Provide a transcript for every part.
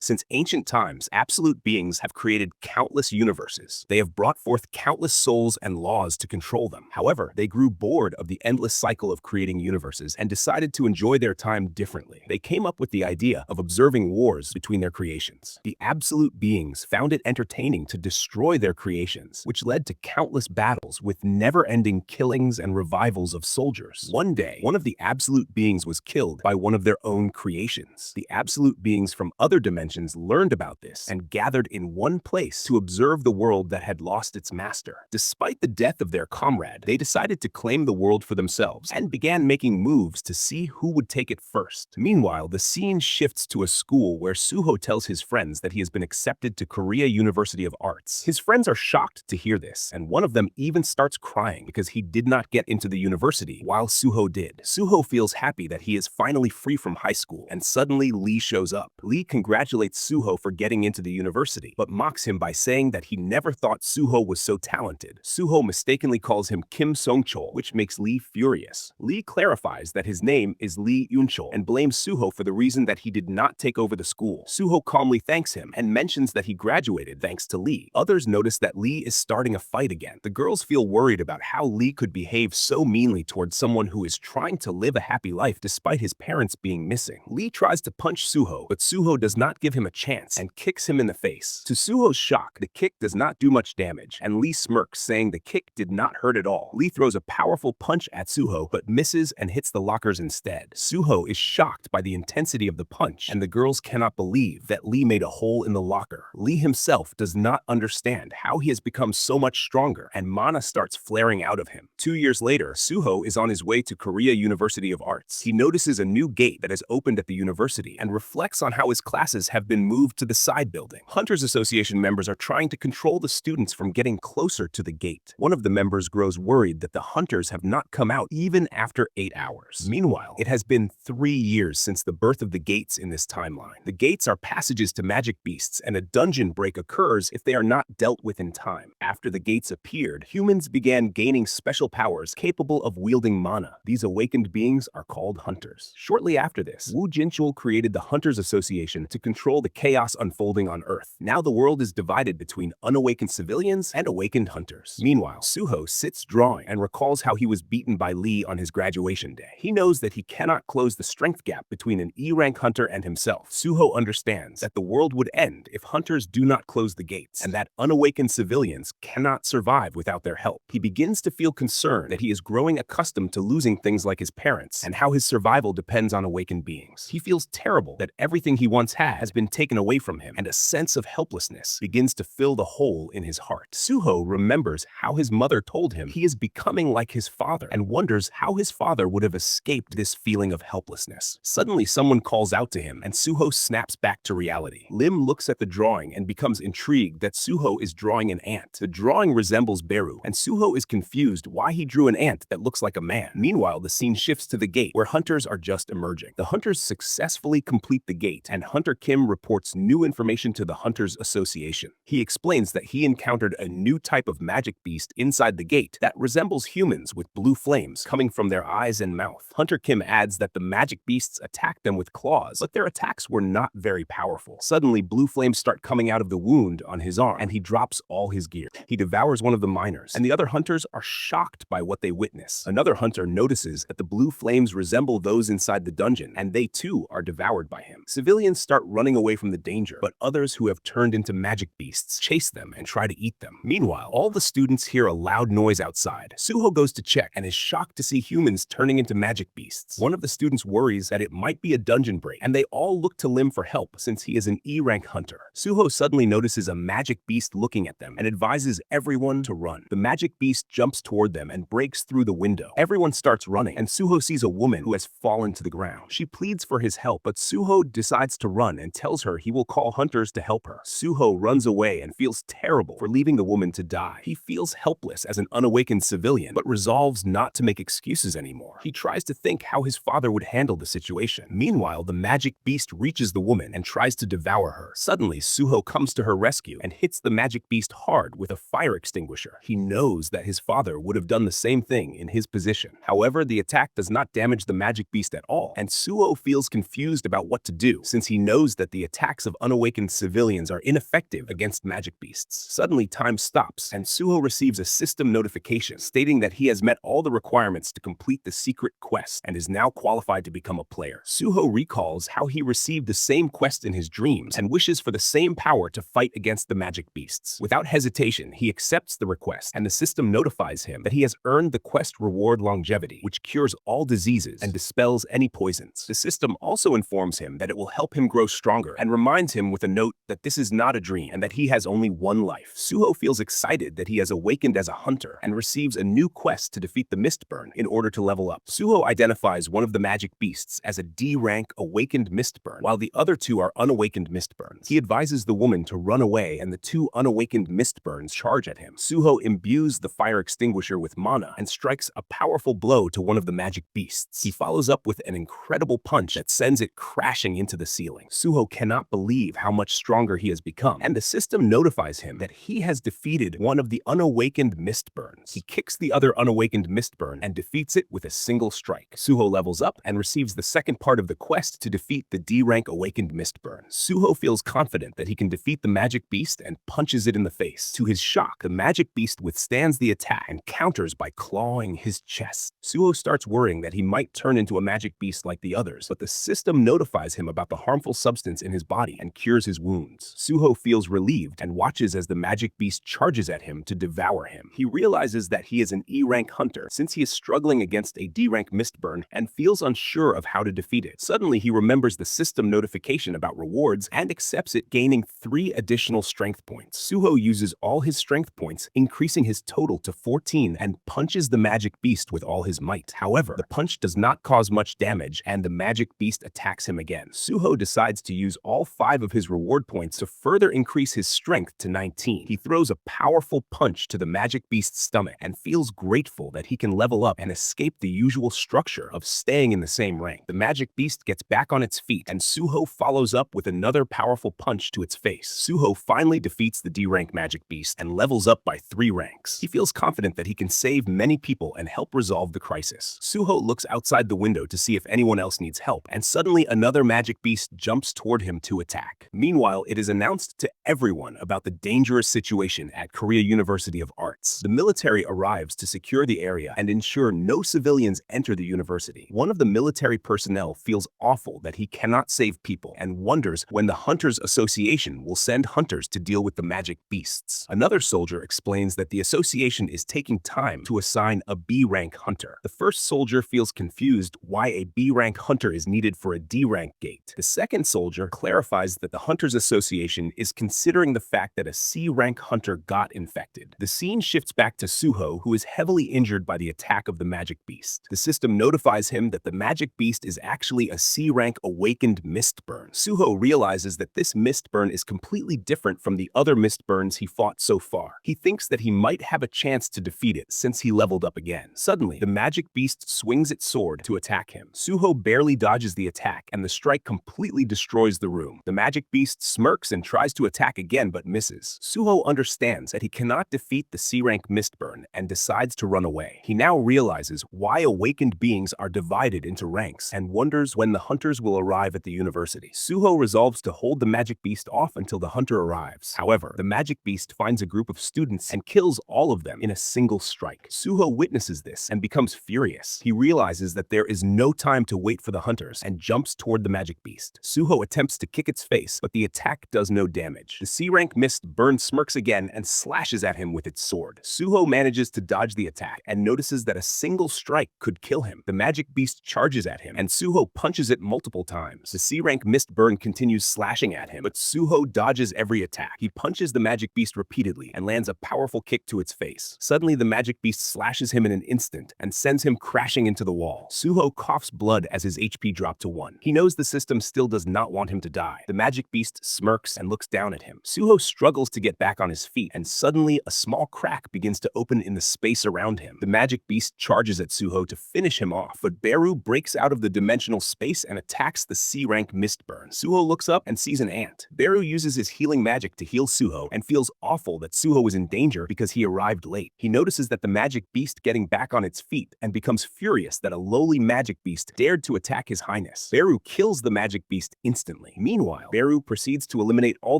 Since ancient times, absolute beings have created countless universes. They have brought forth countless souls and laws to control them. However, they grew bored of the endless cycle of creating universes and decided to enjoy their time differently. They came up with the idea of observing wars between their creations. The absolute beings found it entertaining to destroy their creations, which led to countless battles with never-ending killings and revivals of soldiers. One day, one of the absolute beings was killed by one of their own creations. The absolute beings from other dimensions learned about this and gathered in one place to observe the world that had lost its master. Despite the death of their comrade, they decided to claim the world for themselves and began making moves to see who would take it first. Meanwhile, the scene shifts to a school where Suho tells his friends that he has been accepted to Korea University of Arts. His friends are shocked to hear this, and one of them even starts crying because he did not get into the university while Suho did. Suho feels happy that he is finally free from high school, and suddenly Lee shows up. Lee congratulates Suho for getting into the university, but mocks him by saying that he never thought Suho was so talented. Suho mistakenly calls him Kim Song-chol, which makes Lee furious. Lee clarifies that his name is Lee Yun-chol and blames Suho for the reason that he did not take over the school. Suho calmly thanks him and mentions that he graduated thanks to Lee. Others notice that Lee is starting a fight again. The girls feel worried about how Lee could behave so meanly towards someone who is trying to live a happy life despite his parents being missing. Lee tries to punch Suho, but Suho does not give him a chance and kicks him in the face. To Suho's shock, the kick does not do much damage, and Lee smirks, saying the kick did not hurt at all. Lee throws a powerful punch at Suho, but misses and hits the lockers instead. Suho is shocked by the intensity of the punch, and the girls cannot believe that Lee made a hole in the locker. Lee himself does not understand how he has become so much stronger, and mana starts flaring out of him. 2 years later, Suho is on his way to Korea University of Arts. He notices a new gate that has opened at the university and reflects on how his classes have been moved to the side building. Hunters Association members are trying to control the students from getting closer to the gate. One of the members grows worried that the hunters have not come out even after 8 hours. Meanwhile, it has been 3 years since the birth of the gates in this timeline. The gates are passages to magic beasts, and a dungeon break occurs if they are not dealt with in time. After the gates appeared, humans began gaining special powers capable of wielding mana. These awakened beings are called hunters. Shortly after this, Woo Jinchul created the Hunters Association to control the chaos unfolding on Earth. Now the world is divided between unawakened civilians and awakened hunters. Meanwhile, Suho sits drawing and recalls how he was beaten by Lee on his graduation day. He knows that he cannot close the strength gap between an E-rank hunter and himself. Suho understands that the world would end if hunters do not close the gates, and that unawakened civilians cannot survive without their help. He begins to feel concerned that he is growing accustomed to losing things like his parents, and how his survival depends on awakened beings. He feels terrible that everything he once had has been taken away from him, and a sense of helplessness begins to fill the hole in his heart. Suho remembers how his mother told him he is becoming like his father, and wonders how his father would have escaped this feeling of helplessness. Suddenly, someone calls out to him, and Suho snaps back to reality. Lim looks at the drawing and becomes intrigued that Suho is drawing an ant. The drawing resembles Beru, and Suho is confused why he drew an ant that looks like a man. Meanwhile, the scene shifts to the gate, where hunters are just emerging. The hunters successfully complete the gate, and Hunter Kim reports new information to the Hunters Association. He explains that he encountered a new type of magic beast inside the gate that resembles humans with blue flames coming from their eyes and mouth. Hunter Kim adds that the magic beasts attacked them with claws, but their attacks were not very powerful. Suddenly, blue flames start coming out of the wound on his arm, and he drops all his gear. He devours one of the miners, and the other hunters are shocked by what they witness. Another hunter notices that the blue flames resemble those inside the dungeon, and they too are devoured by him. Civilians start running away from the danger, but others who have turned into magic beasts chase them and try to eat them. Meanwhile, all the students hear a loud noise outside. Suho goes to check and is shocked to see humans turning into magic beasts. One of the students worries that it might be a dungeon break, and they all look to Lim for help since he is an E-rank hunter. Suho suddenly notices a magic beast looking at them and advises everyone to run. The magic beast jumps toward them and breaks through the window. Everyone starts running, and Suho sees a woman who has fallen to the ground. She pleads for his help, but Suho decides to run and tells her he will call hunters to help her. Suho runs away and feels terrible for leaving the woman to die. He feels helpless as an unawakened civilian, but resolves not to make excuses anymore. He tries to think how his father would handle the situation. Meanwhile, the magic beast reaches the woman and tries to devour her. Suddenly, Suho comes to her rescue and hits the magic beast hard with a fire extinguisher. He knows that his father would have done the same thing in his position. However, the attack does not damage the magic beast at all, and Suho feels confused about what to do since he knows that the attacks of unawakened civilians are ineffective against magic beasts. Suddenly, time stops, and Suho receives a system notification stating that he has met all the requirements to complete the secret quest and is now qualified to become a player. Suho recalls how he received the same quest in his dreams and wishes for the same power to fight against the magic beasts. Without hesitation, he accepts the request, and the system notifies him that he has earned the quest reward longevity, which cures all diseases and dispels any poisons. The system also informs him that it will help him grow stronger and reminds him with a note that this is not a dream and that he has only one life. Suho feels excited that he has awakened as a hunter and receives a new quest to defeat the Mistburn in order to level up. Suho identifies one of the magic beasts as a D-rank awakened Mistburn, while the other two are unawakened Mistburns. He advises the woman to run away, and the two unawakened Mistburns charge at him. Suho imbues the fire extinguisher with mana and strikes a powerful blow to one of the magic beasts. He follows up with an incredible punch that sends it crashing into the ceiling. Suho cannot believe how much stronger he has become, and the system notifies him that he has defeated one of the unawakened Mistburns. He kicks the other unawakened Mistburn and defeats it with a single strike. Suho levels up and receives the second part of the quest to defeat the D-rank awakened Mistburn. Suho feels confident that he can defeat the magic beast and punches it in the face. To his shock, the magic beast withstands the attack and counters by clawing his chest. Suho starts worrying that he might turn into a magic beast like the others, but the system notifies him about the harmful substance in his body and cures his wounds. Suho feels relieved and watches as the magic beast charges at him to devour him. He realizes that he is an E-rank hunter since he is struggling against a D-rank Mistburn and feels unsure of how to defeat it. Suddenly, he remembers the system notification about rewards and accepts it, gaining 3 additional strength points. Suho uses all his strength points, increasing his total to 14, and punches the magic beast with all his might. However, the punch does not cause much damage, and the magic beast attacks him again. Suho decides to use all 5 of his reward points to further increase his strength to 19. He throws a powerful punch to the magic beast's stomach and feels grateful that he can level up and escape the usual structure of staying in the same rank. The magic beast gets back on its feet, and Suho follows up with another powerful punch to its face. Suho finally defeats the D-rank magic beast and levels up by 3 ranks. He feels confident that he can save many people and help resolve the crisis. Suho looks outside the window to see if anyone else needs help, and suddenly another magic beast jumps toward him to attack. Meanwhile, it is announced to everyone about the dangerous situation at Korea University of Arts. The military arrives to secure the area and ensure no civilians enter the university. One of the military personnel feels awful that he cannot save people and wonders when the Hunters Association will send hunters to deal with the magic beasts. Another soldier explains that the association is taking time to assign a B-rank hunter. The first soldier feels confused why a B-rank hunter is needed for a D-rank gate. The second soldier clarifies that the Hunters Association is considering the fact that a C-rank hunter got infected. The scene shifts back to Suho, who is heavily injured by the attack of the magic beast. The system notifies him that the magic beast is actually a C-rank awakened Mistburn. Suho realizes that this Mistburn is completely different from the other Mistburns he fought so far. He thinks that he might have a chance to defeat it since he leveled up again. Suddenly, the magic beast swings its sword to attack him. Suho barely dodges the attack, and the strike completely destroys the room. The magic beast smirks and tries to attack again but misses. Suho understands that he cannot defeat the C-rank Mistburn and decides to run away. He now realizes why awakened beings are divided into ranks and wonders when the hunters will arrive at the university. Suho resolves to hold the magic beast off until the hunter arrives. However, the magic beast finds a group of students and kills all of them in a single strike. Suho witnesses this and becomes furious. He realizes that there is no time to wait for the hunters and jumps toward the magic beast. Suho attempts to kick its face, but the attack does no damage. The C-rank Mistburn smirks again and slashes at him with its sword. Suho manages to dodge the attack and notices that a single strike could kill him. The magic beast charges at him, and Suho punches it multiple times. The C-rank Mistburn continues slashing at him, but Suho dodges every attack. He punches the magic beast repeatedly and lands a powerful kick to its face. Suddenly, the magic beast slashes him in an instant and sends him crashing into the wall. Suho coughs blood as his HP drops to 1. He knows the system still does not want him to die. The magic beast smirks and looks down at him. Suho struggles to get back on his feet, and suddenly a small crack begins to open in the space around him. The magic beast charges at Suho to finish him off, but Beru breaks out of the dimensional space and attacks the C-rank Mistburn. Suho looks up and sees an ant. Beru uses his healing magic to heal Suho and feels awful that Suho is in danger because he arrived late. He notices that the magic beast getting back on its feet and becomes furious that a lowly magic beast dared to attack his highness. Beru kills the magic beast instantly. instantly. Meanwhile, Beru proceeds to eliminate all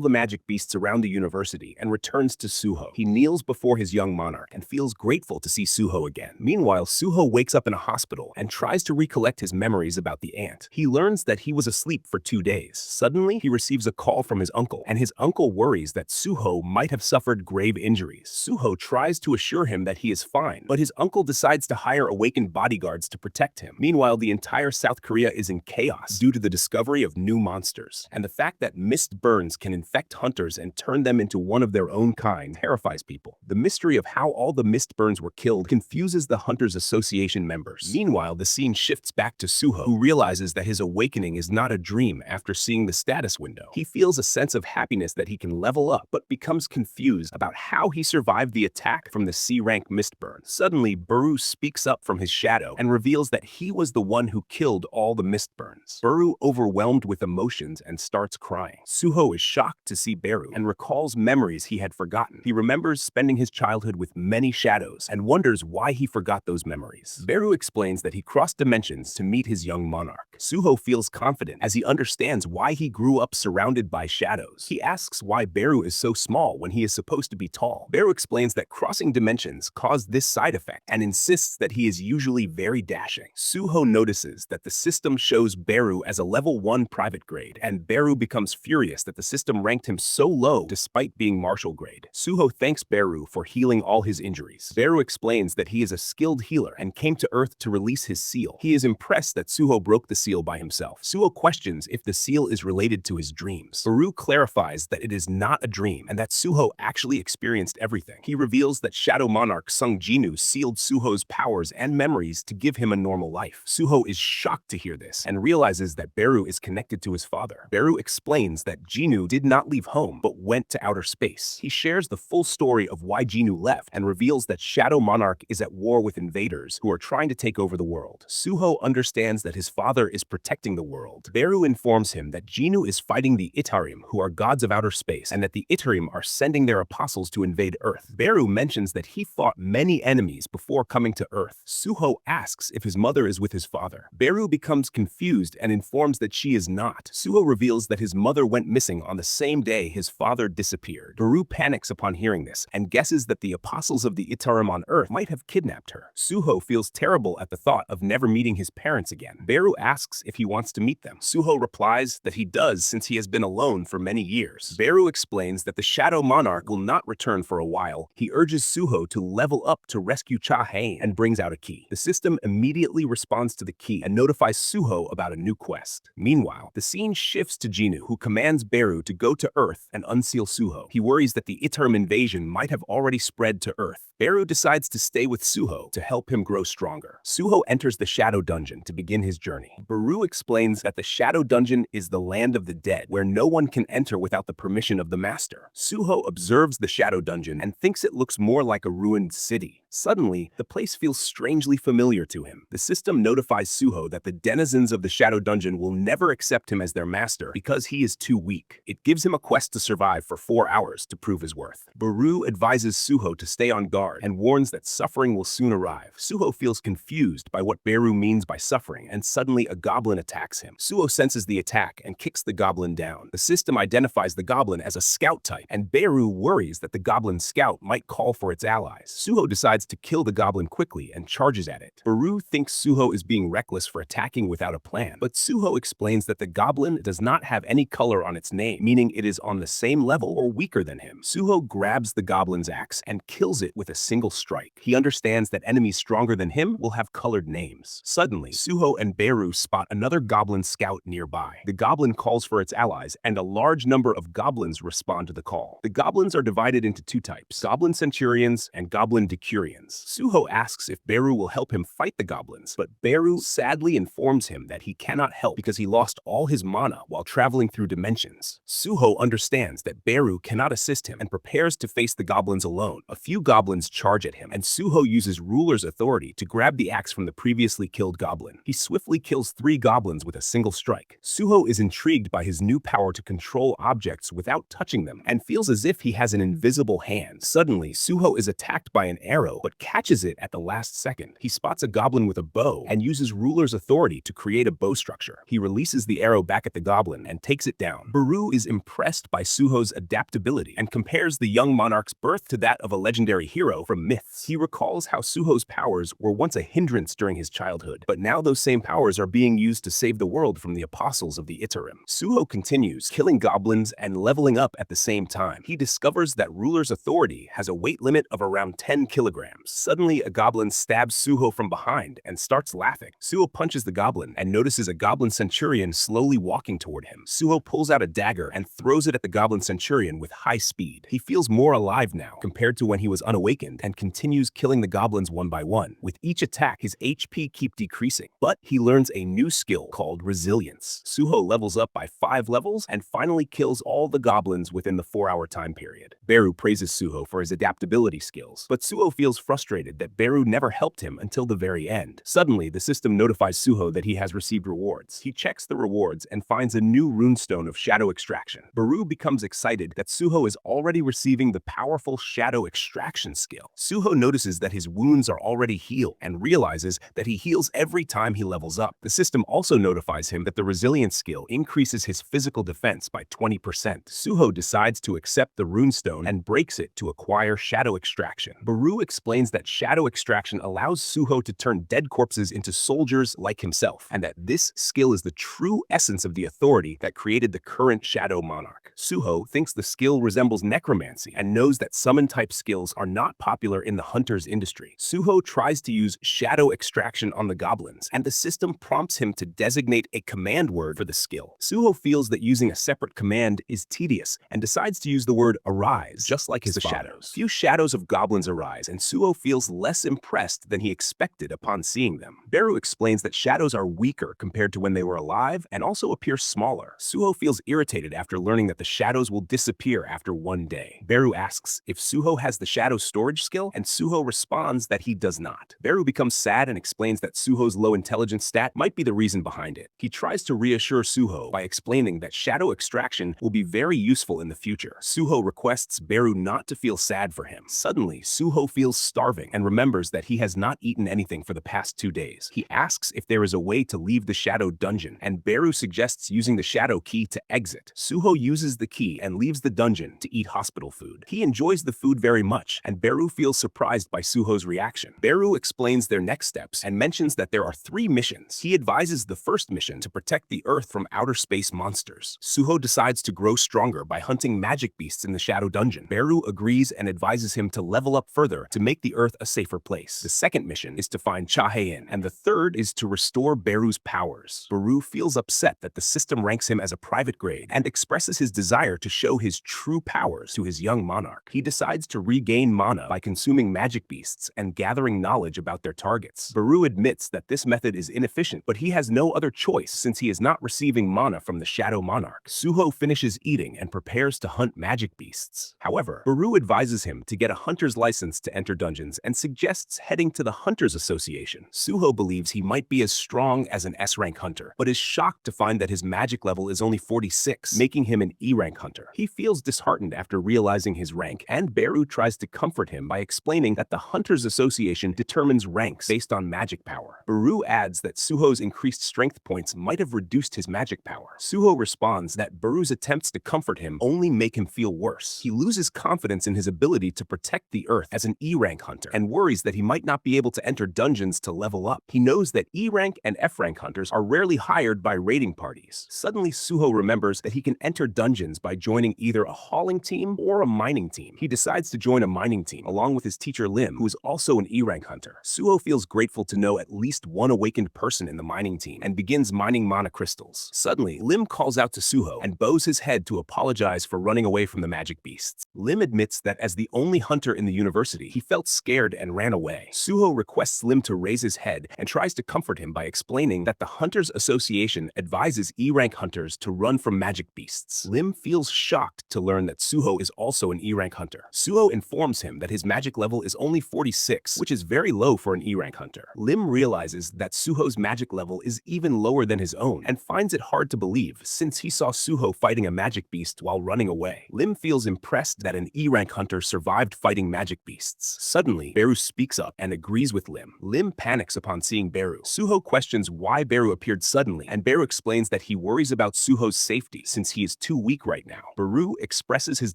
the magic beasts around the university and returns to Suho. He kneels before his young monarch and feels grateful to see Suho again. Meanwhile, Suho wakes up in a hospital and tries to recollect his memories about the ant. He learns that he was asleep for 2 days. Suddenly, he receives a call from his uncle, and his uncle worries that Suho might have suffered grave injuries. Suho tries to assure him that he is fine, but his uncle decides to hire awakened bodyguards to protect him. Meanwhile, the entire South Korea is in chaos due to the discovery of new monsters, and the fact that mist burns can infect hunters and turn them into one of their own kind terrifies people. The mystery of how all the mist burns were killed confuses the Hunters Association members. Meanwhile, the scene shifts back to Suho, who realizes that his awakening is not a dream after seeing the status window. He feels a sense of happiness that he can level up, but becomes confused about how he survived the attack from the C-rank mist burn. Suddenly, Beru speaks up from his shadow and reveals that he was the one who killed all the mist burns. Beru, overwhelmed with emotions, and starts crying. Suho is shocked to see Beru and recalls memories he had forgotten. He remembers spending his childhood with many shadows and wonders why he forgot those memories. Beru explains that he crossed dimensions to meet his young monarch. Suho feels confident as he understands why he grew up surrounded by shadows. He asks why Beru is so small when he is supposed to be tall. Beru explains that crossing dimensions caused this side effect and insists that he is usually very dashing. Suho notices that the system shows Beru as a level 1 private grade, and Beru becomes furious that the system ranked him so low despite being martial grade. Suho thanks Beru for healing all his injuries. Beru explains that he is a skilled healer and came to Earth to release his seal. He is impressed that Suho broke the seal by himself. Suho questions if the seal is related to his dreams. Beru clarifies that it is not a dream and that Suho actually experienced everything. He reveals that Shadow Monarch Sung Jinwoo sealed Suho's powers and memories to give him a normal life. Suho is shocked to hear this and realizes that Beru is connected to his father. Beru explains that Jinwoo did not leave home but went to outer space. He shares the full story of why Jinwoo left and reveals that Shadow Monarch is at war with invaders who are trying to take over the world. Suho understands that his father is protecting the world. Beru informs him that Jinwoo is fighting the Itarim, who are gods of outer space, and that the Itarim are sending their apostles to invade Earth. Beru mentions that he fought many enemies before coming to Earth. Suho asks if his mother is with his father. Beru becomes confused and informs that she is not. Suho reveals that his mother went missing on the same day his father disappeared. Beru panics upon hearing this and guesses that the apostles of the Itarim on Earth might have kidnapped her. Suho feels terrible at the thought of never meeting his parents again. Beru asks if he wants to meet them. Suho replies that he does since he has been alone for many years. Beru explains that the Shadow Monarch will not return for a while. He urges Suho to level up to rescue Cha Hain and brings out a key. The system immediately responds to the key and notifies Suho about a new quest. Meanwhile, the scene shifts to Jinwoo, who commands Beru to go to Earth and unseal Suho. He worries that the Itarim invasion might have already spread to Earth. Beru decides to stay with Suho to help him grow stronger. Suho enters the Shadow Dungeon to begin his journey. Beru explains that the Shadow Dungeon is the land of the dead, where no one can enter without the permission of the Master. Suho observes the Shadow Dungeon and thinks it looks more like a ruined city. Suddenly, the place feels strangely familiar to him. The system notifies Suho that the denizens of the Shadow Dungeon will never accept him as their master because he is too weak. It gives him a quest to survive for 4 hours to prove his worth. Beru advises Suho to stay on guard and warns that suffering will soon arrive. Suho feels confused by what Beru means by suffering, and suddenly a goblin attacks him. Suho senses the attack and kicks the goblin down. The system identifies the goblin as a scout type, and Beru worries that the goblin scout might call for its allies. Suho decides to kill the goblin quickly and charges at it. Beru thinks Suho is being reckless for attacking without a plan, but Suho explains that the goblin does not have any color on its name, meaning it is on the same level or weaker than him. Suho grabs the goblin's axe and kills it with a single strike. He understands that enemies stronger than him will have colored names. Suddenly, Suho and Beru spot another goblin scout nearby. The goblin calls for its allies, and a large number of goblins respond to the call. The goblins are divided into 2 types: goblin centurions and goblin decurions. Suho asks if Beru will help him fight the goblins, but Beru sadly informs him that he cannot help because he lost all his mana while traveling through dimensions. Suho understands that Beru cannot assist him and prepares to face the goblins alone. A few goblins charge at him, and Suho uses ruler's authority to grab the axe from the previously killed goblin. He swiftly kills 3 goblins with a single strike. Suho is intrigued by his new power to control objects without touching them and feels as if he has an invisible hand. Suddenly, Suho is attacked by an arrow Suho, but catches it at the last second. He spots a goblin with a bow and uses ruler's authority to create a bow structure. He releases the arrow back at the goblin and takes it down. Beru is impressed by Suho's adaptability and compares the young monarch's birth to that of a legendary hero from myths. He recalls how Suho's powers were once a hindrance during his childhood, but now those same powers are being used to save the world from the Apostles of the Itarim. Suho continues, killing goblins and leveling up at the same time. He discovers that ruler's authority has a weight limit of around 10 kilograms. Suddenly, a goblin stabs Suho from behind and starts laughing. Suho punches the goblin and notices a goblin centurion slowly walking toward him. Suho pulls out a dagger and throws it at the goblin centurion with high speed. He feels more alive now compared to when he was unawakened and continues killing the goblins one by one. With each attack, his HP keeps decreasing, but he learns a new skill called resilience. Suho levels up by 5 levels and finally kills all the goblins within the 4-hour time period. Beru praises Suho for his adaptability skills, but Suho feels frustrated that Beru never helped him until the very end. Suddenly, the system notifies Suho that he has received rewards. He checks the rewards and finds a new runestone of shadow extraction. Beru becomes excited that Suho is already receiving the powerful shadow extraction skill. Suho notices that his wounds are already healed and realizes that he heals every time he levels up. The system also notifies him that the resilience skill increases his physical defense by 20%. Suho decides to accept the runestone and breaks it to acquire shadow extraction. Beru explains that shadow extraction allows Suho to turn dead corpses into soldiers like himself, and that this skill is the true essence of the authority that created the current Shadow Monarch. Suho thinks the skill resembles necromancy and knows that summon-type skills are not popular in the hunter's industry. Suho tries to use shadow extraction on the goblins, and the system prompts him to designate a command word for the skill. Suho feels that using a separate command is tedious and decides to use the word arise, just like his shadows. Few shadows of goblins arise, and Suho feels less impressed than he expected upon seeing them. Beru explains that shadows are weaker compared to when they were alive and also appear smaller. Suho feels irritated after learning that the shadows will disappear after one day. Beru asks if Suho has the shadow storage skill, and Suho responds that he does not. Beru becomes sad and explains that Suho's low intelligence stat might be the reason behind it. He tries to reassure Suho by explaining that shadow extraction will be very useful in the future. Suho requests Beru not to feel sad for him. Suddenly, Suho feels starving and remembers that he has not eaten anything for the past 2 days. He asks if there is a way to leave the shadow dungeon, and Beru suggests using the shadow key to exit. Suho uses the key and leaves the dungeon to eat hospital food. He enjoys the food very much, and Beru feels surprised by Suho's reaction. Beru explains their next steps and mentions that there are 3 missions. He advises the first mission to protect the Earth from outer space monsters. Suho decides to grow stronger by hunting magic beasts in the shadow dungeon. Beru agrees and advises him to level up further to make the Earth a safer place. The second mission is to find Chahaein, and the third is to restore Beru's powers. Beru feels upset that the system ranks him as a private grade and expresses his desire to show his true powers to his young monarch. He decides to regain mana by consuming magic beasts and gathering knowledge about their targets. Beru admits that this method is inefficient, but he has no other choice since he is not receiving mana from the Shadow Monarch. Suho finishes eating and prepares to hunt magic beasts. However, Beru advises him to get a hunter's license to enter dungeons and suggests heading to the Hunters Association. Suho believes he might be as strong as an S-rank hunter, but is shocked to find that his magic level is only 46, making him an E-rank hunter. He feels disheartened after realizing his rank, and Beru tries to comfort him by explaining that the Hunters Association determines ranks based on magic power. Beru adds that Suho's increased strength points might have reduced his magic power. Suho responds that Beru's attempts to comfort him only make him feel worse. He loses confidence in his ability to protect the Earth as an E-rank hunter and worries that he might not be able to enter dungeons to level up. He knows that E-rank and F-rank hunters are rarely hired by raiding parties. Suddenly, Suho remembers that he can enter dungeons by joining either a hauling team or a mining team. He decides to join a mining team along with his teacher Lim, who is also an E-rank hunter. Suho feels grateful to know at least one awakened person in the mining team and begins mining mana crystals. Suddenly, Lim calls out to Suho and bows his head to apologize for running away from the magic beasts. Lim admits that as the only hunter in the university, he felt scared and ran away. Suho requests Lim to raise his head and tries to comfort him by explaining that the Hunters Association advises E-rank hunters to run from magic beasts. Lim feels shocked to learn that Suho is also an E-rank hunter. Suho informs him that his magic level is only 46, which is very low for an E-rank hunter. Lim realizes that Suho's magic level is even lower than his own and finds it hard to believe since he saw Suho fighting a magic beast while running away. Lim feels impressed that an E-rank hunter survived fighting magic beasts. Suddenly, Beru speaks up and agrees with Lim. Lim panics upon seeing Beru. Suho questions why Beru appeared suddenly, and Beru explains that he worries about Suho's safety since he is too weak right now. Beru expresses his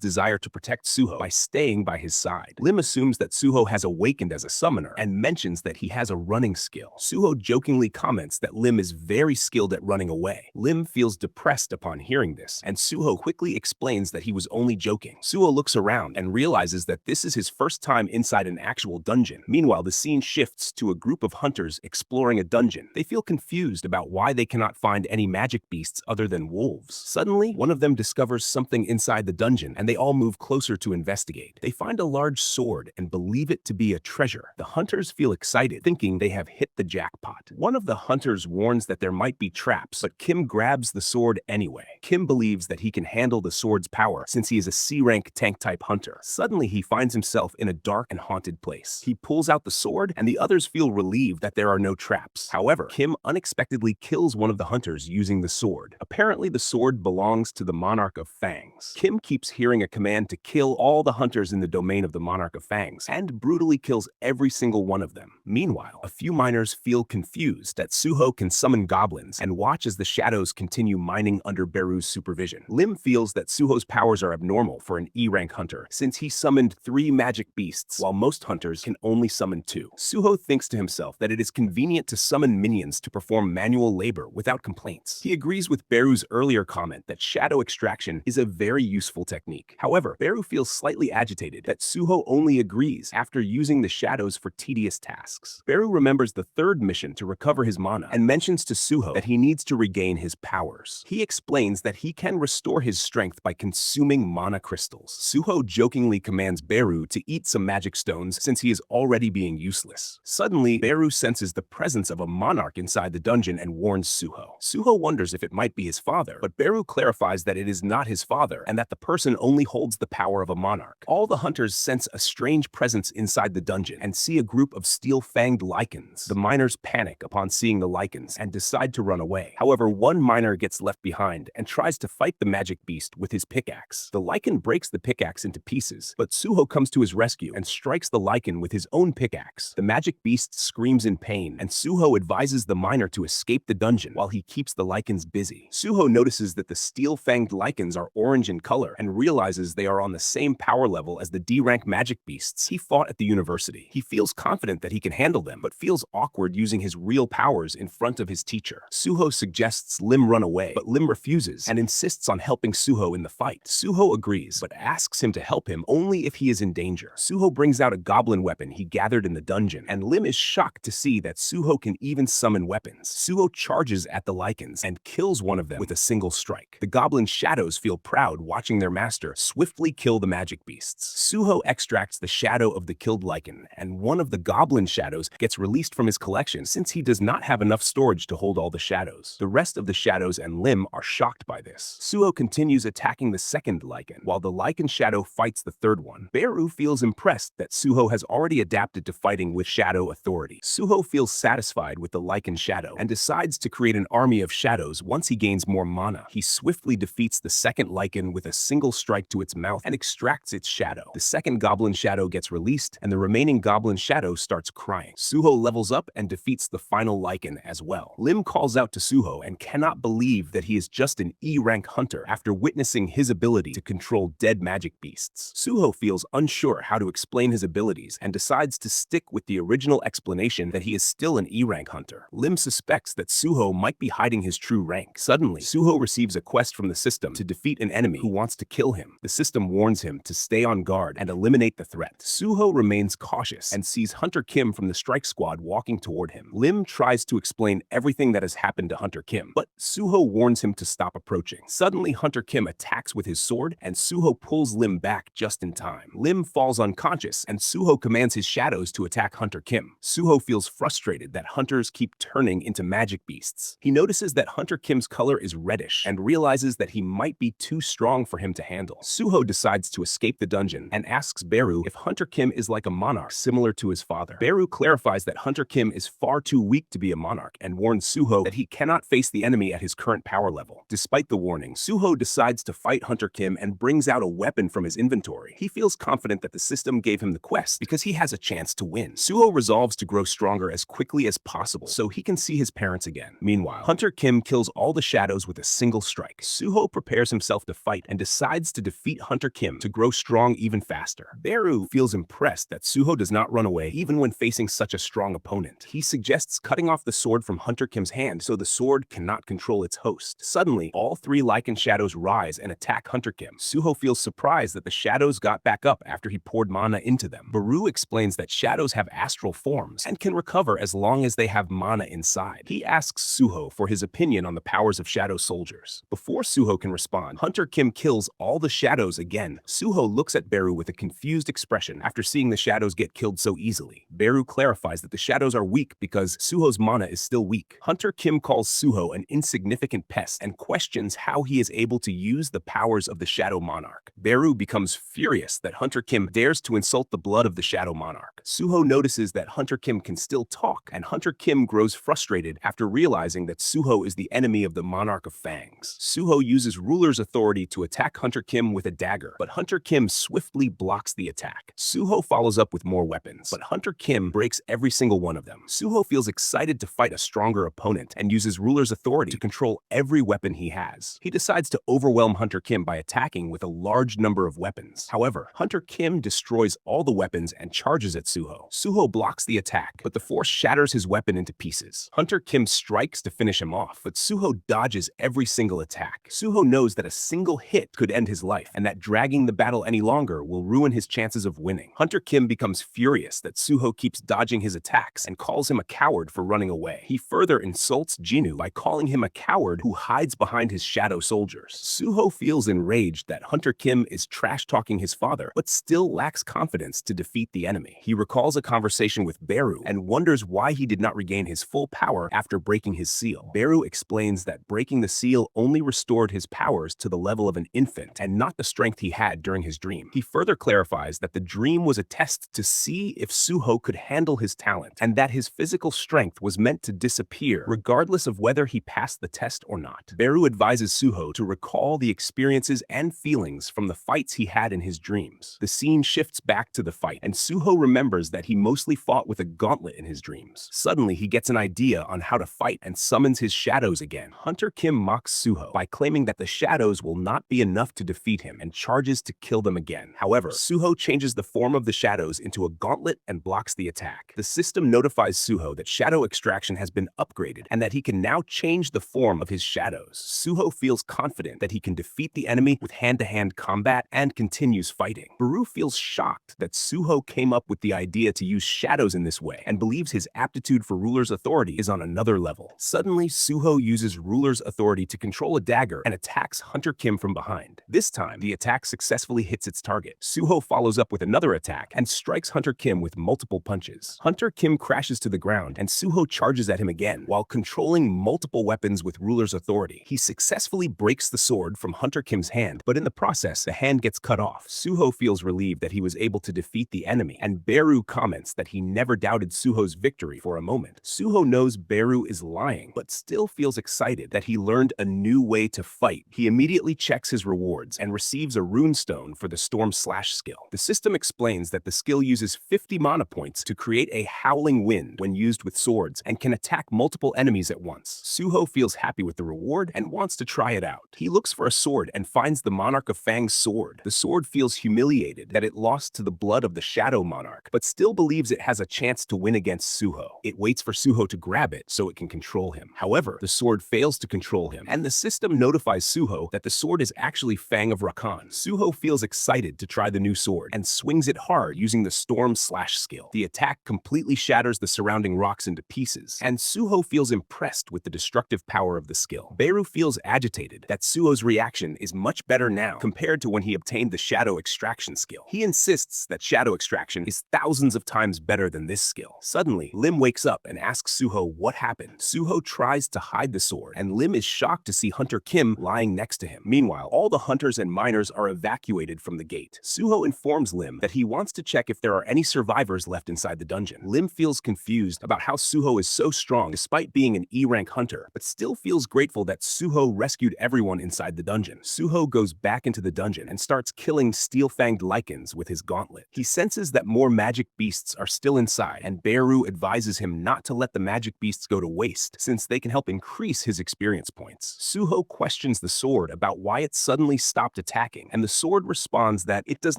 desire to protect Suho by staying by his side. Lim assumes that Suho has awakened as a summoner and mentions that he has a running skill. Suho jokingly comments that Lim is very skilled at running away. Lim feels depressed upon hearing this, and Suho quickly explains that he was only joking. Suho looks around and realizes that this is his first time inside an actual dungeon. Meanwhile, the scene shifts to a group of hunters exploring a dungeon. They feel confused about why they cannot find any magic beasts other than wolves. Suddenly, one of them discovers something inside the dungeon, and they all move closer to investigate. They find a large sword and believe it to be a treasure. The hunters feel excited, thinking they have hit the jackpot. One of the hunters warns that there might be traps, but Kim grabs the sword anyway. Kim believes that he can handle the sword's power since he is a C-rank tank-type hunter. Suddenly, he finds himself in a dark and haunted place. He pulls out the sword, and the others feel relieved that there are no traps. However, Kim unexpectedly kills one of the hunters using the sword. Apparently, the sword belongs to the Monarch of Fangs. Kim keeps hearing a command to kill all the hunters in the domain of the Monarch of Fangs, and brutally kills every single one of them. Meanwhile, a few miners feel confused that Suho can summon goblins and watch as the shadows continue mining under Beru's supervision. Lim feels that Suho's powers are abnormal for an E-rank hunter, since he summoned 3 magic beasts, while most hunters can only summon 2. Suho thinks to himself that it is convenient to summon minions to perform manual labor without complaints. He agrees with Beru's earlier comment that shadow extraction is a very useful technique. However, Beru feels slightly agitated that Suho only agrees after using the shadows for tedious tasks. Beru remembers the 3rd mission to recover his mana and mentions to Suho that he needs to regain his powers. He explains that he can restore his strength by consuming mana crystals. Suho jokingly commands Beru to eat some magic stones since he is already being useless. Suddenly, Beru senses the presence of a monarch inside the dungeon and warns Suho. Suho wonders if it might be his father, but Beru clarifies that it is not his father and that the person only holds the power of a monarch. All the hunters sense a strange presence inside the dungeon and see a group of steel-fanged lichens. The miners panic upon seeing the lichens and decide to run away. However, one miner gets left behind and tries to fight the magic beast with his pickaxe. The lichen breaks the pickaxe into pieces, but Suho comes to his rescue and strikes the lichen with his own pickaxe. The magic beast screams in pain, and Suho advises the miner to escape the dungeon while he keeps the lichens busy. Suho notices that the steel-fanged lichens are orange in color and realizes they are on the same power level as the D-rank magic beasts he fought at the university. He feels confident that he can handle them, but feels awkward using his real powers in front of his teacher. Suho suggests Lim run away, but Lim refuses and insists on helping Suho in the fight. Suho agrees, but asks him to help him only if he is in danger. Suho brings out a goblin weapon he gathered in the dungeon, and Lim is shocked to see that Suho can even summon weapons. Suho charges at the lichens and kills one of them with a single strike. The goblin shadows feel proud watching their master swiftly kill the magic beasts. Suho extracts the shadow of the killed lichen, and one of the goblin shadows gets released from his collection since he does not have enough storage to hold all the shadows. The rest of the shadows and Lim are shocked by this. Suho continues attacking the second lichen, while the lichen shadow fights the third one. Beru feels impressed that Suho has already adapted to fighting with shadow authority. Suho feels satisfied with the lichen shadow and decides to create an army of shadows once he gains more mana. He swiftly defeats the second lichen with a single strike to its mouth and extracts its shadow. The second goblin shadow gets released, and the remaining goblin shadow starts crying. Suho levels up and defeats the final lichen as well. Lim calls out to Suho and cannot believe that he is just an E-rank hunter after witnessing his ability to control dead magic beasts. Suho feels unsure how to explain his abilities and decides to stick with the original explanation that he is still an E-rank hunter. Lim suspects that Suho might be hiding his true rank. Suddenly, Suho receives a quest from the system to defeat an enemy who wants to kill him. The system warns him to stay on guard and eliminate the threat. Suho remains cautious and sees Hunter Kim from the strike squad walking toward him. Lim tries to explain everything that has happened to Hunter Kim, but Suho warns him to stop approaching. Suddenly, Hunter Kim attacks with his sword, and Suho pulls Lim back just in time. Lim falls unconscious, and Suho commands his shadows to attack Hunter Kim. Suho feels frustrated that hunters keep turning into magic beasts. He notices that Hunter Kim's color is reddish and realizes that he might be too strong for him to handle. Suho decides to escape the dungeon and asks Beru if Hunter Kim is like a monarch similar to his father. Beru clarifies that Hunter Kim is far too weak to be a monarch and warns Suho that he cannot face the enemy at his current power level. Despite the warning, Suho decides to fight Hunter Kim and brings out a weapon from his inventory. He feels confident that the system gave him the quest because he has a chance to win. Suho resolves to grow stronger as quickly as possible so he can see his parents again. Meanwhile, Hunter Kim kills all the shadows with a single strike. Suho prepares himself to fight and decides to defeat Hunter Kim to grow strong even faster. Beru feels impressed that Suho does not run away even when facing such a strong opponent. He suggests cutting off the sword from Hunter Kim's hand so the sword cannot control its host. Suddenly, all three Lycan shadows rise and attack Hunter Kim. Suho feels surprised that the shadows got back up after he poured mana into them. Beru explains that shadows have astral forms and can recover as long as they have mana inside. He asks Suho for his opinion on the powers of shadow soldiers. Before Suho can respond, Hunter Kim kills all the shadows again. Suho looks at Beru with a confused expression after seeing the shadows get killed so easily. Beru clarifies that the shadows are weak because Suho's mana is still weak. Hunter Kim calls Suho an insignificant pest and questions how he is able to use the powers of the Shadow Monarch. Beru becomes furious that Hunter Kim dares to insult the blood of the Shadow Monarch. Suho notices that Hunter Kim can still talk, and Hunter Kim grows frustrated after realizing that Suho is the enemy of the Monarch of Fangs. Suho uses Ruler's authority to attack Hunter Kim with a dagger, but Hunter Kim swiftly blocks the attack. Suho follows up with more weapons, but Hunter Kim breaks every single one of them. Suho feels excited to fight a stronger opponent and uses Ruler's authority to control every weapon he has. He decides to overwhelm Hunter Kim by attacking with a large number of weapons. However, Hunter Kim destroys all the weapons and charges at Suho. Suho blocks the attack, but the force shatters his weapon into pieces. Hunter Kim strikes to finish him off, but Suho dodges every single attack. Suho knows that a single hit could end his life, and that dragging the battle any longer will ruin his chances of winning. Hunter Kim becomes furious that Suho keeps dodging his attacks and calls him a coward for running away. He further insults Jinwoo by calling him a coward who hides behind his shadow soldiers. Suho feels enraged that Hunter Kim is trash-talking his father, but still lacks confidence to defeat the enemy. He recalls a conversation with Beru and wonders why he did not regain his full power after breaking his seal. Beru explains that breaking the seal only restored his powers to the level of an infant and not the strength he had during his dream. He further clarifies that the dream was a test to see if Suho could handle his talent and that his physical strength was meant to disappear regardless of whether he passed the test or not. Beru advises Suho to recall the experiences and feelings from the fights he had in his dreams. The scene shifts back to the fight, and Suho remembers that he mostly fought with a gauntlet in his dreams. Suddenly, he gets an idea on how to fight and summons his shadows again. Hunter Kim mocks Suho by claiming that the shadows will not be enough to defeat him and charges to kill them again. However, Suho changes the form of the shadows into a gauntlet and blocks the attack. The system notifies Suho that shadow extraction has been upgraded and that he can now change the form of his shadows. Suho feels confident that he can defeat the enemy with hand-to-hand combat and continues fighting. Beru feels shocked that Suho came up with the idea to use shadows in this way and believes his aptitude for Ruler's authority is on another level. Suddenly, Suho uses Ruler's authority to control a dagger and attacks Hunter Kim from behind. This time, the attack successfully hits its target. Suho follows up with another attack and strikes Hunter Kim with multiple punches. Hunter Kim crashes to the ground and Suho charges at him again while controlling multiple weapons with Ruler's authority. He successfully breaks the sword from Hunter Kim's hand, but in the process, the hand gets cut off. Suho feels relieved that he was able to defeat the enemy, and Beru comments that he never doubted Suho's victory for a moment. Suho knows Beru is lying, but still feels excited that he learned a new way to fight. He immediately checks his rewards and receives a rune stone for the Storm Slash skill. The system explains that the skill uses 50 mana points to create a howling wind when used with swords and can attack multiple enemies at once. Suho feels happy with the reward and wants to try it out. He looks for a sword and finds the Monarch of Fang's sword. The sword feels humiliated that it lost to the blood of the Shadow Monarch, but still believes it has a chance to win against Suho. It waits for Suho to grab it so it can control him. However, the sword fails to control him, and the system notifies Suho that the sword is actually Fang of Rakan. Suho feels excited to try the new sword and swings it hard using the Storm Slash skill. The attack completely shatters the surrounding rocks into pieces, and Suho feels impressed with the destructive power of the skill. Beru feels agitated that Suho's reaction is much better now compared to when he obtained the Shadow Extraction skill. He insists that Shadow Extraction is thousands thousands of times better than this skill. Suddenly, Lim wakes up and asks Suho what happened. Suho tries to hide the sword, and Lim is shocked to see Hunter Kim lying next to him. Meanwhile, all the hunters and miners are evacuated from the gate. Suho informs Lim that he wants to check if there are any survivors left inside the dungeon. Lim feels confused about how Suho is so strong despite being an E-rank hunter, but still feels grateful that Suho rescued everyone inside the dungeon. Suho goes back into the dungeon and starts killing steel-fanged lichens with his gauntlet. He senses that more magic beasts are still inside, and Beru advises him not to let the magic beasts go to waste, since they can help increase his experience points. Suho questions the sword about why it suddenly stopped attacking, and the sword responds that it does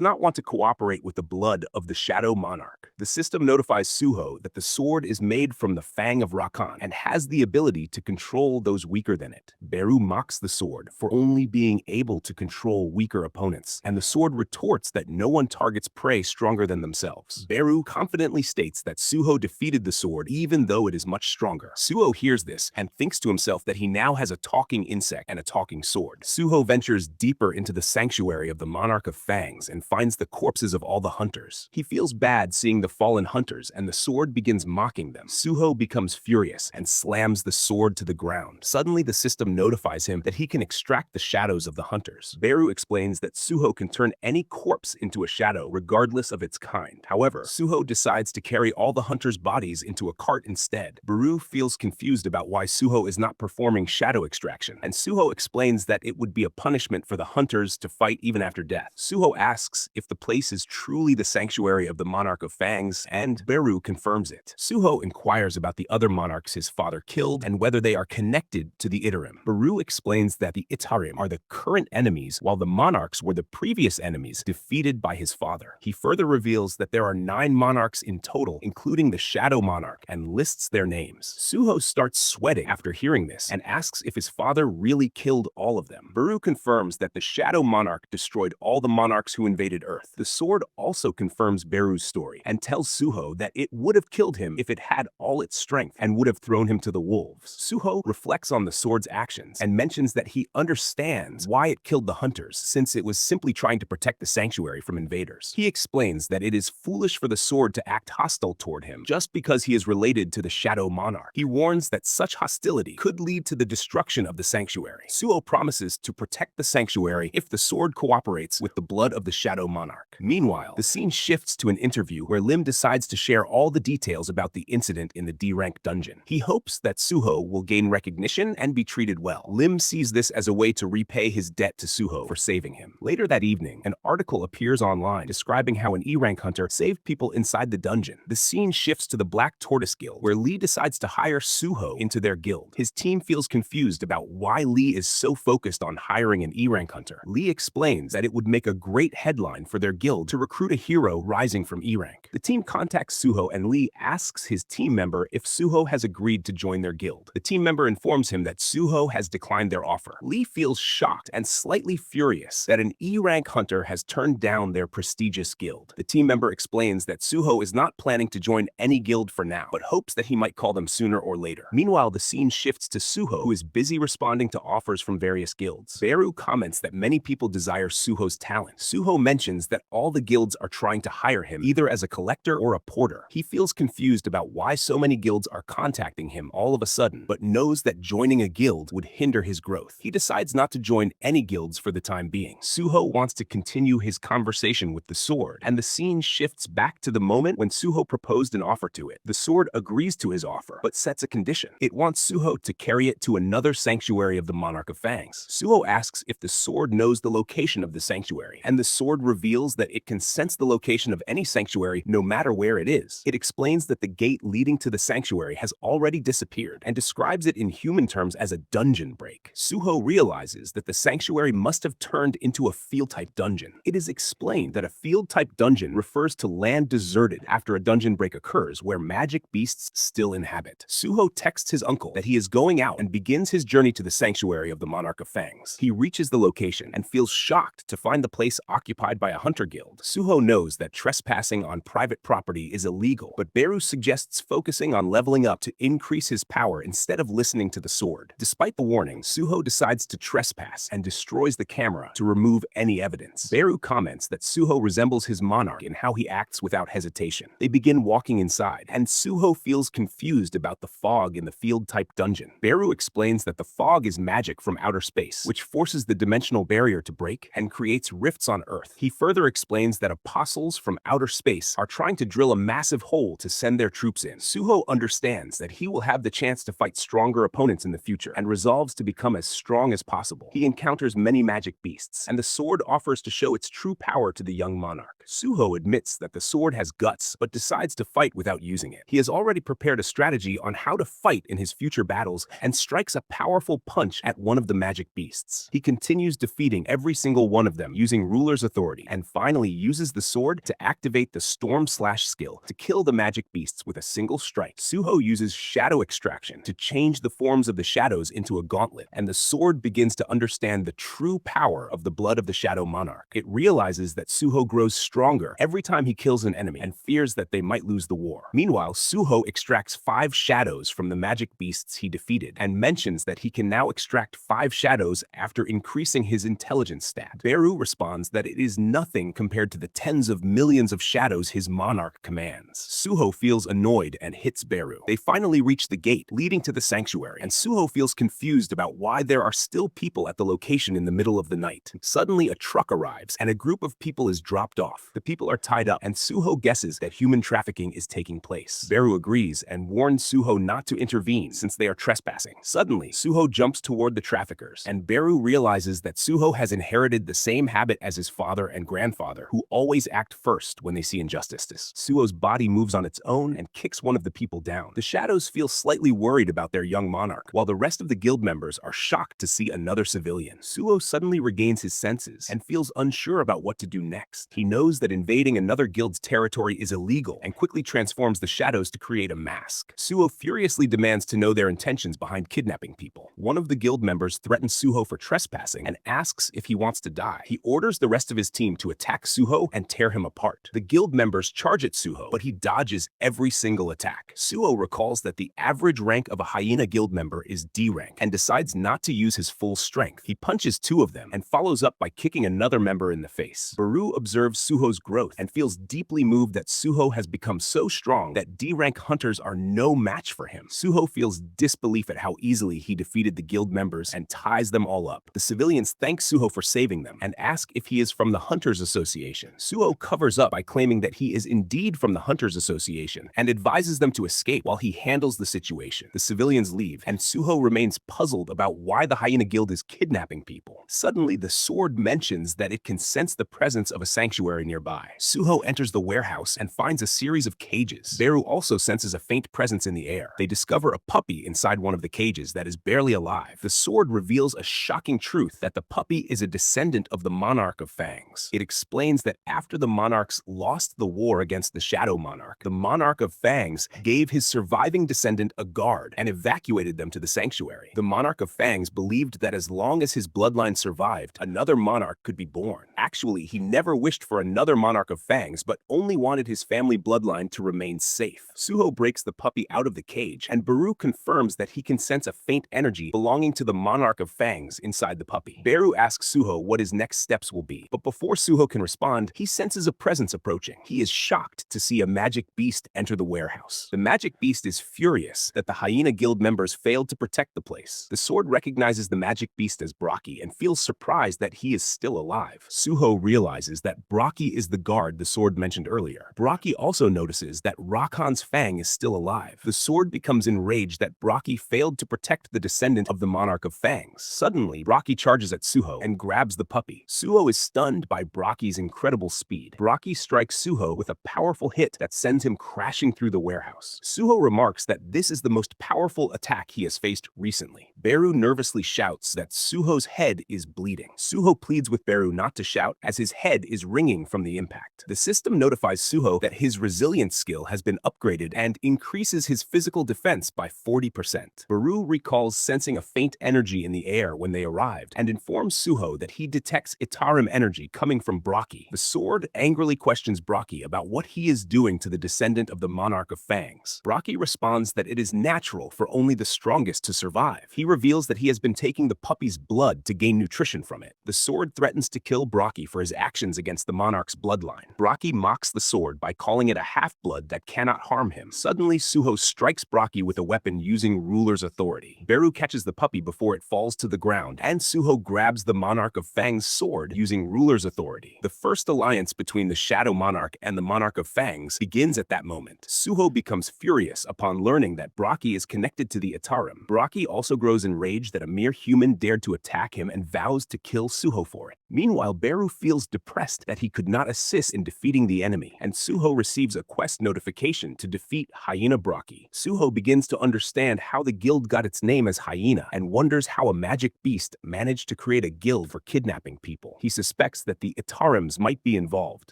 not want to cooperate with the blood of the Shadow Monarch. The system notifies Suho that the sword is made from the Fang of Rakan and has the ability to control those weaker than it. Beru mocks the sword for only being able to control weaker opponents, and the sword retorts that no one targets prey stronger than themselves. Beru confidently states that Suho defeated the sword even though it is much stronger. Suho hears this and thinks to himself that he now has a talking insect and a talking sword. Suho ventures deeper into the sanctuary of the Monarch of Fangs and finds the corpses of all the hunters. He feels bad seeing the fallen hunters, and the sword begins mocking them. Suho becomes furious and slams the sword to the ground. Suddenly, the system notifies him that he can extract the shadows of the hunters. Beru explains that Suho can turn any corpse into a shadow regardless of its kind. However, Suho decides to carry all the hunters' bodies into a cart instead. Beru feels confused about why Suho is not performing shadow extraction, and Suho explains that it would be a punishment for the hunters to fight even after death. Suho asks if the place is truly the sanctuary of the Monarch of Fangs, and Beru confirms it. Suho inquires about the other monarchs his father killed and whether they are connected to the Itarim. Beru explains that the Itarim are the current enemies, while the monarchs were the previous enemies defeated by his father. He further reveals that there are 9 monarchs in total, including the Shadow Monarch, and lists their names. Suho starts sweating after hearing this and asks if his father really killed all of them. Beru confirms that the Shadow Monarch destroyed all the monarchs who invaded Earth. The sword also confirms Beru's story and tells Suho that it would have killed him if it had all its strength and would have thrown him to the wolves. Suho reflects on the sword's actions and mentions that he understands why it killed the hunters, since it was simply trying to protect the sanctuary from invaders. He explains that it is foolish for the sword to act hostile toward him just because he is related to the Shadow Monarch. He warns that such hostility could lead to the destruction of the sanctuary. Suho promises to protect the sanctuary if the sword cooperates with the blood of the Shadow Monarch. Meanwhile, the scene shifts to an interview where Lim decides to share all the details about the incident in the D-rank dungeon. He hopes that Suho will gain recognition and be treated well. Lim sees this as a way to repay his debt to Suho for saving him. Later that evening, an article appears online describing how an E-rank hunter saved people inside the dungeon. The scene shifts to the Black Tortoise Guild, where Lee decides to hire Suho into their guild. His team feels confused about why Lee is so focused on hiring an E-rank hunter. Lee explains that it would make a great headline for their guild to recruit a hero rising from E-rank. The team contacts Suho, and Lee asks his team member if Suho has agreed to join their guild. The team member informs him that Suho has declined their offer. Lee feels shocked and slightly furious that an E-rank hunter has turned down their prestigious guild. The team member explains that Suho is not planning to join any guild for now, but hopes that he might call them sooner or later. Meanwhile, the scene shifts to Suho, who is busy responding to offers from various guilds. Beru comments that many people desire Suho's talent. Suho mentions that all the guilds are trying to hire him, either as a collector or a porter. He feels confused about why so many guilds are contacting him all of a sudden, but knows that joining a guild would hinder his growth. He decides not to join any guilds for the time being. Suho wants to continue his conversation with the sword, and the scene shifts back to the moment when Suho proposed an offer to it. The sword agrees to his offer, but sets a condition. It wants Suho to carry it to another sanctuary of the Monarch of Fangs. Suho asks if the sword knows the location of the sanctuary, and the sword reveals that it can sense the location of any sanctuary no matter where it is. It explains that the gate leading to the sanctuary has already disappeared and describes it in human terms as a dungeon break. Suho realizes that the sanctuary must have turned into a field-type dungeon. It is explained that a field-type dungeon refers to land deserted after a dungeon break occurs where magic beasts still inhabit. Suho texts his uncle that he is going out and begins his journey to the sanctuary of the Monarch of Fangs. He reaches the location and feels shocked to find the place occupied by a hunter guild. Suho knows that trespassing on private property is illegal, but Beru suggests focusing on leveling up to increase his power instead of listening to the sword. Despite the warning, Suho decides to trespass and destroys the camera to remove any evidence. Beru comments that Suho resembles his monarch in how he acts acts without hesitation. They begin walking inside, and Suho feels confused about the fog in the field-type dungeon. Beru explains that the fog is magic from outer space, which forces the dimensional barrier to break and creates rifts on Earth. He further explains that apostles from outer space are trying to drill a massive hole to send their troops in. Suho understands that he will have the chance to fight stronger opponents in the future and resolves to become as strong as possible. He encounters many magic beasts, and the sword offers to show its true power to the young monarch. Suho admits that the sword has guts, but decides to fight without using it. He has already prepared a strategy on how to fight in his future battles and strikes a powerful punch at one of the magic beasts. He continues defeating every single one of them using ruler's authority, and finally uses the sword to activate the Storm Slash skill to kill the magic beasts with a single strike. Suho uses shadow extraction to change the forms of the shadows into a gauntlet, and the sword begins to understand the true power of the blood of the Shadow Monarch. It realizes that Suho grows stronger every time he kills an enemy and fears that they might lose the war. Meanwhile, Suho extracts 5 shadows from the magic beasts he defeated and mentions that he can now extract 5 shadows after increasing his intelligence stat. Beru responds that it is nothing compared to the tens of millions of shadows his monarch commands. Suho feels annoyed and hits Beru. They finally reach the gate leading to the sanctuary, and Suho feels confused about why there are still people at the location in the middle of the night. Suddenly, a truck arrives, and a group of people is dropped off. The people are tied up, and Suho guesses that human trafficking is taking place. Beru agrees and warns Suho not to intervene since they are trespassing. Suddenly, Suho jumps toward the traffickers, and Beru realizes that Suho has inherited the same habit as his father and grandfather, who always act first when they see injustice. Suho's body moves on its own and kicks one of the people down. The shadows feel slightly worried about their young monarch, while the rest of the guild members are shocked to see another civilian. Suho suddenly regains his senses and feels unsure about what to do next. He knows that invading another guild's territory is illegal and quickly transforms the shadows to create a mask. Suho furiously demands to know their intentions behind kidnapping people. One of the guild members threatens Suho for trespassing and asks if he wants to die. He orders the rest of his team to attack Suho and tear him apart. The guild members charge at Suho, but he dodges every single attack. Suho recalls that the average rank of a hyena guild member is D rank and decides not to use his full strength. He punches 2 of them and follows up by kicking another member in the face. Beru observes Suho's growth and feels deeply moved that Suho has become so strong that D rank hunters are no match for him. Suho feels disbelief at how easily he defeated the guild members and ties them all up. The civilians thank Suho for saving them and ask if he is from the Hunters Association. Suho covers up by claiming that he is indeed from the Hunters Association and advises them to escape while he handles the situation. The civilians leave, and Suho remains puzzled about why the Hyena Guild is kidnapping people. Suddenly, the sword mentions that it can sense the presence of a sanctuary nearby. Suho enters the warehouse and finds a series of cages. Beru also senses a faint presence in the air. They discover a puppy inside one of the cages that is barely alive. The sword reveals a shocking truth that the puppy is a descendant of the Monarch of Fangs. It explains that after the Monarchs lost the war against the Shadow Monarch, the Monarch of Fangs gave his surviving descendant a guard and evacuated them to the sanctuary. The Monarch of Fangs believed that as long as his bloodline survived, another monarch could be born. Actually, he never wished for another Monarch of Fangs, but only wanted his family bloodline to remain safe. Suho breaks the puppy out of the cage, and Beru confirms that he can sense a faint energy belonging to the Monarch of Fangs inside the puppy. Beru asks Suho what his next steps will be, but before Suho can respond, he senses a presence approaching. He is shocked to see a magic beast enter the warehouse. The magic beast is furious that the Hyena Guild members failed to protect the place. The sword recognizes the magic beast as Brocky and feels surprised that he is still alive. Suho realizes that Brocky is the guard the sword mentioned earlier. Brocky also notices that Rakan's Fang is still alive. The sword becomes enraged that Brocky failed to protect the descendant of the Monarch of Fangs. Suddenly, Brocky charges at Suho and grabs the puppy. Suho is stunned by Brocky's incredible speed. Brocky strikes Suho with a powerful hit that sends him crashing through the warehouse. Suho remarks that this is the most powerful attack he has faced recently. Beru nervously shouts that Suho's head is bleeding. Suho pleads with Beru not to shout as his head is ringing from the impact. The system notifies Suho that his resilience skill has been upgraded and increases his physical defense by 40%. Beru recalls sensing a faint energy in the air when they arrived and informs Suho that he detects Itarim energy coming from Brocky. The sword angrily questions Brocky about what he is doing to the descendant of the Monarch of Fangs. Brocky responds that it is natural for only the strongest to survive. He reveals that he has been taking the puppy's blood to gain nutrition from it. The sword threatens to kill Brocky for his actions against the Monarch's bloodline. Brocky mocks the sword by calling it a half-blood that cannot harm him. Suddenly, Suho strikes Brocky with a weapon using ruler's authority. Beru catches the puppy before it falls to the ground, and Suho grabs the Monarch of Fang's sword using ruler's authority. The first alliance between the Shadow Monarch and the Monarch of Fangs begins at that moment. Suho becomes furious upon learning that Brocky is connected to the Itarim. Brocky also grows enraged that a mere human dared to attack him and vows to kill Suho for it. Meanwhile, Beru feels depressed that he could not assist in defeating the enemy, and Suho receives a quest notification to defeat Hyena Brocky. Suho begins to understand how the guild got its name as Hyena and wonders how a magic beast managed to create a guild for kidnapping people. He suspects that the Itarims might be involved.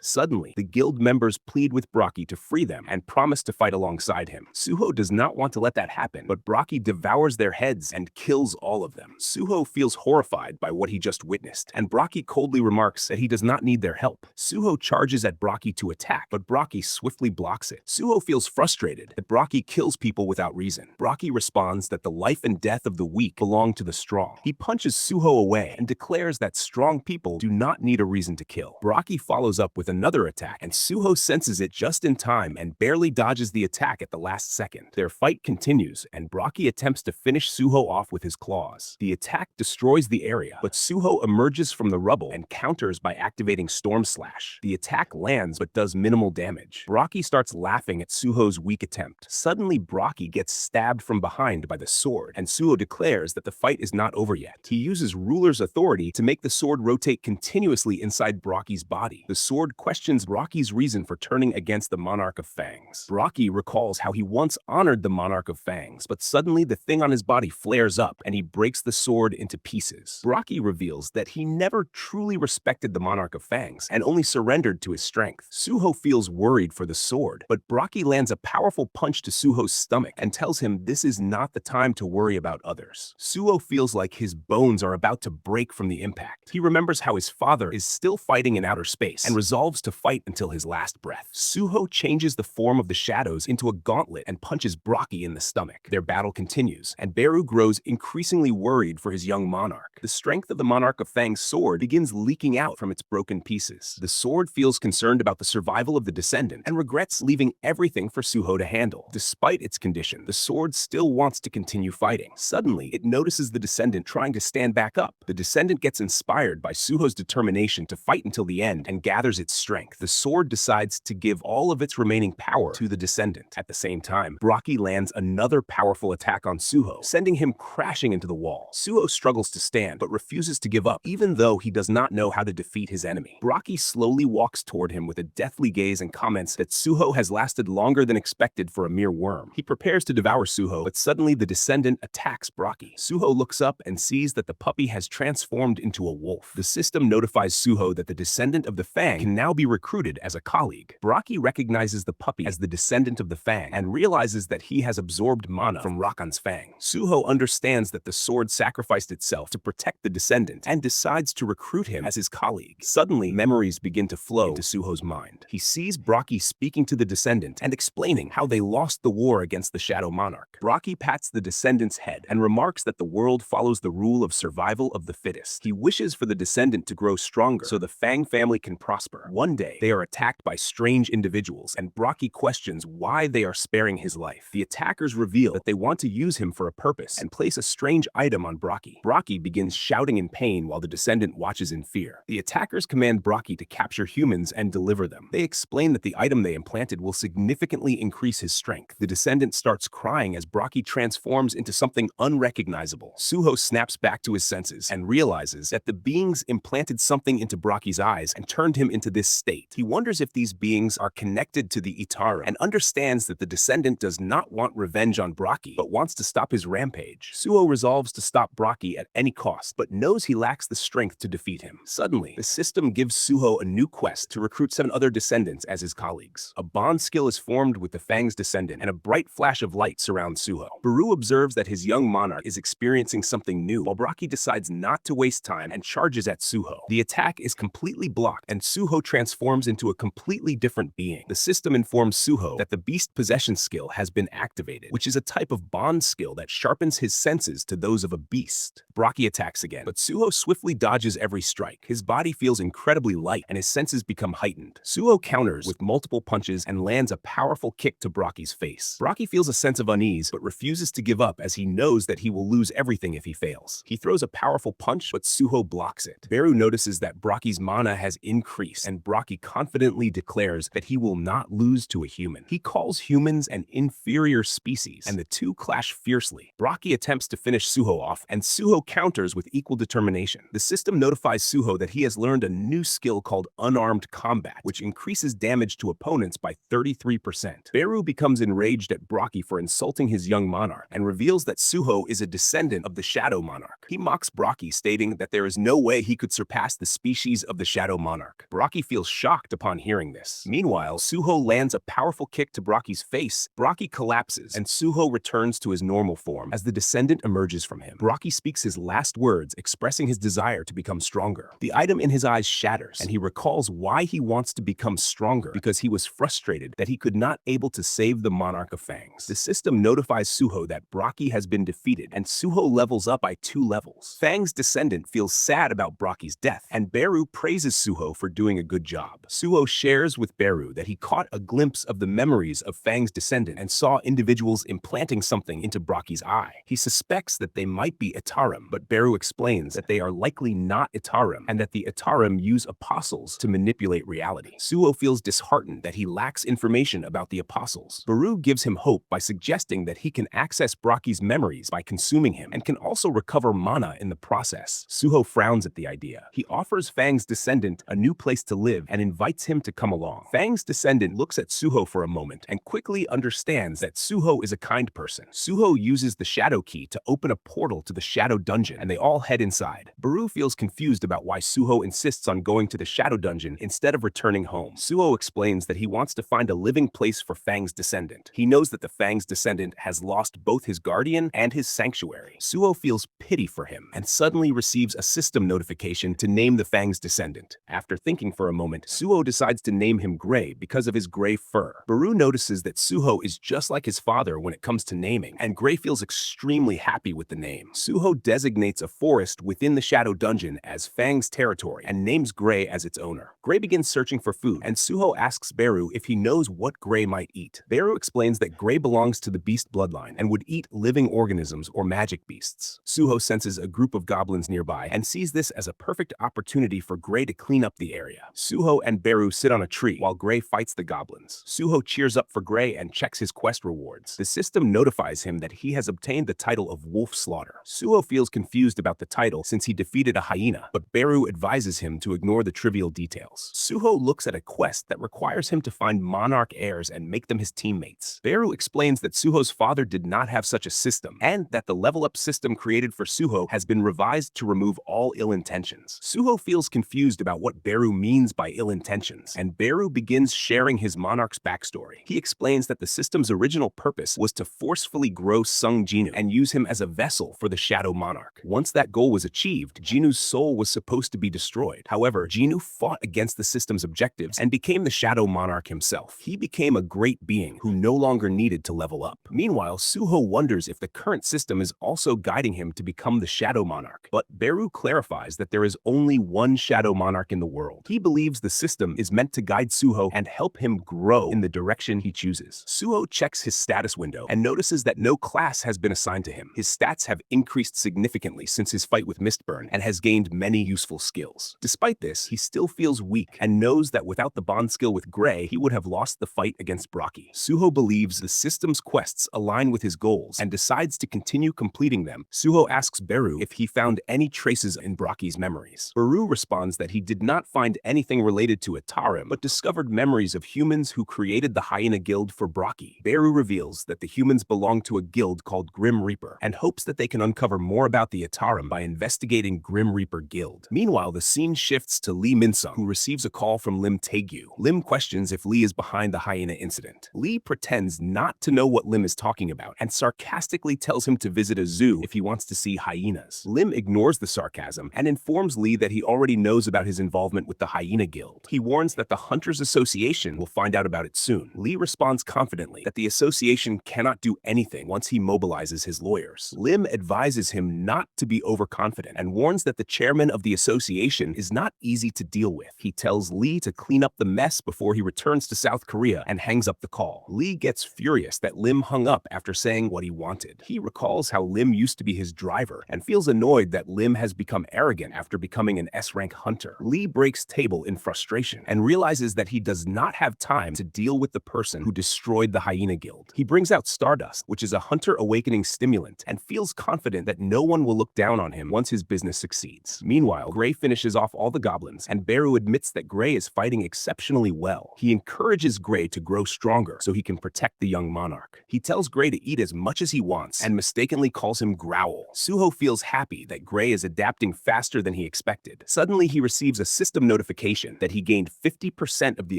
Suddenly, the guild members plead with Brocky to free them and promise to fight alongside him. Suho does not want to let that happen, but Brocky devours their heads and kills all of them. Suho feels horrified by what he just witnessed, and Brocky coldly remarks that he does not need their help. Suho charges at Brocky to attack, but Brocky swiftly blocks it. Suho feels frustrated that Brocky kills people without reason. Brocky responds that the life and death of the weak belong to the strong. He punches Suho away and declares that strong people do not need a reason to kill. Brocky follows up with another attack, and Suho senses it just in time and barely dodges the attack at the last second. Their fight continues, and Brocky attempts to finish Suho off with his claws. The attack destroys the area, but Suho emerges from the rubble and counters by activating Storm Slash. The attack lands but does minimal damage. Brocky starts laughing at Suho's weak attempt. Suddenly, Brocky gets stabbed from behind by the sword, and Suho declares that the fight is not over yet. He uses ruler's authority to make the sword rotate continuously inside Brocky's body. The sword questions Brocky's reason for turning against the Monarch of Fangs. Brocky recalls how he once honored the Monarch of Fangs, but suddenly the thing on his body flares up and he breaks the sword into pieces. Brocky reveals that he never truly respected the Monarch of Fangs and only surrendered to his strength. Suho feels worried for the sword, but Brocky lands a powerful punch to Suho's stomach and tells him this is not the time to worry about others. Suho feels like his bones are about to break from the impact. He remembers how his father is still fighting in outer space and resolves to fight until his last breath. Suho changes the form of the shadows into a gauntlet and punches Brocky in the stomach. Their battle continues, and Beru grows increasingly worried for his young monarch. The strength of the Monarch of Fang's sword begins leaking out from its broken pieces. The sword feels concerned about the survival of the Descendant and regrets leaving everything for Suho to handle. Despite its condition, the sword still wants to continue fighting. Suddenly, it notices the Descendant trying to stand back up. The Descendant gets inspired by Suho's determination to fight until the end and gathers its strength. The sword decides to give all of its remaining power to the Descendant. At the same time, Brocky lands another powerful attack on Suho, sending him crashing into the wall. Suho struggles to stand, but refuses to give up, even though he does not know how to defeat his enemy. Brocky slowly walks toward him with a deathly gaze and comments that Suho has lasted longer than expected for a mere worm. He prepares to devour Suho, but suddenly the Descendant attacks Brocky. Suho looks up and sees that the puppy has transformed into a wolf. The system notifies Suho that the Descendant of the Fang can now be recruited as a colleague. Brocky recognizes the puppy as the Descendant of the Fang and realizes that he has absorbed mana from Rakan's Fang. Suho understands that the sword sacrificed itself to protect the Descendant and decides to recruit him as his colleague. Suddenly, memories begin to flow into Suho's mind. He sees Brocky speaking to the Descendant and explaining how they lost the war against the Shadow Monarch. Brocky pats the Descendant's head and remarks that the world follows the rule of survival of the fittest. He wishes for the Descendant to grow stronger so the Fang family can prosper. One day, they are attacked by strange individuals, and Brocky questions why they are sparing his life. The attackers reveal that they want to use him for a purpose and place a strange item on Brocky. Brocky begins shouting in pain while the Descendant watches in fear. The attackers command Brocky to capture humans and deliver them. They explain that the item they implanted will significantly increase his strength. The Descendant starts crying as Brocky transforms into something unrecognizable. Suho snaps back to his senses and realizes that the beings implanted something into Brocky's eyes and turned him into this state. He wonders if these beings are connected to the Itarim and understands that the Descendant does not want revenge on Brocky, but wants to stop his rampage. Suho resolves to stop Brocky at any cost, but knows he lacks the strength to defeat him. Suddenly, the system gives Suho a new quest to recruit 7 other Descendants as his colleagues. A bond skill is formed with the Fang's Descendant, and a bright flash of light surrounds Suho. Beru observes that his young monarch is experiencing something new, while Brocky decides not to waste time and charges at Suho. The attack is completely blocked, and Suho transforms into a completely different being. The system informs Suho that the Beast Possession skill has been activated, which is a type of bond skill that sharpens his senses to those of a beast. Brocky attacks again, but Suho swiftly dodges every strike. His body feels incredibly light, and his senses become heightened. Suho counters with multiple punches and lands a powerful kick to Brocky's face. Brocky feels a sense of unease but refuses to give up as he knows that he will lose everything if he fails. He throws a powerful punch, but Suho blocks it. Beru notices that Brocky's mana has increased, and Brocky confidently declares that he will not lose to a human. He calls humans an inferior species, and the two clash fiercely. Brocky attempts to finish Suho off, and Suho counters with equal determination. The system notifies Suho that he has learned a new skill called unarmed combat, which increases damage to opponents by 33%. Beru becomes enraged at Brocky for insulting his young monarch, and reveals that Suho is a descendant of the Shadow Monarch. He mocks Brocky, stating that there is no way he could surpass the species of the Shadow Monarch. Brocky feels shocked upon hearing this. Meanwhile, Suho lands a powerful kick to Brocky's face. Brocky collapses, and Suho returns to his normal form as the Descendant emerges from him. Brocky speaks his last words, expressing his desire to become stronger. The item in his eyes shatters, and he recalls why he wants to become stronger, because he was frustrated that he could not able to save the Monarch of Fangs. The system notifies Suho that Brocky has been defeated, and Suho levels up by 2 levels. Fang's Descendant feels sad about Brocky's death, and Beru praises Suho for doing a good job. Suho shares with Beru that he caught a glimpse of the memories of Fang's Descendant and saw individuals implanting something into Brocky's eye. He suspects that they might be Itarim, but Beru explains that they are likely not Itarim, and that the Itarim use apostles to manipulate reality. Suho feels disheartened that he lacks information about the apostles. Beru gives him hope by suggesting that he can access Brocky's memories by consuming him, and can also recover mana in the process. Suho frowns at the idea. He offers Fang's Descendant a new place to live and invites him to come along. Fang's Descendant looks at Suho for a moment and quickly understands that Suho is a kind person. Suho uses the Shadow Key to open a portal to the Shadow Dungeon, and they all head inside. Beru feels confused about why Suho insists on going to the Shadow Dungeon instead of returning home. Suho explains that he wants to find a living place for Fang's Descendant. He knows that the Fang's Descendant has lost both his guardian and his sanctuary. Suho feels pity for him and suddenly receives a system notification to name the Fang's Descendant. After thinking for a moment, Suho decides to name him Gray because of his gray fur. Beru notices that Suho is just like his father when it comes to naming, and Gray feels extremely happy with the name. Suho designates a forest within the Shadow Dungeon as Fang's territory and names Gray as its owner. Gray begins searching for food, and Suho asks Beru if he knows what Gray might eat. Beru explains that Gray belongs to the beast bloodline and would eat living organisms or magic beasts. Suho senses a group of goblins nearby and sees this as a perfect opportunity for Gray to clean up the area. Suho and Beru sit on a tree while Gray fights the goblins. Suho cheers up for Gray and checks his quest rewards. The system notifies him that he has obtained the title of Wolf Slaughter. Suho feels confused about the title since he defeated a hyena, but Beru advises him to ignore the trivial details. Suho looks at a quest that requires him to find Monarch heirs and make them his teammates. Beru explains that Suho's father did not have such a system, and that the level-up system created for Suho has been revised to remove all ill intentions. Suho feels confused about what Beru means by ill intentions, and Beru begins sharing his monarch's backstory. He explains that the system's original purpose was to forcefully grow Sung Jinwoo and use him as a vessel for the Shadow Monarch. Once that goal was achieved, Jinwoo's soul was supposed to be destroyed. However, Jinwoo fought against the system's objectives and became the Shadow Monarch himself. He became a great being who no longer needed to level up. Meanwhile, Suho wonders if the current system is also guiding him to become the Shadow Monarch, but Beru clarifies that there is only one Shadow Monarch in the world. He believes the system is meant to guide Suho and help him grow in the direction he chooses. Suho checks his status window and notices that no class has been assigned to him. His stats have increased significantly since his fight with Mistburn and has gained many useful skills. Despite this, he still feels weak and knows that without the bond skill with Gray, he would have lost the fight against Brocky. Suho believes the system's quests align with his goals and decides to continue completing them. Suho asks Beru if he found any traces in Brocky's memories. Beru responds that he did not find anything related to Itarim, but discovered memories of humans who created the Hyena Guild for Brocky. Beru reveals that the humans belong to a guild called Grim Reaper and hopes that they can uncover more about the Itarim by investigating Grim Reaper Guild. Meanwhile, the scene shifts to Lee Minsung, who receives a call from Lim Taegyu. Lim questions if Lee is behind the hyena incident. Lee pretends not to know what Lim is talking about and sarcastically tells him to visit a zoo if he wants to see hyenas. Lim ignores the sarcasm and informs Lee that he already knows about his involvement with the Hyena Guild. He warns that the Hunters Association will find out about it soon. Lee responds confidently that the association cannot do anything once he mobilizes his lawyers. Lim advises him not to be overconfident and warns that the chairman of the association is not easy to deal with. He tells Lee to to clean up the mess before he returns to South Korea and hangs up the call. Lee gets furious that Lim hung up after saying what he wanted. He recalls how Lim used to be his driver and feels annoyed that Lim has become arrogant after becoming an S-rank hunter. Lee breaks table in frustration and realizes that he does not have time to deal with the person who destroyed the Hyena Guild. He brings out Stardust, which is a hunter awakening stimulant, and feels confident that no one will look down on him once his business succeeds. Meanwhile, Gray finishes off all the goblins, and Beru admits that Gray is fighting exceptionally well. He encourages Gray to grow stronger so he can protect the young monarch. He tells Gray to eat as much as he wants and mistakenly calls him Growl. Suho feels happy that Gray is adapting faster than he expected. Suddenly, he receives a system notification that he gained 50% of the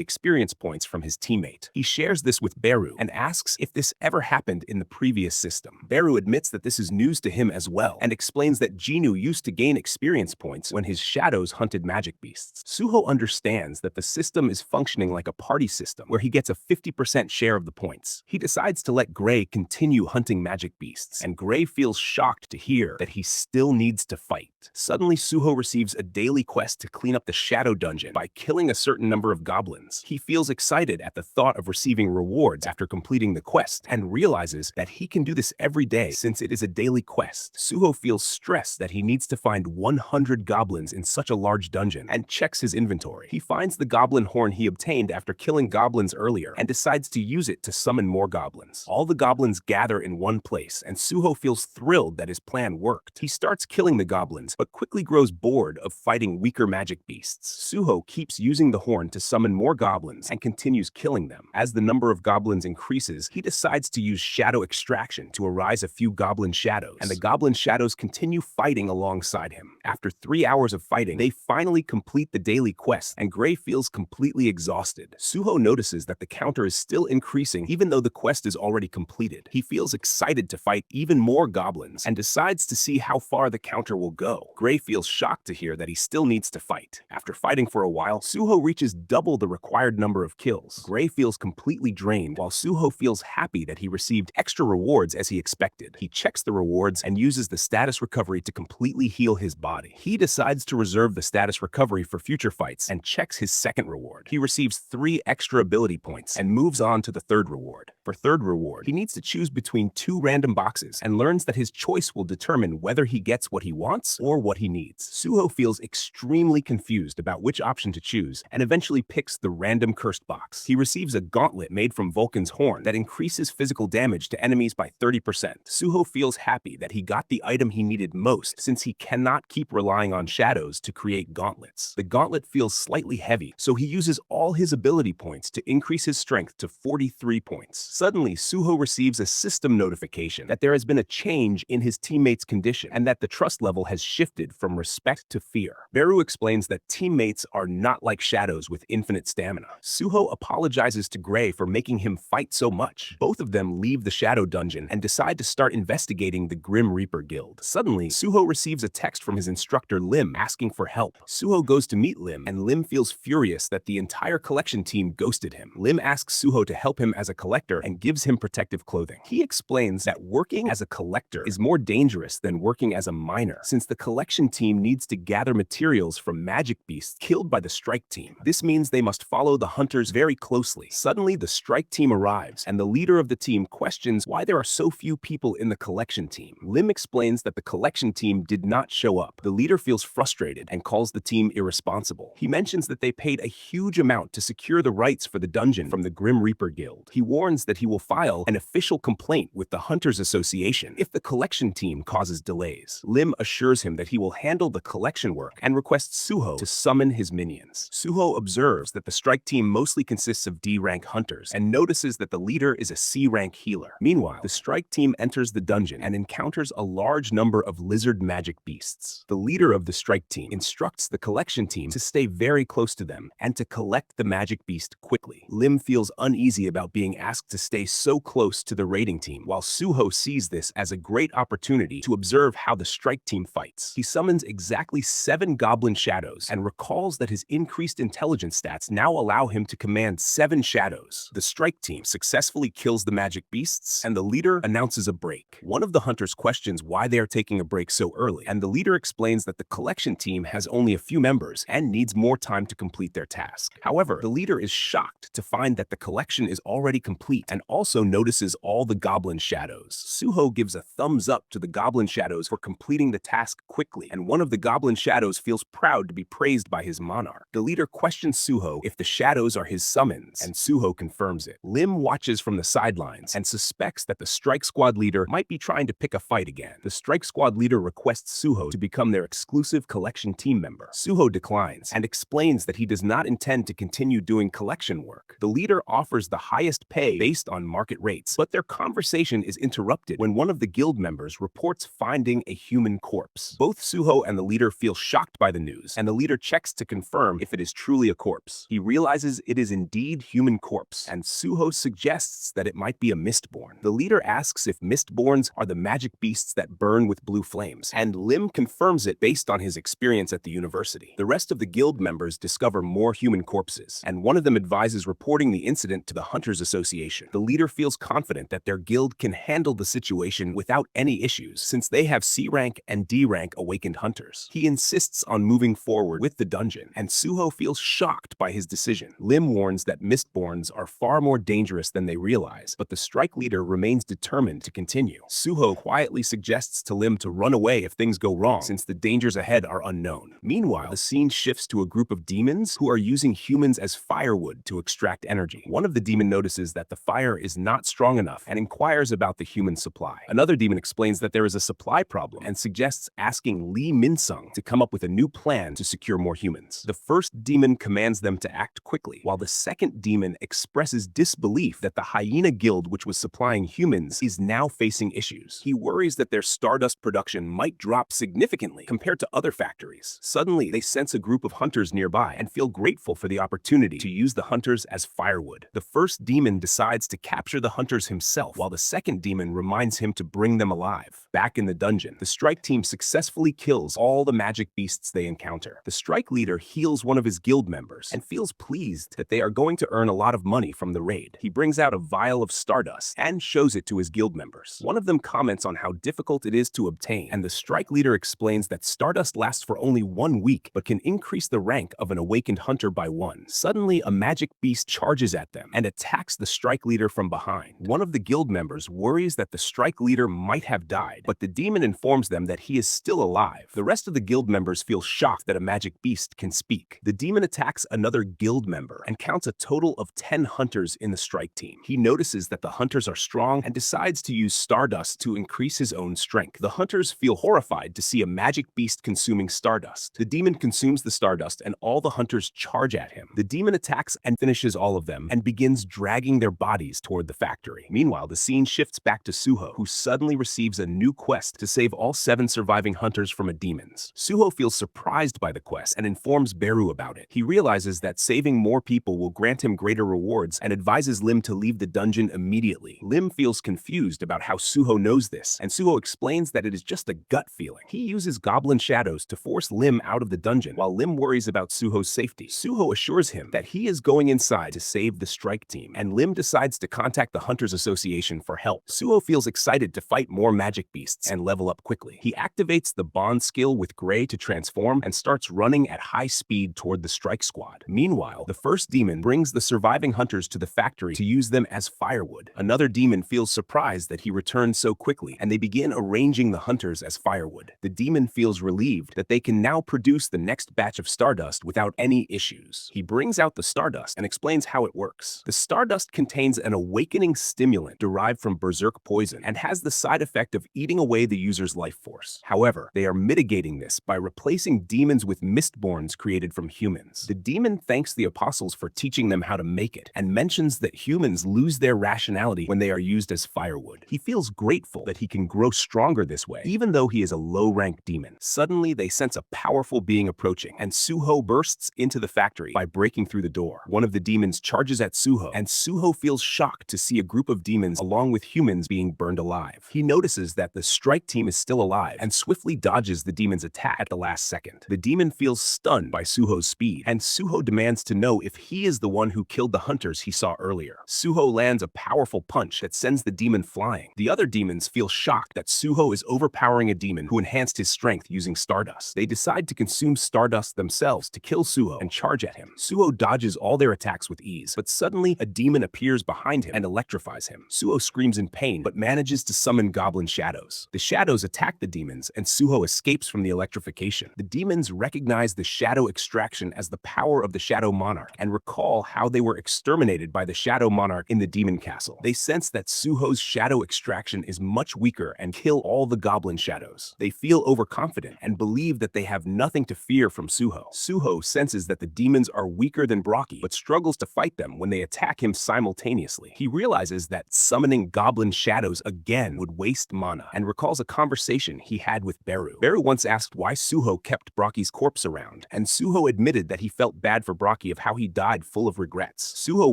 experience points from his teammate. He shares this with Beru and asks if this ever happened in the previous system. Beru admits that this is news to him as well and explains that Jinwoo used to gain experience points when his shadows hunted magic beasts. Suho understands that the system is functioning like a party system where he gets a 50% share of the points. He decides to let Gray continue hunting magic beasts, and Gray feels shocked to hear that he still needs to fight. Suddenly, Suho receives a daily quest to clean up the Shadow Dungeon by killing a certain number of goblins. He feels excited at the thought of receiving rewards after completing the quest and realizes that he can do this every day since it is a daily quest. Suho feels stressed that he needs to find 100 goblins in such a large dungeon and checks his inventory. He finds the goblin horn he obtained after killing goblins earlier and decides to use it to summon more goblins. All the goblins gather in one place, and Suho feels thrilled that his plan worked. He starts killing the goblins, but quickly grows bored of fighting weaker magic beasts. Suho keeps using the horn to summon more goblins and continues killing them. As the number of goblins increases, he decides to use shadow extraction to arise a few goblin shadows, and the goblin shadows continue fighting alongside him. After 3 hours of fighting, they finally complete the daily quest, and Gray feels completely exhausted. Suho notices that the counter is still increasing even though the quest is already completed. He feels excited to fight even more goblins and decides to see how far the counter will go. Gray feels shocked to hear that he still needs to fight. After fighting for a while, Suho reaches double the required number of kills. Gray feels completely drained, while Suho feels happy that he received extra rewards as he expected. He checks the rewards and uses the status recovery to completely heal his body. He decides to reserve the status recovery for future fights and checks his second reward. He receives 3 extra ability points and moves on to the third reward. For third reward, he needs to choose between 2 random boxes and learns that his choice will determine whether he gets what he wants or what he needs. Suho feels extremely confused about which option to choose and eventually picks the random cursed box. He receives a gauntlet made from Vulcan's horn that increases physical damage to enemies by 30%. Suho feels happy that he got the item he needed most since he cannot keep relying on shadows to create gauntlets. The gauntlet feels slightly heavy, so he uses all his ability points to increase his strength to 43 points. Suddenly, Suho receives a system notification that there has been a change in his teammate's condition and that the trust level has shifted from respect to fear. Beru explains that teammates are not like shadows with infinite stamina. Suho apologizes to Gray for making him fight so much. Both of them leave the Shadow Dungeon and decide to start investigating the Grim Reaper Guild. Suddenly, Suho receives a text from his instructor Lim asking for help. Suho goes to meet Lim, and Lim feels furious that the entire collection team ghosted him. Lim asks Suho to help him as a collector and gives him protective clothing. He explains that working as a collector is more dangerous than working as a miner, since the collection team needs to gather materials from magic beasts killed by the strike team. This means they must follow the hunters very closely. Suddenly, the strike team arrives, and the leader of the team questions why there are so few people in the collection team. Lim explains that the collection team did not show up. The leader feels frustrated and calls the team irresponsible. He mentions that they paid a huge amount to secure the rights for the dungeon from the Grim Reaper Guild. He warns that he will file an official complaint with the Hunters Association if the collection team causes delays. Lim assures him that he will handle the collection work and requests Suho to summon his minions. Suho observes that the strike team mostly consists of D-rank hunters and notices that the leader is a C-rank healer. Meanwhile, the strike team enters the dungeon and encounters a large number of lizard magic beasts. The leader of the strike team instructs the collection team to stay very close to them and to collect the magic beast quickly. Lim feels uneasy about being asked to stay so close to the raiding team, while Suho sees this as a great opportunity to observe how the strike team fights. He summons exactly 7 goblin shadows and recalls that his increased intelligence stats now allow him to command 7 shadows. The strike team successfully kills the magic beasts, and the leader announces a break. One of the hunters questions why they are taking a break so early, and the leader explains that the collection team has only a few members and needs more time to complete complete their task. However, the leader is shocked to find that the collection is already complete and also notices all the goblin shadows. Suho gives a thumbs up to the goblin shadows for completing the task quickly, and one of the goblin shadows feels proud to be praised by his monarch. The leader questions Suho if the shadows are his summons, and Suho confirms it. Lim watches from the sidelines and suspects that the strike squad leader might be trying to pick a fight again. The strike squad leader requests Suho to become their exclusive collection team member. Suho declines and explains that he does not intend to continue doing collection work. The leader offers the highest pay based on market rates, but their conversation is interrupted when one of the guild members reports finding a human corpse. Both Suho and the leader feel shocked by the news, and the leader checks to confirm if it is truly a corpse. He realizes it is indeed human corpse, and Suho suggests that it might be a mistborn. The leader asks if mistborns are the magic beasts that burn with blue flames, and Lim confirms it based on his experience at the university. The rest of the guild members discover more human corpses, and one of them advises reporting the incident to the Hunters Association. The leader feels confident that their guild can handle the situation without any issues, since they have C rank and D rank awakened hunters. He insists on moving forward with the dungeon, and Suho feels shocked by his decision. Lim warns that mistborns are far more dangerous than they realize, but the strike leader remains determined to continue. Suho quietly suggests to Lim to run away if things go wrong, since the dangers ahead are unknown. Meanwhile, the scene shifts to a group of demons who are using humans as firewood to extract energy. One of the demon notices that the fire is not strong enough and inquires about the human supply. Another demon explains that there is a supply problem and suggests asking Lee Minsung to come up with a new plan to secure more humans. The first demon commands them to act quickly, while the second demon expresses disbelief that the hyena guild which was supplying humans is now facing issues. He worries that their Stardust production might drop significantly compared to other factories. Suddenly, they sense a group of hunters nearby and feel grateful for the opportunity to use the hunters as firewood. The first demon decides to capture the hunters himself, while the second demon reminds him to bring them alive. Back in the dungeon, the strike team successfully kills all the magic beasts they encounter. The strike leader heals one of his guild members and feels pleased that they are going to earn a lot of money from the raid. He brings out a vial of Stardust and shows it to his guild members. One of them comments on how difficult it is to obtain, and the strike leader explains that Stardust lasts for only 1 week but can increase the rank of an awakened hunter by 1. Suddenly, a magic beast charges at them and attacks the strike leader from behind. One of the guild members worries that the strike leader might have died, but the demon informs them that he is still alive. The rest of the guild members feel shocked that a magic beast can speak. The demon attacks another guild member and counts a total of 10 hunters in the strike team. He notices that the hunters are strong and decides to use Stardust to increase his own strength. The hunters feel horrified to see a magic beast consuming Stardust. The demon consumes the Stardust and all the hunters charge at him. The demon attacks and finishes all of them and begins dragging their bodies toward the factory. Meanwhile, the scene shifts back to Suho, who suddenly receives a new quest to save all 7 surviving hunters from a demons. Suho feels surprised by the quest and informs Beru about it. He realizes that saving more people will grant him greater rewards and advises Lim to leave the dungeon immediately. Lim feels confused about how Suho knows this, and Suho explains that it is just a gut feeling. He uses goblin shadows to force Lim out of the dungeon, while Lim worries about Suho's safety. Suho assures him that he is going inside to save the strike team, and Lim decides to contact the Hunters Association for help. Suho feels excited to fight more magic beasts and level up quickly. He activates the bond skill with Gray to transform and starts running at high speed toward the strike squad. Meanwhile, the first demon brings the surviving hunters to the factory to use them as firewood. Another demon feels surprised that he returned so quickly, and they begin arranging the hunters as firewood. The demon feels relieved that they can now produce the next batch of Stardust without any issues. He brings out the Stardust and explains how it works. The Stardust contains an awakening stimulant derived from berserk poison and has the side effect of eating away the user's life force. However, they are mitigating this by replacing demons with mistborns created from humans. The demon thanks the apostles for teaching them how to make it and mentions that humans lose their rationality when they are used as firewood. He feels grateful that he can grow stronger this way, even though he is a low-rank demon. Suddenly, they sense a powerful being approaching, and Suho bursts into the factory by breaking through the door. One of the demons charges at Suho, and Suho feels shocked to see a group of demons along with humans being burned alive. He notices that the strike team is still alive and swiftly dodges the demon's attack at the last second. The demon feels stunned by Suho's speed, and Suho demands to know if he is the one who killed the hunters he saw earlier. Suho lands a powerful punch that sends the demon flying. The other demons feel shocked that Suho is overpowering a demon who enhanced his strength using Stardust. They decide to consume Stardust themselves to kill Suho Suho and charge at him. Suho dodges all their attacks with ease, but suddenly a demon appears behind him and electrifies him. Suho screams in pain, but manages to summon goblin shadows. The shadows attack the demons, and Suho escapes from the electrification. The demons recognize the shadow extraction as the power of the Shadow Monarch and recall how they were exterminated by the Shadow Monarch in the demon castle. They sense that Suho's shadow extraction is much weaker and kill all the goblin shadows. They feel overconfident and believe that they have nothing to fear from Suho. Suho senses that the demons are weaker than Brocky, but struggles to fight them when they attack him simultaneously. He realizes that summoning goblin shadows again would waste mana and recalls a conversation he had with Beru. Beru once asked why Suho kept Brocky's corpse around, and Suho admitted that he felt bad for Brocky of how he died full of regrets. Suho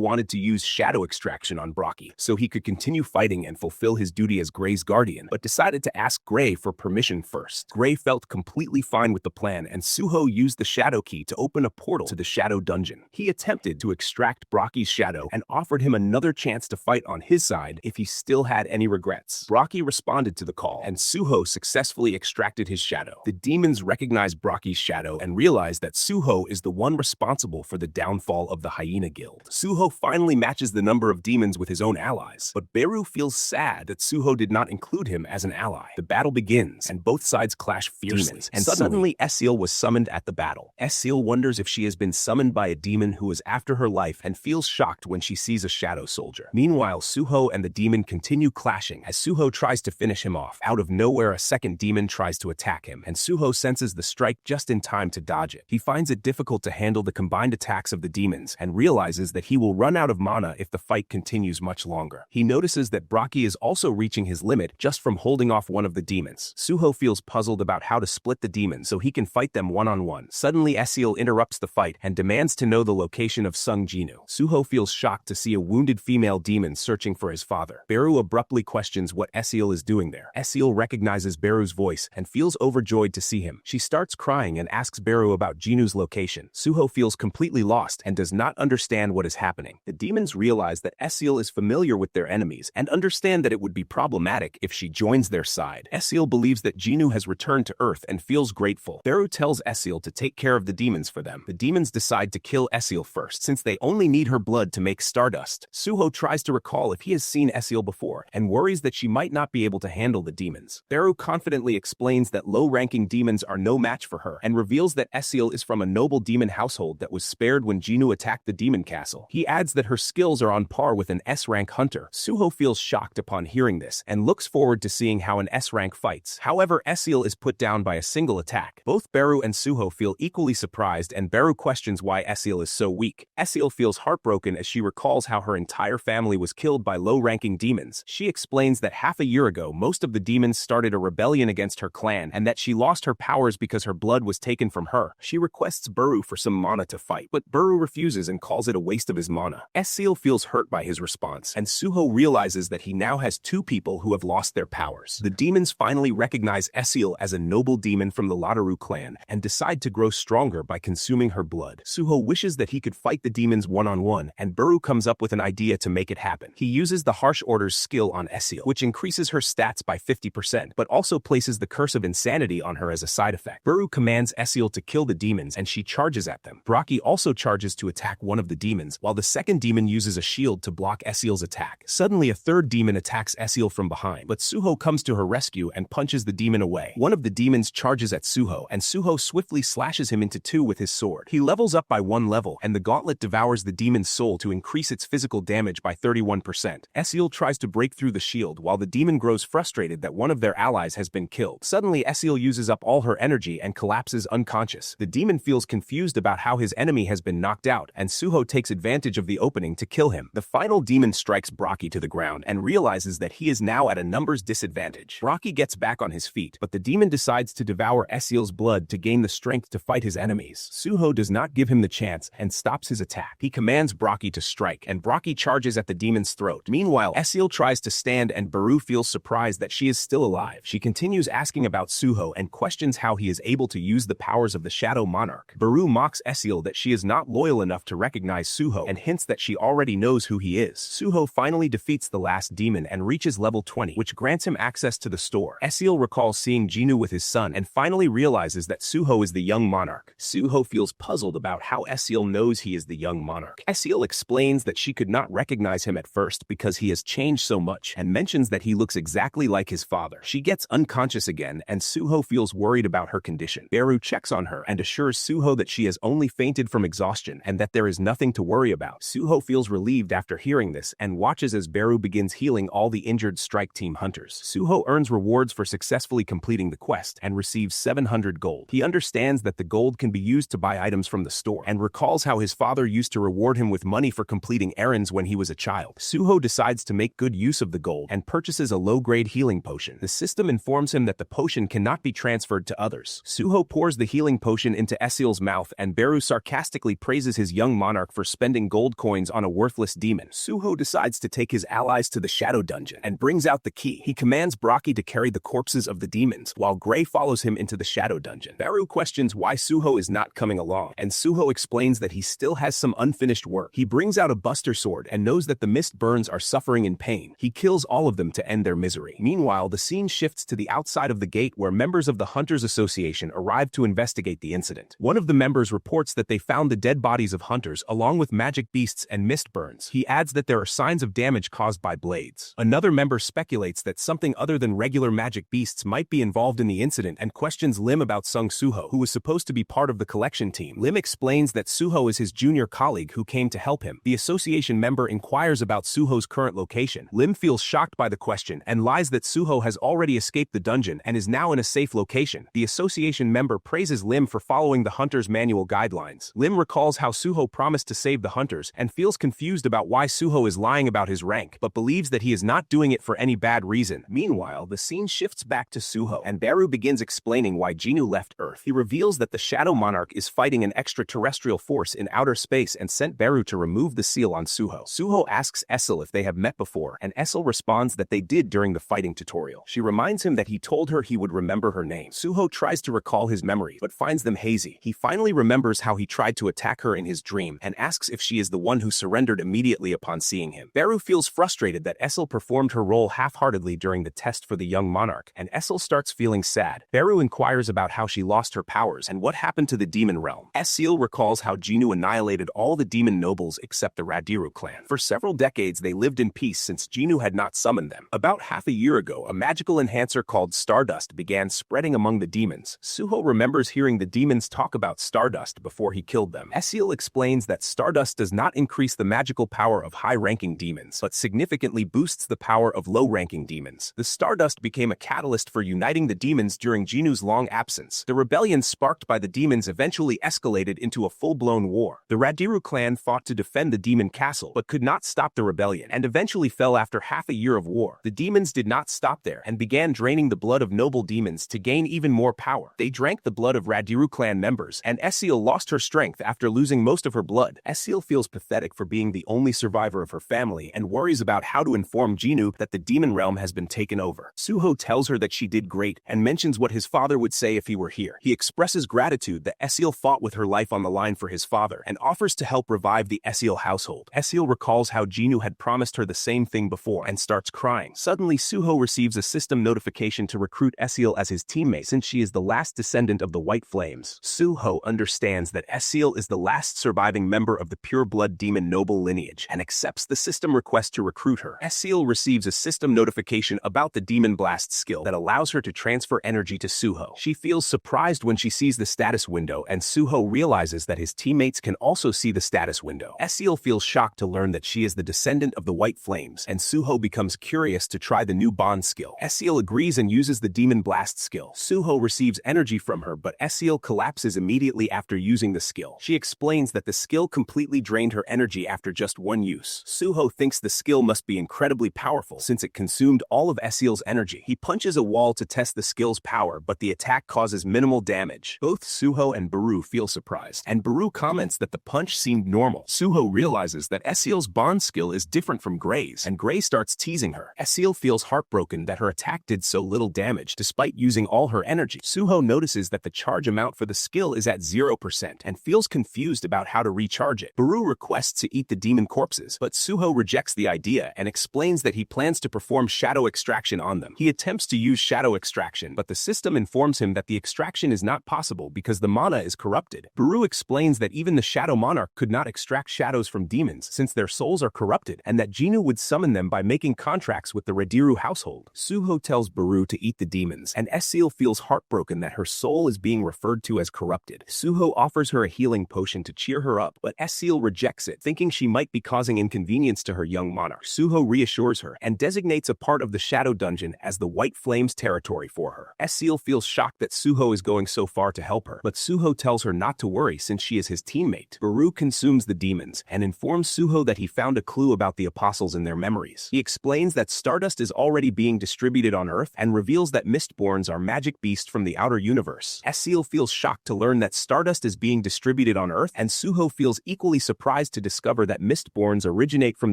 wanted to use shadow extraction on Brocky so he could continue fighting and fulfill his duty as Gray's guardian, but decided to ask Gray for permission first. Gray felt completely fine with the plan, and Suho used the shadow key to open a portal to the shadow dungeon. He attempted to extract Brocky's shadow and offered him another chance to fight on his side if he still had any regrets. Brocky responded to the call, and Suho successfully extracted his shadow. The demons recognized Brocky's shadow and realized that Suho is the one responsible for the downfall of the Hyena Guild. Suho finally matches the number of demons with his own allies, but Beru feels sad that Suho did not include him as an ally. The battle begins, and both sides clash fiercely, and suddenly Esil was summoned at the battle. Esil wonders if she has been summoned by a demon who is after her life and feels shocked when she sees a shadow soldier. Meanwhile, Suho and the demon continue clashing as Suho tries to finish him off. Out of nowhere, a second demon tries to attack him, and Suho senses the strike just in time to dodge it. He finds it difficult to handle the combined attacks of the demons and realizes that he will run out of mana if the fight continues much longer. He notices that Brocky is also reaching his limit just from holding off one of the demons. Suho feels puzzled about how to split the demons so he can fight them one-on-one. Suddenly, Esil interrupts the fight and demands to know the location of Sung Jinwoo. Suho feels shocked to see a wounded female demon searching for his father. Beru abruptly questions what Esil is doing there. Esil recognizes Beru's voice and feels overjoyed to see him. She starts crying and asks Beru about Jinwoo's location. Suho feels completely lost and does not understand what is happening. The demons realize that Esil is familiar with their enemies and understand that it would be problematic if she joins their side. Esil believes that Jinwoo has returned to Earth and feels grateful. Beru tells Esil to take care of the demons for them. The demons decide to kill Esil first, since they only need her blood to make Stardust. Suho tries to recall if he has seen Esil before and worries that she might not be able to handle the demons. Beru confidently explains that low-ranking demons are no match for her and reveals that Esil is from a noble demon household that was spared when Jinwoo attacked the demon castle. He adds that her skills are on par with an S-rank hunter. Suho feels shocked upon hearing this and looks forward to seeing how an S-rank fights. However, Esil is put down by a single attack. Both Beru and Suho feel equally surprised, and Beru questions why Esil is so weak. Esil feels heartbroken as she recalls how her entire family was killed by low-ranking demons. She explains that half a year ago, most of the demons started a rebellion against her clan and that she lost her powers because her blood was taken from her. She requests Beru for some mana to fight, but Beru refuses and calls it a waste of his mana. Esil feels hurt by his response, and Suho realizes that he now has two people who have lost their powers. The demons finally recognize Esil as a noble demon from the Lataru clan and decide to grow stronger by consuming her blood. Suho wishes that he could fight the demons one-on-one, and Beru comes up with an idea to make it happen. He uses the Harsh Order's skill on Esil, which increases her stats by 50%, but also places the Curse of Insanity on her as a side effect. Beru commands Esil to kill the demons, and she charges at them. Brocky also charges to attack one of the demons, while the second demon uses a shield to block Esil's attack. Suddenly, a third demon attacks Esil from behind, but Suho comes to her rescue and punches the demon away. One of the demons charges at Suho, and Suho swiftly slashes him into two with his sword. He levels up by 1 level, and the gauntlet devours the demon's soul to increase its physical damage by 31%. Esil tries to break through the shield, while the demon grows frustrated that one of their allies has been killed. Suddenly, Esil uses up all her energy and collapses unconscious. The demon feels confused about how his enemy has been knocked out, and Suho takes advantage of the opening to kill him. The final demon strikes Brocky to the ground and realizes that he is now at a numbers disadvantage. Brocky gets back on his feet, but the demon decides to devour Esil's blood to gain the strength to fight his enemies. Suho does not give him the chance and stops his attack. He commands Brocky to strike, and Brocky charges at the demon's throat. Meanwhile, Esil tries to stand, and Beru feels surprised that she is still alive. She continues asking about Suho and questions how he is able to use the powers of the Shadow Monarch. Beru mocks Esil that she is not loyal enough to recognize Suho and hints that she already knows who he is. Suho finally defeats the last demon and reaches level 20, which grants him access to the store. Esil recalls seeing Jinwoo with his son and finally realizes that Suho is the young monarch. Suho feels feels puzzled about how Esil knows he is the young monarch. Esil explains that she could not recognize him at first because he has changed so much and mentions that he looks exactly like his father. She gets unconscious again and Suho feels worried about her condition. Beru checks on her and assures Suho that she has only fainted from exhaustion and that there is nothing to worry about. Suho feels relieved after hearing this and watches as Beru begins healing all the injured strike team hunters. Suho earns rewards for successfully completing the quest and receives 700 gold. He understands that the gold can be used to buy items from the store and recalls how his father used to reward him with money for completing errands when he was a child. Suho decides to make good use of the gold and purchases a low-grade healing potion. The system informs him that the potion cannot be transferred to others. Suho pours the healing potion into Esil's mouth and Beru sarcastically praises his young monarch for spending gold coins on a worthless demon. Suho decides to take his allies to the Shadow Dungeon and brings out the key. He commands Brocky to carry the corpses of the demons, while Gray follows him into the Shadow Dungeon. Beru questions why Suho is not coming along, and Suho explains that he still has some unfinished work. He brings out a buster sword and knows that the mist burns are suffering in pain. He kills all of them to end their misery. Meanwhile, the scene shifts to the outside of the gate where members of the Hunters Association arrive to investigate the incident. One of the members reports that they found the dead bodies of hunters along with magic beasts and mist burns. He adds that there are signs of damage caused by blades. Another member speculates that something other than regular magic beasts might be involved in the incident and questions Lim about Sung Suho, who was supposed to be part of the collection team. Lim explains that Suho is his junior colleague who came to help him. The association member inquires about Suho's current location. Lim feels shocked by the question and lies that Suho has already escaped the dungeon and is now in a safe location. The association member praises Lim for following the hunter's manual guidelines. Lim recalls how Suho promised to save the hunters and feels confused about why Suho is lying about his rank, but believes that he is not doing it for any bad reason. Meanwhile, the scene shifts back to Suho, and Beru begins explaining why Jinwoo left Earth. He reveals that the Shadow Monarch is fighting an extraterrestrial force in outer space and sent Beru to remove the seal on Suho. Suho asks Esil if they have met before, and Esil responds that they did during the fighting tutorial. She reminds him that he told her he would remember her name. Suho tries to recall his memories, but finds them hazy. He finally remembers how he tried to attack her in his dream and asks if she is the one who surrendered immediately upon seeing him. Beru feels frustrated that Esil performed her role half-heartedly during the test for the young monarch, and Esil starts feeling sad. Beru inquires about how she lost her powers and what happened to the demon realm. Esil recalls how Jinwoo annihilated all the demon nobles except the Ragnarok clan. For several decades, they lived in peace since Jinwoo had not summoned them. About half a year ago, a magical enhancer called Stardust began spreading among the demons. Suho remembers hearing the demons talk about Stardust before he killed them. Esil explains that Stardust does not increase the magical power of high-ranking demons, but significantly boosts the power of low-ranking demons. The Stardust became a catalyst for uniting the demons during Jinwoo's long absence. The rebellion sparked by the demons eventually escalated into a full-blown war. The Ragnarok clan fought to defend the demon castle, but could not stop the rebellion, and eventually fell after half a year of war. The demons did not stop there, and began draining the blood of noble demons to gain even more power. They drank the blood of Ragnarok clan members, and Esil lost her strength after losing most of her blood. Esil feels pathetic for being the only survivor of her family, and worries about how to inform Jinwoo that the demon realm has been taken over. Suho tells her that she did great, and mentions what his father would say if he were here. He expresses gratitude that Esil fought with her life on the line for his father, and offers to help revive the Esil household. Esil recalls how Jinwoo had promised her the same thing before, and starts crying. Suddenly, Suho receives a system notification to recruit Esil as his teammate since she is the last descendant of the White Flames. Suho understands that Esil is the last surviving member of the pure-blood demon noble lineage, and accepts the system request to recruit her. Esil receives a system notification about the Demon Blast skill that allows her to transfer energy to Suho. She feels surprised when she sees the status window, and Suho realizes that his teammates can also see the status window. Esil feels shocked to learn that she is the descendant of the White Flames, and Suho becomes curious to try the new bond skill. Esil agrees and uses the Demon Blast skill. Suho receives energy from her, but Esil collapses immediately after using the skill. She explains that the skill completely drained her energy after just one use. Suho thinks the skill must be incredibly powerful since it consumed all of Esil's energy. He punches a wall to test the skill's power, but the attack causes minimal damage. Both Suho and Beru feel surprised, and Beru comments that the punch seemed normal. Suho realizes that Esil's bond skill is different from Gray's, and Gray starts teasing her. Esil feels heartbroken that her attack did so little damage despite using all her energy. Suho notices that the charge amount for the skill is at 0% and feels confused about how to recharge it. Beru requests to eat the demon corpses, but Suho rejects the idea and explains that he plans to perform shadow extraction on them. He attempts to use shadow extraction, but the system informs him that the extraction is not possible because the mana is corrupted corrupted. Beru explains that even the Shadow Monarch could not extract shadows from demons since their souls are corrupted, and that Jinho would summon them by making contracts with the Radiru household. Suho tells Beru to eat the demons, and Esil feels heartbroken that her soul is being referred to as corrupted. Suho offers her a healing potion to cheer her up, but Esil rejects it, thinking she might be causing inconvenience to her young monarch. Suho reassures her and designates a part of the Shadow Dungeon as the White Flames territory for her. Esil feels shocked that Suho is going so far to help her, but Suho tells her not to worry since she is his teammate. Beru consumes the demons and informs Suho that he found a clue about the apostles in their memories. He explains that Stardust is already being distributed on Earth and reveals that Mistborns are magic beasts from the outer universe. Esil feels shocked to learn that Stardust is being distributed on Earth, and Suho feels equally surprised to discover that Mistborns originate from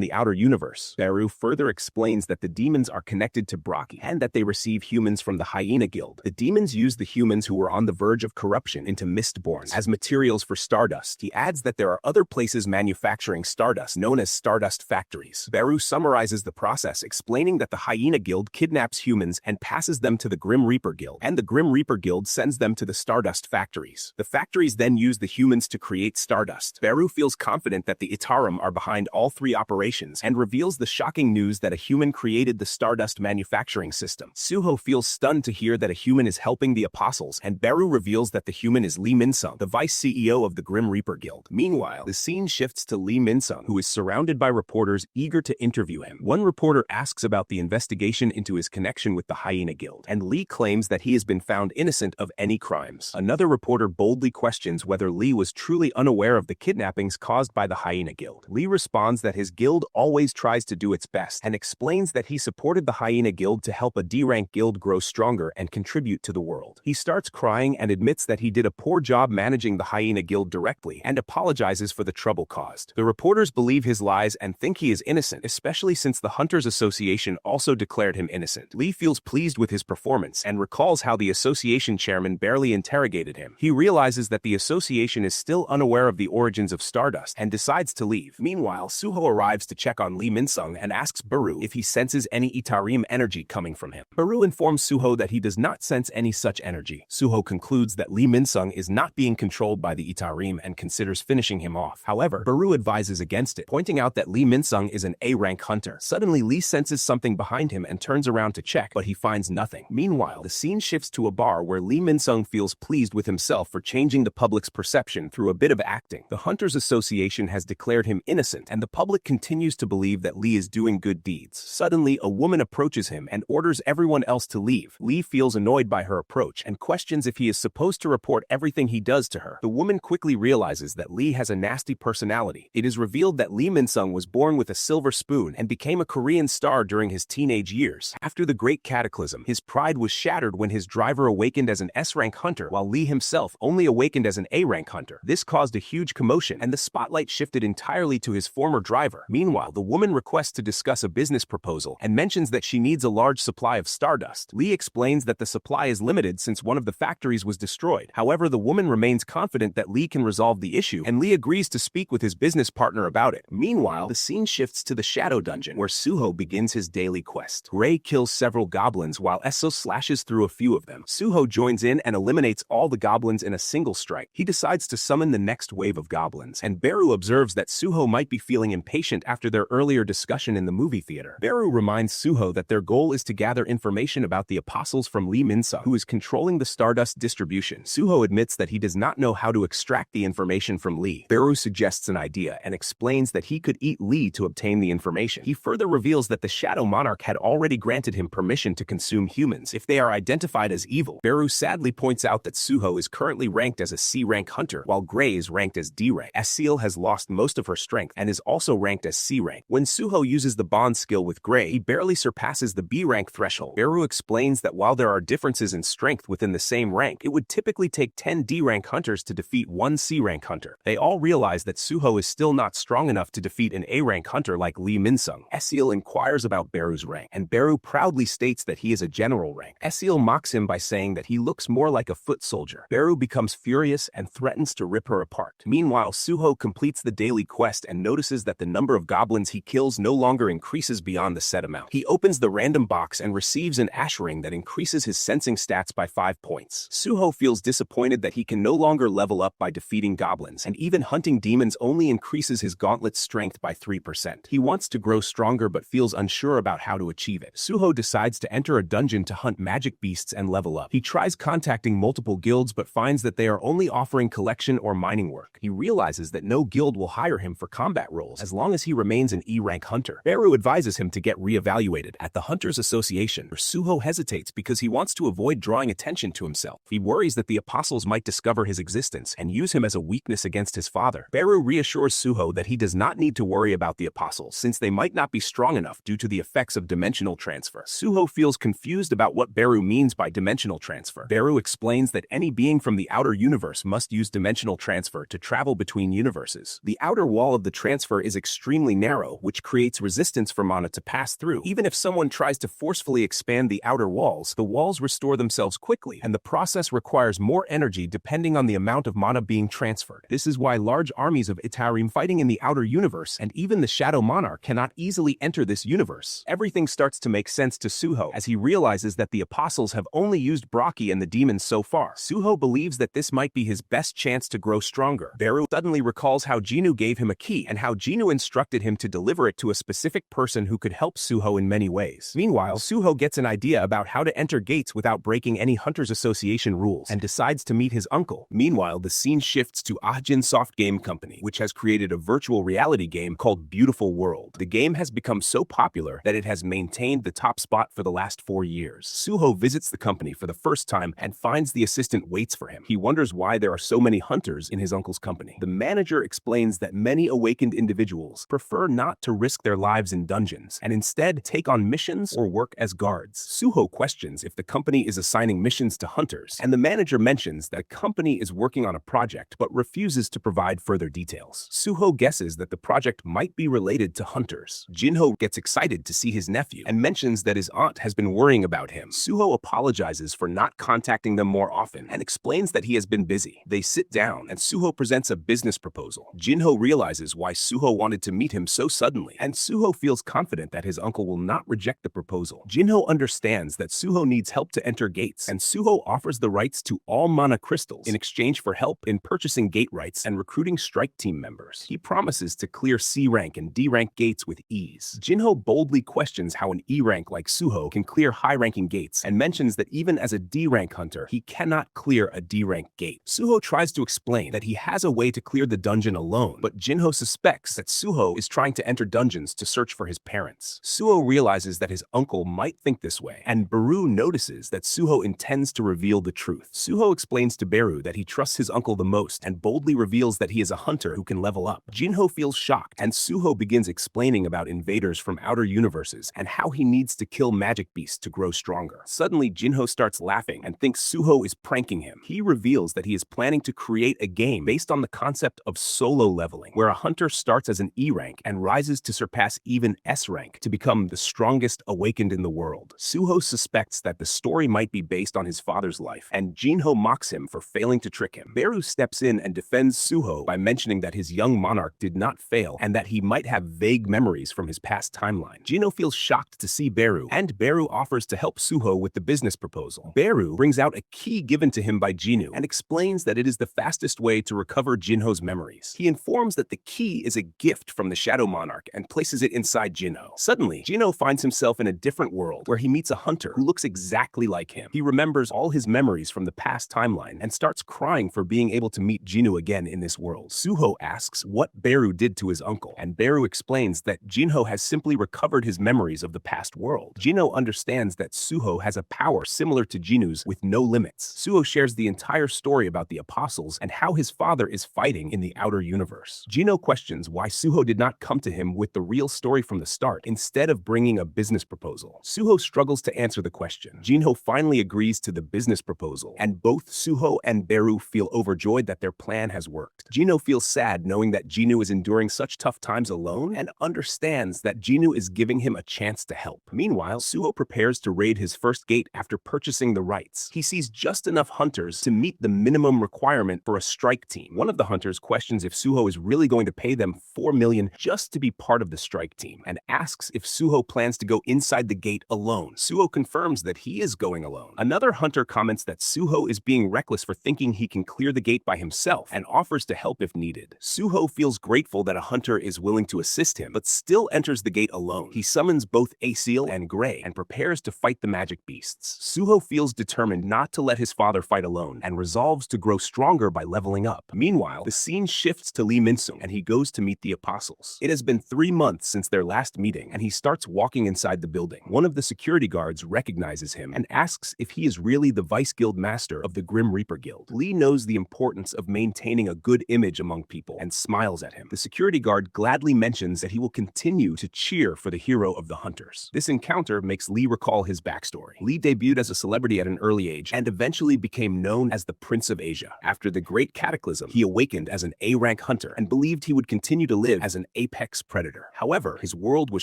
the outer universe. Beru further explains that the demons are connected to Brocky and that they receive humans from the Hyena Guild. The demons use the humans who were on the verge of corruption into Mistborns as materials for Stardust. He adds that there are other places manufacturing Stardust known as Stardust factories. Beru summarizes the process, explaining that the Hyena Guild kidnaps humans and passes them to the Grim Reaper Guild, and the Grim Reaper Guild sends them to the Stardust factories. The factories then use the humans to create Stardust. Beru feels confident that the Itarim are behind all three operations and reveals the shocking news that a human created the Stardust manufacturing system. Suho feels stunned to hear that a human is helping the apostles, and Beru reveals that the human is Lee Minsung, the vice CEO of the Grim Reaper Guild. Meanwhile, the scene shifts to Lee Minsung, who is surrounded by reporters eager to interview him. One reporter asks about the investigation into his connection with the Hyena Guild, and Lee claims that he has been found innocent of any crimes. Another reporter boldly questions whether Lee was truly unaware of the kidnappings caused by the Hyena Guild. Lee responds that his guild always tries to do its best and explains that he supported the Hyena Guild to help a D-rank guild grow stronger and contribute to the world. He starts crying and admits that he did a poor job managing the Hyena Guild directly and apologizes for the trouble caused. The reporters believe his lies and think he is innocent, especially since the Hunters Association also declared him innocent. Lee feels pleased with his performance and recalls how the association chairman barely interrogated him. He realizes that the association is still unaware of the origins of Stardust and decides to leave. Meanwhile, Suho arrives to check on Lee Minsung and asks Beru if he senses any Itarim energy coming from him. Beru informs Suho that he does not sense any such energy. Suho concludes that Lee Minsung is not being controlled by the Itarim and considers finishing him off. However, Beru advises against it, pointing out that Lee Minsung is an A-rank hunter. Suddenly, Lee senses something behind him and turns around to check, but he finds nothing. Meanwhile, the scene shifts to a bar where Lee Minsung feels pleased with himself for changing the public's perception through a bit of acting. The Hunters Association has declared him innocent, and the public continues to believe that Lee is doing good deeds. Suddenly, a woman approaches him and orders everyone else to leave. Lee feels annoyed by her approach and questions if he is supposed to report everything he does to her. The woman quickly realizes that Lee has a nasty personality. It is revealed that Lee Minsung was born with a silver spoon and became a Korean star during his teenage years. After the Great Cataclysm, his pride was shattered when his driver awakened as an S-rank hunter, while Lee himself only awakened as an A-rank hunter. This caused a huge commotion, and the spotlight shifted entirely to his former driver. Meanwhile, the woman requests to discuss a business proposal and mentions that she needs a large supply of Stardust. Lee explains that the supply is limited since one of the factories was destroyed. However, the woman remains confident that Lee can resolve the issue, and Lee agrees to speak with his business partner about it. Meanwhile, the scene shifts to the Shadow Dungeon, where Suho begins his daily quest. Gray kills several goblins while Esil slashes through a few of them. Suho joins in and eliminates all the goblins in a single strike. He decides to summon the next wave of goblins, and Beru observes that Suho might be feeling impatient after their earlier discussion in the movie theater. Beru reminds Suho that their goal is to gather information about the apostles from Lee Minsung, who is controlling the Stardust distribution. Suho admits that he does not know how to extract the information from Lee. Beru suggests an idea and explains that he could eat Lee to obtain the information. He further reveals that the Shadow Monarch had already granted him permission to consume humans if they are identified as evil. Beru sadly points out that Suho is currently ranked as a C-rank hunter, while Gray is ranked as D-rank. Esil has lost most of her strength and is also ranked as C-rank. When Suho uses the bond skill with Gray, he barely surpasses the B-rank threshold. Beru explains that while there are differences in strength within the same rank, it would typically take 10 D-rank hunters to defeat one C-rank hunter. They all realize that Suho is still not strong enough to defeat an A-rank hunter like Lee Minsung. Esil inquires about Beru's rank, and Beru proudly states that he is a general rank. Esil mocks him by saying that he looks more like a foot soldier. Beru becomes furious and threatens to rip her apart. Meanwhile, Suho completes the daily quest and notices that the number of goblins he kills no longer increases beyond the set amount. He opens the random box and receives an ash ring that increases his sensing stats by 5 points. Suho feels disappointed that he can no no longer level up by defeating goblins, and even hunting demons only increases his gauntlet's strength by 3%. He wants to grow stronger but feels unsure about how to achieve it. Suho decides to enter a dungeon to hunt magic beasts and level up. He tries contacting multiple guilds but finds that they are only offering collection or mining work. He realizes that no guild will hire him for combat roles as long as he remains an E-rank hunter. Beru advises him to get re-evaluated at the Hunters Association. Suho hesitates because he wants to avoid drawing attention to himself. He worries that the apostles might discover his existence and use him as a weakness against his father. Beru reassures Suho that he does not need to worry about the apostles since they might not be strong enough due to the effects of dimensional transfer. Suho feels confused about what Beru means by dimensional transfer. Beru explains that any being from the outer universe must use dimensional transfer to travel between universes. The outer wall of the transfer is extremely narrow, which creates resistance for mana to pass through. Even if someone tries to forcefully expand the outer walls, the walls restore themselves quickly, and the process requires more energy depending on the amount of mana being transferred. This is why large armies of Itarim fighting in the outer universe and even the Shadow Monarch cannot easily enter this universe. Everything starts to make sense to Suho as he realizes that the apostles have only used Brocky and the demons so far. Suho believes that this might be his best chance to grow stronger. Beru suddenly recalls how Jinwoo gave him a key and how Jinwoo instructed him to deliver it to a specific person who could help Suho in many ways. Meanwhile, Suho gets an idea about how to enter gates without breaking any Hunters Association rules and decides to meet his uncle. Meanwhile, the scene shifts to Ahjin Soft Game Company, which has created a virtual reality game called Beautiful World. The game has become so popular that it has maintained the top spot for the last 4 years. Suho visits the company for the first time and finds the assistant waits for him. He wonders why there are so many hunters in his uncle's company. The manager explains that many awakened individuals prefer not to risk their lives in dungeons and instead take on missions or work as guards. Suho questions if the company is assigning missions to hunters, and the manager mentions that the company is working on a project but refuses to provide further details. Suho guesses that the project might be related to hunters. Jinho gets excited to see his nephew and mentions that his aunt has been worrying about him. Suho apologizes for not contacting them more often and explains that he has been busy. They sit down and Suho presents a business proposal. Jinho realizes why Suho wanted to meet him so suddenly, and Suho feels confident that his uncle will not reject the proposal. Jinho understands that Suho needs help to enter gates, and Suho offers the rights to all mana crystals in exchange for help in purchasing gate rights and recruiting strike team members. He promises to clear C rank and D rank gates with ease. Jinho boldly questions how an E rank like Suho can clear high-ranking gates and mentions that even as a D rank hunter, he cannot clear a D rank gate. Suho tries to explain that he has a way to clear the dungeon alone, but Jinho suspects that Suho is trying to enter dungeons to search for his parents. Suho realizes that his uncle might think this way, and Beru notices that Suho intends to reveal the truth. Suho explains to Beru that he trusts his uncle the most and boldly reveals that he is a hunter who can level up. Jinho feels shocked, and Suho begins explaining about invaders from outer universes and how he needs to kill magic beasts to grow stronger. Suddenly, Jinho starts laughing and thinks Suho is pranking him. He reveals that he is planning to create a game based on the concept of solo leveling, where a hunter starts as an E rank and rises to surpass even S rank to become the strongest awakened in the world. Suho suspects that the story might be based on his father's life, and Jinho mocks him for failing to trick him. Beru steps in and defends Suho by mentioning that his young monarch did not fail and that he might have vague memories from his past timeline. Jinho feels shocked to see Beru, and Beru offers to help Suho with the business proposal. Beru brings out a key given to him by Jinwoo and explains that it is the fastest way to recover Jinho's memories. He informs that the key is a gift from the Shadow Monarch and places it inside Jinho. Suddenly, Jinho finds himself in a different world where he meets a hunter who looks exactly like him. He remembers all his memories from the past timeline and starts crying for being able to meet Jinho again in this world. Suho asks what Beru did to his uncle, and Beru explains that Jinho has simply recovered his memories of the past world. Jinho understands that Suho has a power similar to Jinwoo's with no limits. Suho shares the entire story about the apostles and how his father is fighting in the outer universe. Jinho questions why Suho did not come to him with the real story from the start instead of bringing a business proposal. Suho struggles to answer the question. Jinho finally agrees to the business proposal, and both Suho and Beru feel overjoyed that their plan has worked. Jinho feels sad knowing that Jinwoo is enduring such tough times alone and understands that Jinwoo is giving him a chance to help. Meanwhile, Suho prepares to raid his first gate after purchasing the rights. He sees just enough hunters to meet the minimum requirement for a strike team. One of the hunters questions if Suho is really going to pay them 4 million just to be part of the strike team and asks if Suho plans to go inside the gate alone. Suho confirms that he is going alone. Another hunter comments that Suho is being reckless for thinking thinking he can clear the gate by himself and offers to help if needed. Suho feels grateful that a hunter is willing to assist him, but still enters the gate alone. He summons both Esil and Gray and prepares to fight the magic beasts. Suho feels determined not to let his father fight alone and resolves to grow stronger by leveling up. Meanwhile, the scene shifts to Lee Minsung and he goes to meet the Apostles. It has been 3 months since their last meeting and he starts walking inside the building. One of the security guards recognizes him and asks if he is really the Vice Guild Master of the Grim Reaper Guild. Lee knows the importance of maintaining a good image among people and smiles at him. The security guard gladly mentions that he will continue to cheer for the hero of the hunters. This encounter makes Lee recall his backstory. Lee debuted as a celebrity at an early age and eventually became known as the Prince of Asia. After the Great Cataclysm, he awakened as an A-rank hunter and believed he would continue to live as an apex predator. However, his world was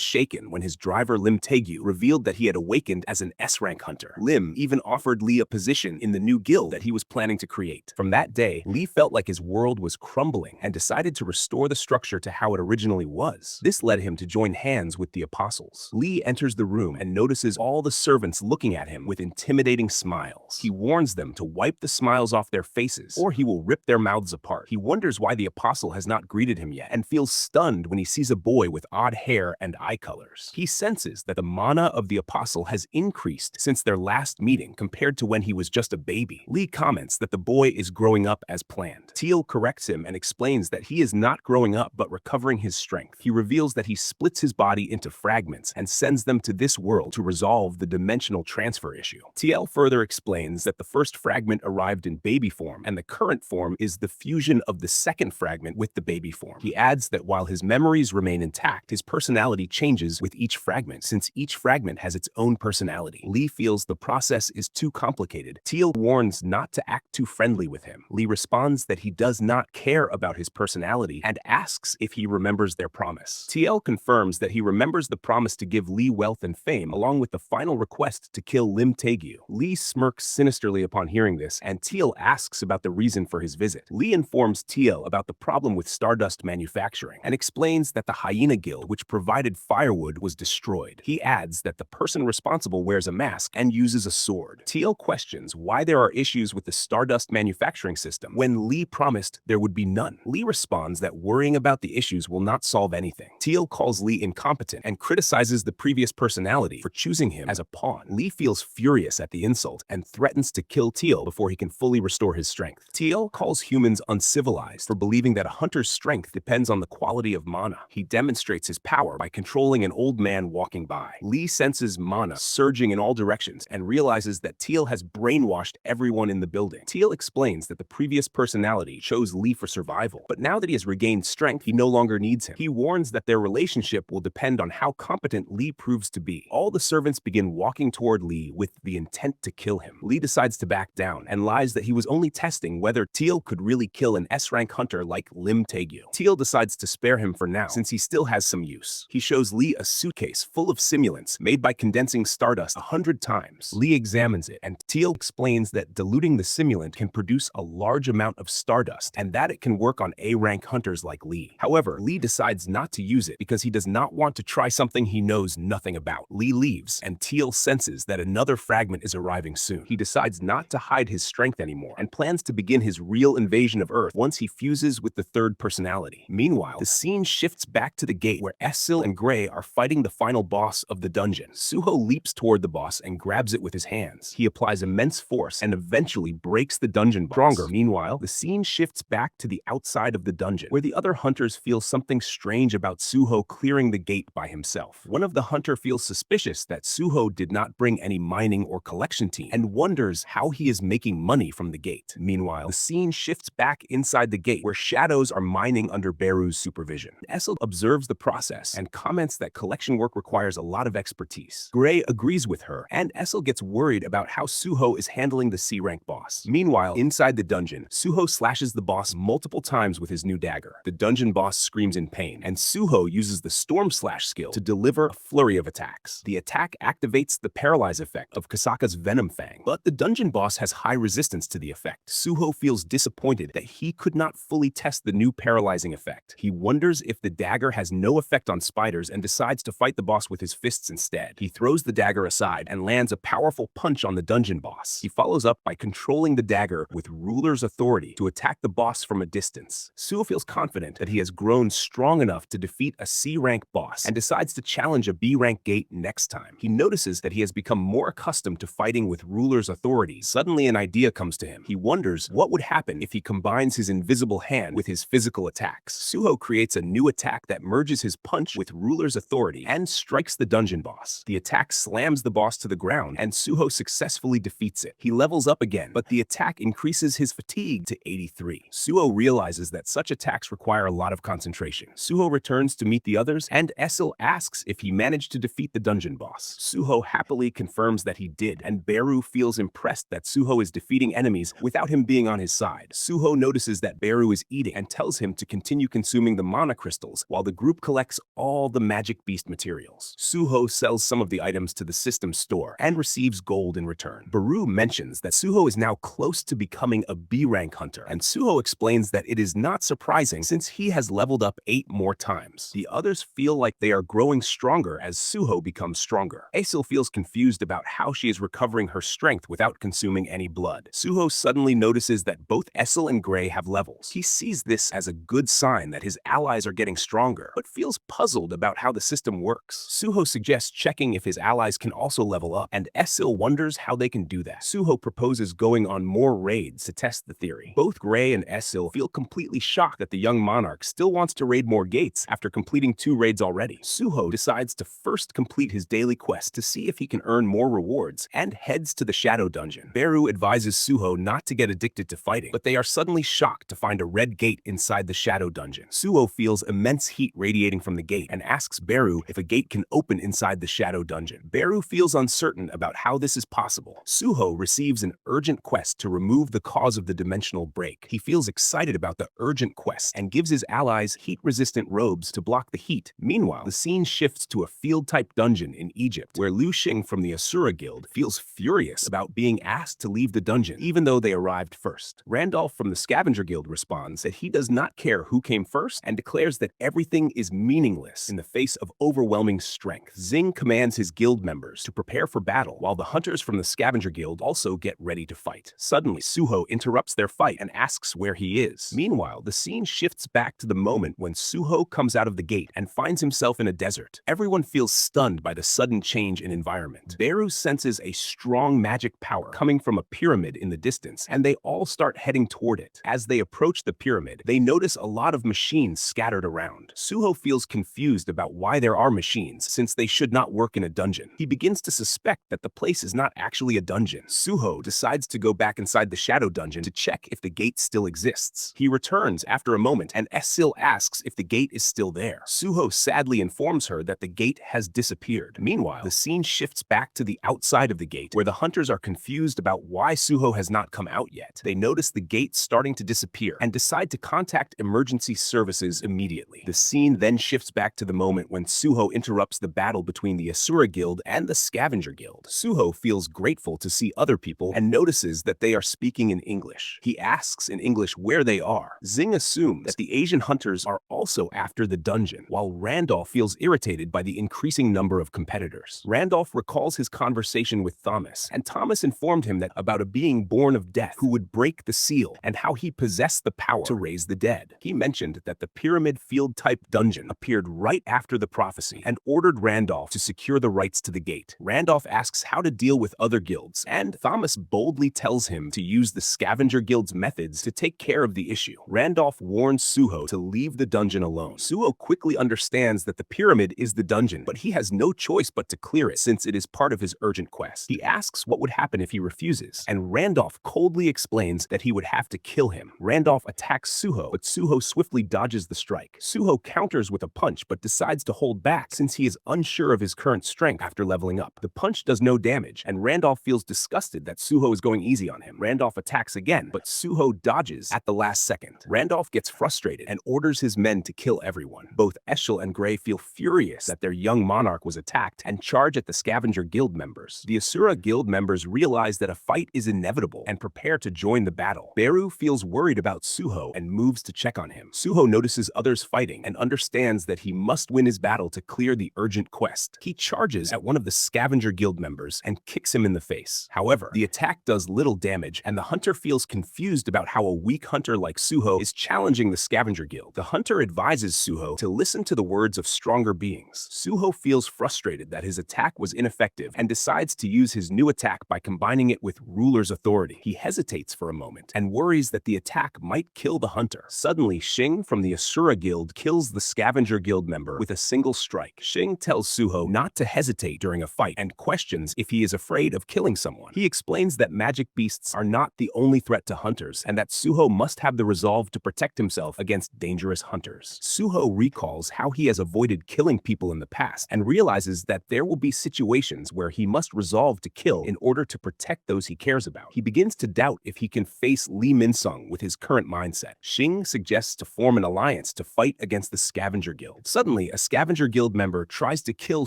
shaken when his driver Lim Taegyu revealed that he had awakened as an S-rank hunter. Lim even offered Lee a position in the new guild that he was planning to create. From that day, Lee felt like his world was crumbling and decided to restore the structure to how it originally was. This led him to join hands with the Apostles. Lee enters the room and notices all the servants looking at him with intimidating smiles. He warns them to wipe the smiles off their faces or he will rip their mouths apart. He wonders why the Apostle has not greeted him yet and feels stunned when he sees a boy with odd hair and eye colors. He senses that the mana of the Apostle has increased since their last meeting compared to when he was just a baby. Lee comments that the boy is growing up as planned. Tielle corrects him and explains that he is not growing up but recovering his strength. He reveals that he splits his body into fragments and sends them to this world to resolve the dimensional transfer issue. Tielle further explains that the first fragment arrived in baby form and the current form is the fusion of the second fragment with the baby form. He adds that while his memories remain intact, his personality changes with each fragment since each fragment has its own personality. Lee feels the process is too complicated. Tielle warns not to act too friendly with him. Lee responds that he does not care about his personality and asks if he remembers their promise. Tielle confirms that he remembers the promise to give Lee wealth and fame along with the final request to kill Lim Taegyu. Lee smirks sinisterly upon hearing this and Tielle asks about the reason for his visit. Lee informs Tielle about the problem with Stardust manufacturing and explains that the Hyena Guild, which provided firewood, was destroyed. He adds that the person responsible wears a mask and uses a sword. Tielle questions why there are issues with the Stardust manufacturing system when Lee promised there would be none. Lee responds that worrying about the issues will not solve anything. Tielle calls Lee incompetent and criticizes the previous personality for choosing him as a pawn. Lee feels furious at the insult and threatens to kill Tielle before he can fully restore his strength. Tielle calls humans uncivilized for believing that a hunter's strength depends on the quality of mana. He demonstrates his power by controlling an old man walking by. Lee senses mana surging in all directions and realizes that Tielle has brainwashed everyone in the building. Tielle explains that the previous personality chose Lee for survival, but now that he has regained strength, he no longer needs him. He warns that their relationship will depend on how competent Lee proves to be. All the servants begin walking toward Lee with the intent to kill him. Lee decides to back down and lies that he was only testing whether Tielle could really kill an S-rank hunter like Lim Taegyu. Tielle decides to spare him for now since he still has some use. He shows Lee a suitcase full of simulants made by condensing Stardust 100 times. Lee examines it and Tielle explains that diluting the simulant can produce a large amount of Stardust and that it can work on A-rank hunters like Lee. However, Lee decides not to use it because he does not want to try something he knows nothing about. Lee leaves and Tielle senses that another fragment is arriving soon. He decides not to hide his strength anymore and plans to begin his real invasion of Earth once he fuses with the third personality. Meanwhile, the scene shifts back to the gate where Esil and Gray are fighting the final boss of the dungeon. Suho leaps toward the boss and grabs it with his hands. He applies immense force and eventually breaks the dungeon boss. Stronger. Meanwhile, the scene shifts back to the outside of the dungeon where the other hunters feel something strange about Suho clearing the gate by himself. One of the hunter feels suspicious that Suho did not bring any mining or collection team and wonders how he is making money from the gate. Meanwhile, the scene shifts back inside the gate where shadows are mining under Beru's supervision. Esil observes the process and comments that collection work requires a lot of expertise. Gray agrees with her and Esil gets worried about how Suho is handling the C-rank boss. Meanwhile, inside the dungeon, Suho slashes the boss multiple times with his new dagger. The dungeon boss screams in pain and Suho uses the Storm Slash skill to deliver a flurry of attacks. The attack activates the paralyze effect of Kasaka's Venom Fang, but the dungeon boss has high resistance to the effect. Suho feels disappointed that he could not fully test the new paralyzing effect. He wonders if the dagger has no effect on spiders and decides to fight the boss with his fists instead. He throws the dagger aside and lands a powerful punch on the dungeon boss. He follows up by controlling the dagger dagger with ruler's authority to attack the boss from a distance. Suho feels confident that he has grown strong enough to defeat a C-rank boss and decides to challenge a B-rank gate next time. He notices that he has become more accustomed to fighting with ruler's authority. Suddenly an idea comes to him. He wonders what would happen if he combines his invisible hand with his physical attacks. Suho creates a new attack that merges his punch with ruler's authority and strikes the dungeon boss. The attack slams the boss to the ground and Suho successfully defeats it. He levels up again, but the attack increases his fatigue to 83. Suho realizes that such attacks require a lot of concentration. Suho returns to meet the others, and Esil asks if he managed to defeat the dungeon boss. Suho happily confirms that he did, and Beru feels impressed that Suho is defeating enemies without him being on his side. Suho notices that Beru is eating and tells him to continue consuming the mana crystals while the group collects all the magic beast materials. Suho sells some of the items to the system store and receives gold in return. Beru mentions that Suho is now close to becoming a B-rank hunter, and Suho explains that it is not surprising since he has leveled up 8 more times. The others feel like they are growing stronger as Suho becomes stronger. Esil feels confused about how she is recovering her strength without consuming any blood. Suho suddenly notices that both Esil and Gray have levels. He sees this as a good sign that his allies are getting stronger, but feels puzzled about how the system works. Suho suggests checking if his allies can also level up, and Esil wonders how they can do that. Suho proposes going on more raids to test the theory. Both Gray and Esil feel completely shocked that the young monarch still wants to raid more gates after completing 2 raids already. Suho decides to first complete his daily quest to see if he can earn more rewards and heads to the Shadow Dungeon. Beru advises Suho not to get addicted to fighting, but they are suddenly shocked to find a red gate inside the Shadow Dungeon. Suho feels immense heat radiating from the gate and asks Beru if a gate can open inside the Shadow Dungeon. Beru feels uncertain about how this is possible. Suho receives an urgent quest to remove the cause of the dimensional break. He feels excited about the urgent quest and gives his allies heat-resistant robes to block the heat. Meanwhile, the scene shifts to a field-type dungeon in Egypt, where Liu Xing from the Asura Guild feels furious about being asked to leave the dungeon, even though they arrived first. Randolph from the Scavenger Guild responds that he does not care who came first and declares that everything is meaningless in the face of overwhelming strength. Xing commands his guild members to prepare for battle, while the hunters from the Scavenger Guild also get ready to fight. Suddenly, Suho interrupts their fight and asks where he is. Meanwhile, the scene shifts back to the moment when Suho comes out of the gate and finds himself in a desert. Everyone feels stunned by the sudden change in environment. Beru senses a strong magic power coming from a pyramid in the distance, and they all start heading toward it. As they approach the pyramid, they notice a lot of machines scattered around. Suho feels confused about why there are machines, since they should not work in a dungeon. He begins to suspect that the place is not actually a dungeon. Suho decides to go back inside the Shadow Dungeon to check if the gate still exists. He returns after a moment, and Esil asks if the gate is still there. Suho sadly informs her that the gate has disappeared. Meanwhile, the scene shifts back to the outside of the gate, where the hunters are confused about why Suho has not come out yet. They notice the gate starting to disappear and decide to contact emergency services immediately. The scene then shifts back to the moment when Suho interrupts the battle between the Asura Guild and the Scavenger Guild. Suho feels grateful to see other people and notices that they are speaking in English. He asks in English where they are. Xing assumes that the Asian hunters are also after the dungeon, while Randolph feels irritated by the increasing number of competitors. Randolph recalls his conversation with Thomas, and Thomas informed him that about a being born of death who would break the seal and how he possessed the power to raise the dead. He mentioned that the pyramid field-type dungeon appeared right after the prophecy and ordered Randolph to secure the rights to the gate. Randolph asks how to deal with other guilds, and Thomas boldly tells him to use the Scavenger Guild's methods to take care of the issue. Randolph warns Suho to leave the dungeon alone. Suho quickly understands that the pyramid is the dungeon, but he has no choice but to clear it since it is part of his urgent quest. He asks what would happen if he refuses, and Randolph coldly explains that he would have to kill him. Randolph attacks Suho, but Suho swiftly dodges the strike. Suho counters with a punch but decides to hold back since he is unsure of his current strength after leveling up. The punch does no damage, and Randolph feels disgusted that Suho is going easy on him. Randolph attacks again, but Suho dodges at the last second. Randolph gets frustrated and orders his men to kill everyone. Both Esil and Gray feel furious that their young monarch was attacked and charge at the Scavenger Guild members. The Asura Guild members realize that a fight is inevitable and prepare to join the battle. Beru feels worried about Suho and moves to check on him. Suho notices others fighting and understands that he must win his battle to clear the urgent quest. He charges at one of the Scavenger Guild members and kicks him in the face. However, the attack does little damage damage, and the hunter feels confused about how a weak hunter like Suho is challenging the Scavenger Guild. The hunter advises Suho to listen to the words of stronger beings. Suho feels frustrated that his attack was ineffective and decides to use his new attack by combining it with Ruler's authority. He hesitates for a moment and worries that the attack might kill the hunter. Suddenly, Shing from the Asura Guild kills the Scavenger Guild member with a single strike. Shing tells Suho not to hesitate during a fight and questions if he is afraid of killing someone. He explains that magic beasts are not the only threat to hunters and that Suho must have the resolve to protect himself against dangerous hunters. Suho recalls how he has avoided killing people in the past and realizes that there will be situations where he must resolve to kill in order to protect those he cares about. He begins to doubt if he can face Lee Minsung with his current mindset. Shing suggests to form an alliance to fight against the Scavenger Guild. Suddenly, a Scavenger Guild member tries to kill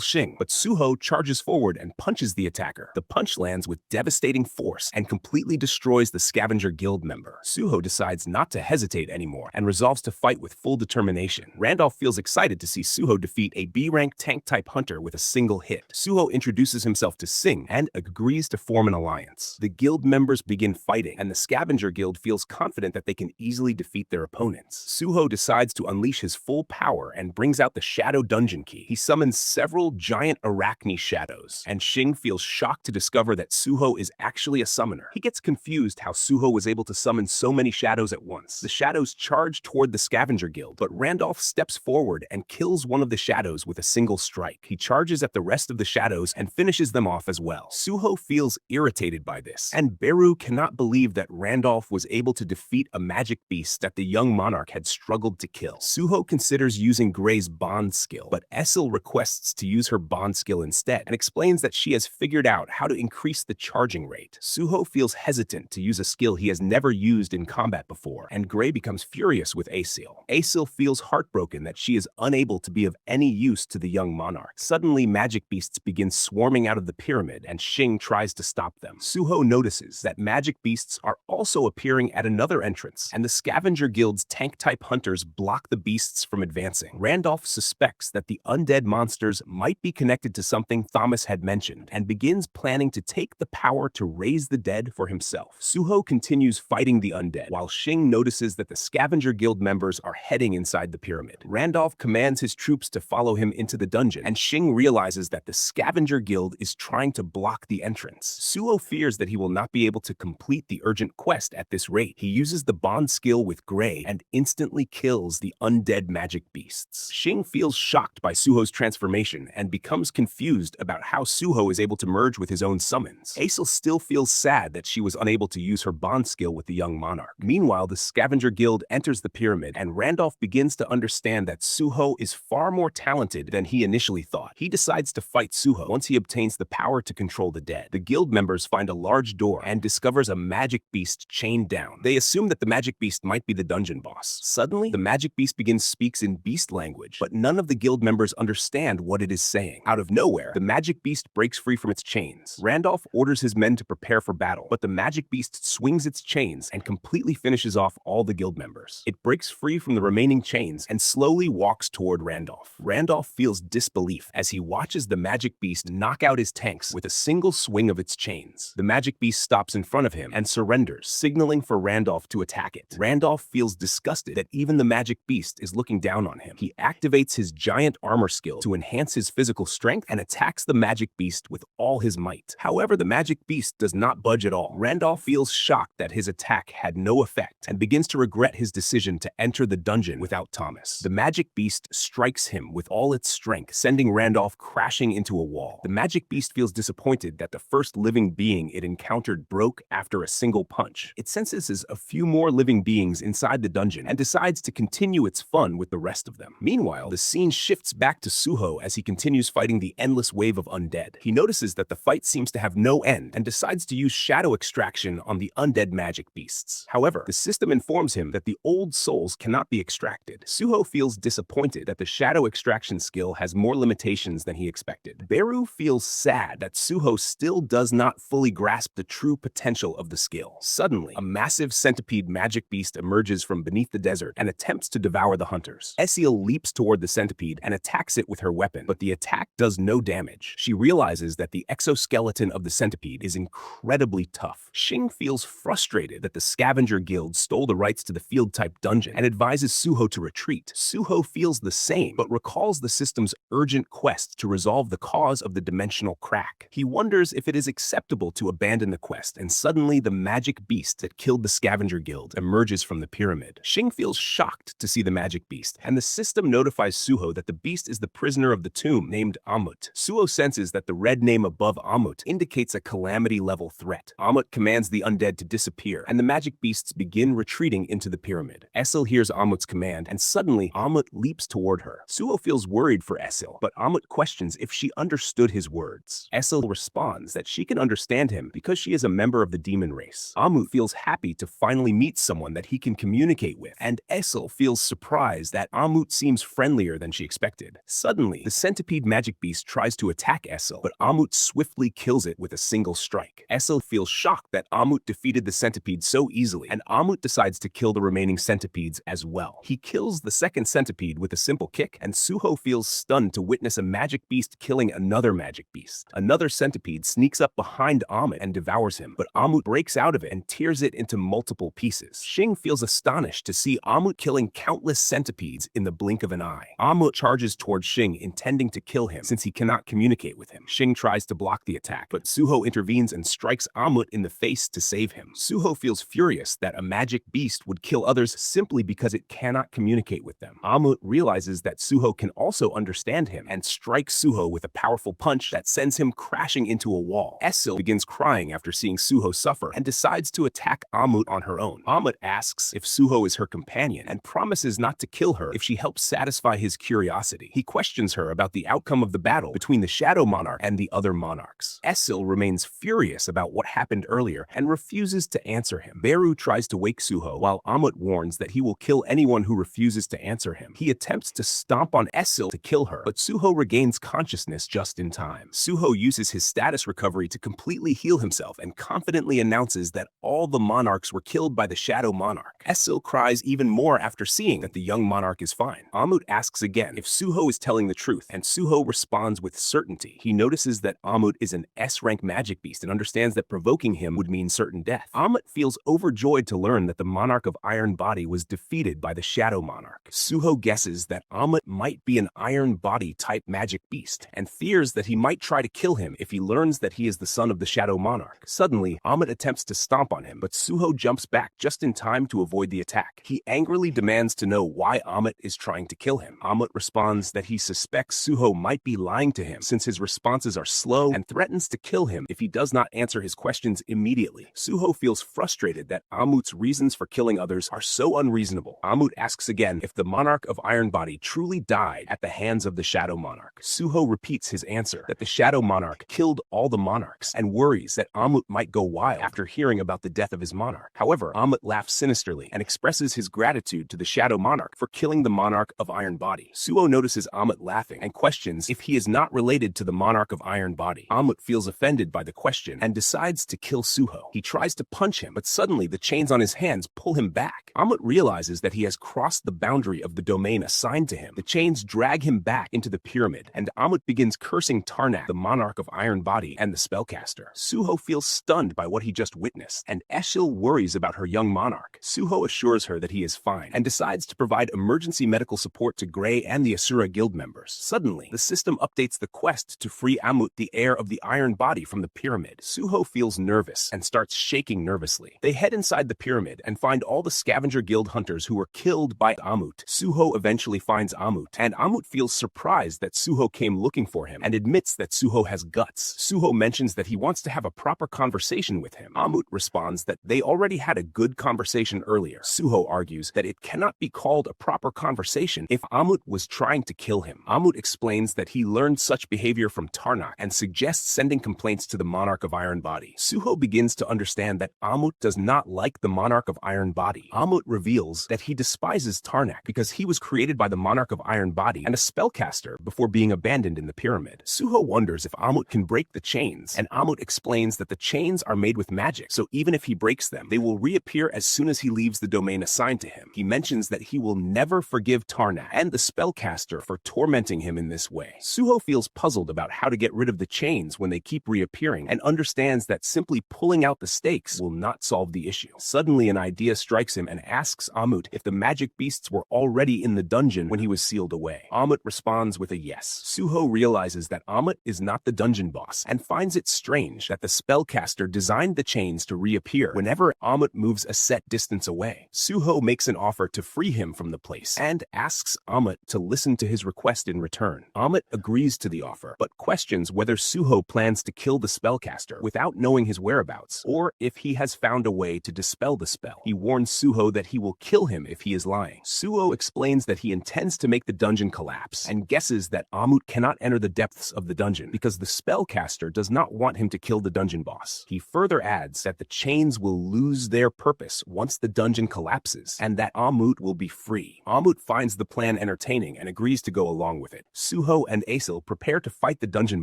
Shing, but Suho charges forward and punches the attacker. The punch lands with devastating force and completely destroys the Scavenger Guild member. Suho decides not to hesitate anymore and resolves to fight with full determination. Randolph feels excited to see Suho defeat a B-rank tank-type hunter with a single hit. Suho introduces himself to Sing and agrees to form an alliance. The guild members begin fighting, and the Scavenger Guild feels confident that they can easily defeat their opponents. Suho decides to unleash his full power and brings out the Shadow Dungeon Key. He summons several giant arachne shadows, and Shing feels shocked to discover that Suho is actually a summoner. He gets confused how Suho was able to summon so many shadows at once. The shadows charge toward the Scavenger Guild, but Randolph steps forward and kills one of the shadows with a single strike. He charges at the rest of the shadows and finishes them off as well. Suho feels irritated by this, and Beru cannot believe that Randolph was able to defeat a magic beast that the young monarch had struggled to kill. Suho considers using Gray's bond skill, but Esil requests to use her bond skill instead and explains that she has figured out how to increase the charging rate. Suho feels hesitant to use a skill he has never used in combat before, and Gray becomes furious with Esil. Esil feels heartbroken that she is unable to be of any use to the young monarch. Suddenly, magic beasts begin swarming out of the pyramid, and Shing tries to stop them. Suho notices that magic beasts are also appearing at another entrance, and the Scavenger Guild's tank-type hunters block the beasts from advancing. Randolph suspects that the undead monsters might be connected to something Thomas had mentioned, and begins planning to take the power to raise the dead for himself. Suho continues fighting the undead, while Shing notices that the Scavenger Guild members are heading inside the pyramid. Randolph commands his troops to follow him into the dungeon, and Shing realizes that the Scavenger Guild is trying to block the entrance. Suho fears that he will not be able to complete the urgent quest at this rate. He uses the bond skill with Gray and instantly kills the undead magic beasts. Shing feels shocked by Suho's transformation and becomes confused about how Suho is able to merge with his own summons. Esil still feels sad that she was unable to use her bond skill with the young monarch. Meanwhile, the Scavenger Guild enters the pyramid, and Randolph begins to understand that Suho is far more talented than he initially thought. He decides to fight Suho once he obtains the power to control the dead. The guild members find a large door and discovers a magic beast chained down. They assume that the magic beast might be the dungeon boss. Suddenly, the magic beast speaks in beast language, but none of the guild members understand what it is saying. Out of nowhere, the magic beast breaks free from its chains. Randolph orders his men to prepare for battle, but the magic beast swings its chains and completely finishes off all the guild members. It breaks free from the remaining chains and slowly walks toward Randolph. Randolph feels disbelief as he watches the magic beast knock out his tanks with a single swing of its chains. The magic beast stops in front of him and surrenders, signaling for Randolph to attack it. Randolph feels disgusted that even the magic beast is looking down on him. He activates his giant armor skill to enhance his physical strength and attacks the magic beast with all his might. However, the magic beast does not budge at all. Randolph feels shocked that his attack had no effect and begins to regret his decision to enter the dungeon without Thomas. The magic beast strikes him with all its strength, sending Randolph crashing into a wall. The magic beast feels disappointed that the first living being it encountered broke after a single punch. It senses a few more living beings inside the dungeon and decides to continue its fun with the rest of them. Meanwhile, the scene shifts back to Suho as he continues fighting the endless wave of undead. He notices that the fight seems to have no end and decides to use shadow extraction on the undead magic beasts. However, the system informs him that the old souls cannot be extracted. Suho feels disappointed that the shadow extraction skill has more limitations than he expected. Beru feels sad that Suho still does not fully grasp the true potential of the skill. Suddenly, a massive centipede magic beast emerges from beneath the desert and attempts to devour the hunters. Esil leaps toward the centipede and attacks it with her weapon, but the attack does no damage. She realizes that the exoskeleton of the centipede is incredibly tough. Shing feels frustrated that the Scavenger Guild stole the rights to the field-type dungeon and advises Suho to retreat. Suho feels the same, but recalls the system's urgent quest to resolve the cause of the dimensional crack. He wonders if it is acceptable to abandon the quest, and suddenly the magic beast that killed the Scavenger Guild emerges from the pyramid. Shing feels shocked to see the magic beast, and the system notifies Suho that the beast is the prisoner of the tomb named Ammut. Suho senses that the red name above Ammut indicates a calamity-level threat. Ammut commands the undead to disappear, and the magic beasts begin retreating into the pyramid. Esil hears Ammut's command, and suddenly Ammut leaps toward her. Suho feels worried for Esil, but Ammut questions if she understood his words. Esil responds that she can understand him because she is a member of the demon race. Ammut feels happy to finally meet someone that he can communicate with, and Esil feels surprised that Ammut seems friendlier than she expected. Suddenly, the centipede magic beast tries to attack Esil, but Ammut swiftly kills it with a single strike. Esil feels shocked that Ammut defeated the centipede so easily, and Ammut decides to kill the remaining centipedes as well. He kills the second centipede with a simple kick, and Suho feels stunned to witness a magic beast killing another magic beast. Another centipede sneaks up behind Ammut and devours him, but Ammut breaks out of it and tears it into multiple pieces. Shing feels astonished to see Ammut killing countless centipedes in the blink of an eye. Ammut charges towards Shing, intending to kill him since he cannot communicate with him. Shing tries to block the attack, but Suho intervenes and strikes Ammut in the face to save him. Suho feels furious that a magic beast would kill others simply because it cannot communicate with them. Ammut realizes that Suho can also understand him and strikes Suho with a powerful punch that sends him crashing into a wall. Esil begins crying after seeing Suho suffer and decides to attack Ammut on her own. Ammut asks if Suho is her companion and promises not to kill her if she helps satisfy his curiosity. He questions her about the outcome of the battle between the Shadow Monarch and the other monarchs. Esil remains furious about what happened earlier and refuses to answer him. Beru tries to wake Suho, while Ammut warns that he will kill anyone who refuses to answer him. He attempts to stomp on Esil to kill her, but Suho regains consciousness just in time. Suho uses his status recovery to completely heal himself and confidently announces that all the monarchs were killed by the Shadow Monarch. Esil cries even more after seeing that the young monarch is fine. Ammut asks again if Suho is telling the truth, and Suho responds with certainty. He notices that Ammut is an S-rank magic beast and understands that provoking him would mean certain death. Ammut feels overjoyed to learn that the Monarch of Iron Body was defeated by the Shadow Monarch. Suho guesses that Ammut might be an Iron Body type magic beast and fears that he might try to kill him if he learns that he is the son of the Shadow Monarch. Suddenly, Ammut attempts to stomp on him, but Suho jumps back just in time to avoid the attack. He angrily demands to know why Ammut is trying to kill him. Ammut responds that he suspects Suho might be lying to him since his responses are slow and threatens to kill him if he does not answer his questions immediately. Suho feels frustrated that Ammut's reasons for killing others are so unreasonable. Ammut asks again if the Monarch of Iron Body truly died at the hands of the Shadow Monarch. Suho repeats his answer that the Shadow Monarch killed all the monarchs and worries that Ammut might go wild after hearing about the death of his monarch. However, Ammut laughs sinisterly and expresses his gratitude to the Shadow Monarch for killing the Monarch of Iron Body. Suho notices Ammut laughing and questions if he is not related to the Monarch of Iron Body. Ammut feels offended by the question and decides to kill Suho. He tries to punch him, but suddenly the chains on his hands pull him back. Ammut realizes that he has crossed the boundary of the domain assigned to him. The chains drag him back into the pyramid, and Ammut begins cursing Tarnak, the Monarch of Iron Body, and the spellcaster. Suho feels stunned by what he just witnessed, and Esil worries about her young monarch. Suho assures her that he is fine, and decides to provide emergency medical support to Gray and the Asura Guild members. Suddenly, the system updates the quest to free Ammut, the heir of the Iron Body, from the pyramid. Suho feels nervous and starts shaking nervously. They head inside the pyramid and find all the Scavenger Guild hunters who were killed by Ammut. Suho eventually finds Ammut, and Ammut feels surprised that Suho came looking for him and admits that Suho has guts. Suho mentions that he wants to have a proper conversation with him. Ammut responds that they already had a good conversation earlier. Suho argues that it cannot be called a proper conversation if Ammut was trying to kill him. Ammut explains that he learned such behavior from Tarnak and suggests sending complaints to the Monarch of Iron Body. Suho begins to understand that Ammut does not like the Monarch of Iron Body. Ammut reveals that he despises Tarnak because he was created by the Monarch of Iron Body and a spellcaster before being abandoned in the pyramid. Suho wonders if Ammut can break the chains, and Ammut explains that the chains are made with magic, so even even if he breaks them, they will reappear as soon as he leaves the domain assigned to him. He mentions that he will never forgive Tarnak and the spellcaster for tormenting him in this way. Suho feels puzzled about how to get rid of the chains when they keep reappearing and understands that simply pulling out the stakes will not solve the issue. Suddenly, an idea strikes him and asks Ammut if the magic beasts were already in the dungeon when he was sealed away. Ammut responds with a yes. Suho realizes that Ammut is not the dungeon boss and finds it strange that the spellcaster designed the chains to reappear whenever Ammut moves a set distance away. Suho makes an offer to free him from the place and asks Ammut to listen to his request in return. Ammut agrees to the offer, but questions whether Suho plans to kill the spellcaster without knowing his whereabouts, or if he has found a way to dispel the spell. He warns Suho that he will kill him if he is lying. Suho explains that he intends to make the dungeon collapse and guesses that Ammut cannot enter the depths of the dungeon because the spellcaster does not want him to kill the dungeon boss. He further adds that the chains will lose their purpose once the dungeon collapses and that Ammut will be free. Ammut finds the plan entertaining and agrees to go along with it. Suho and Esil prepare to fight the dungeon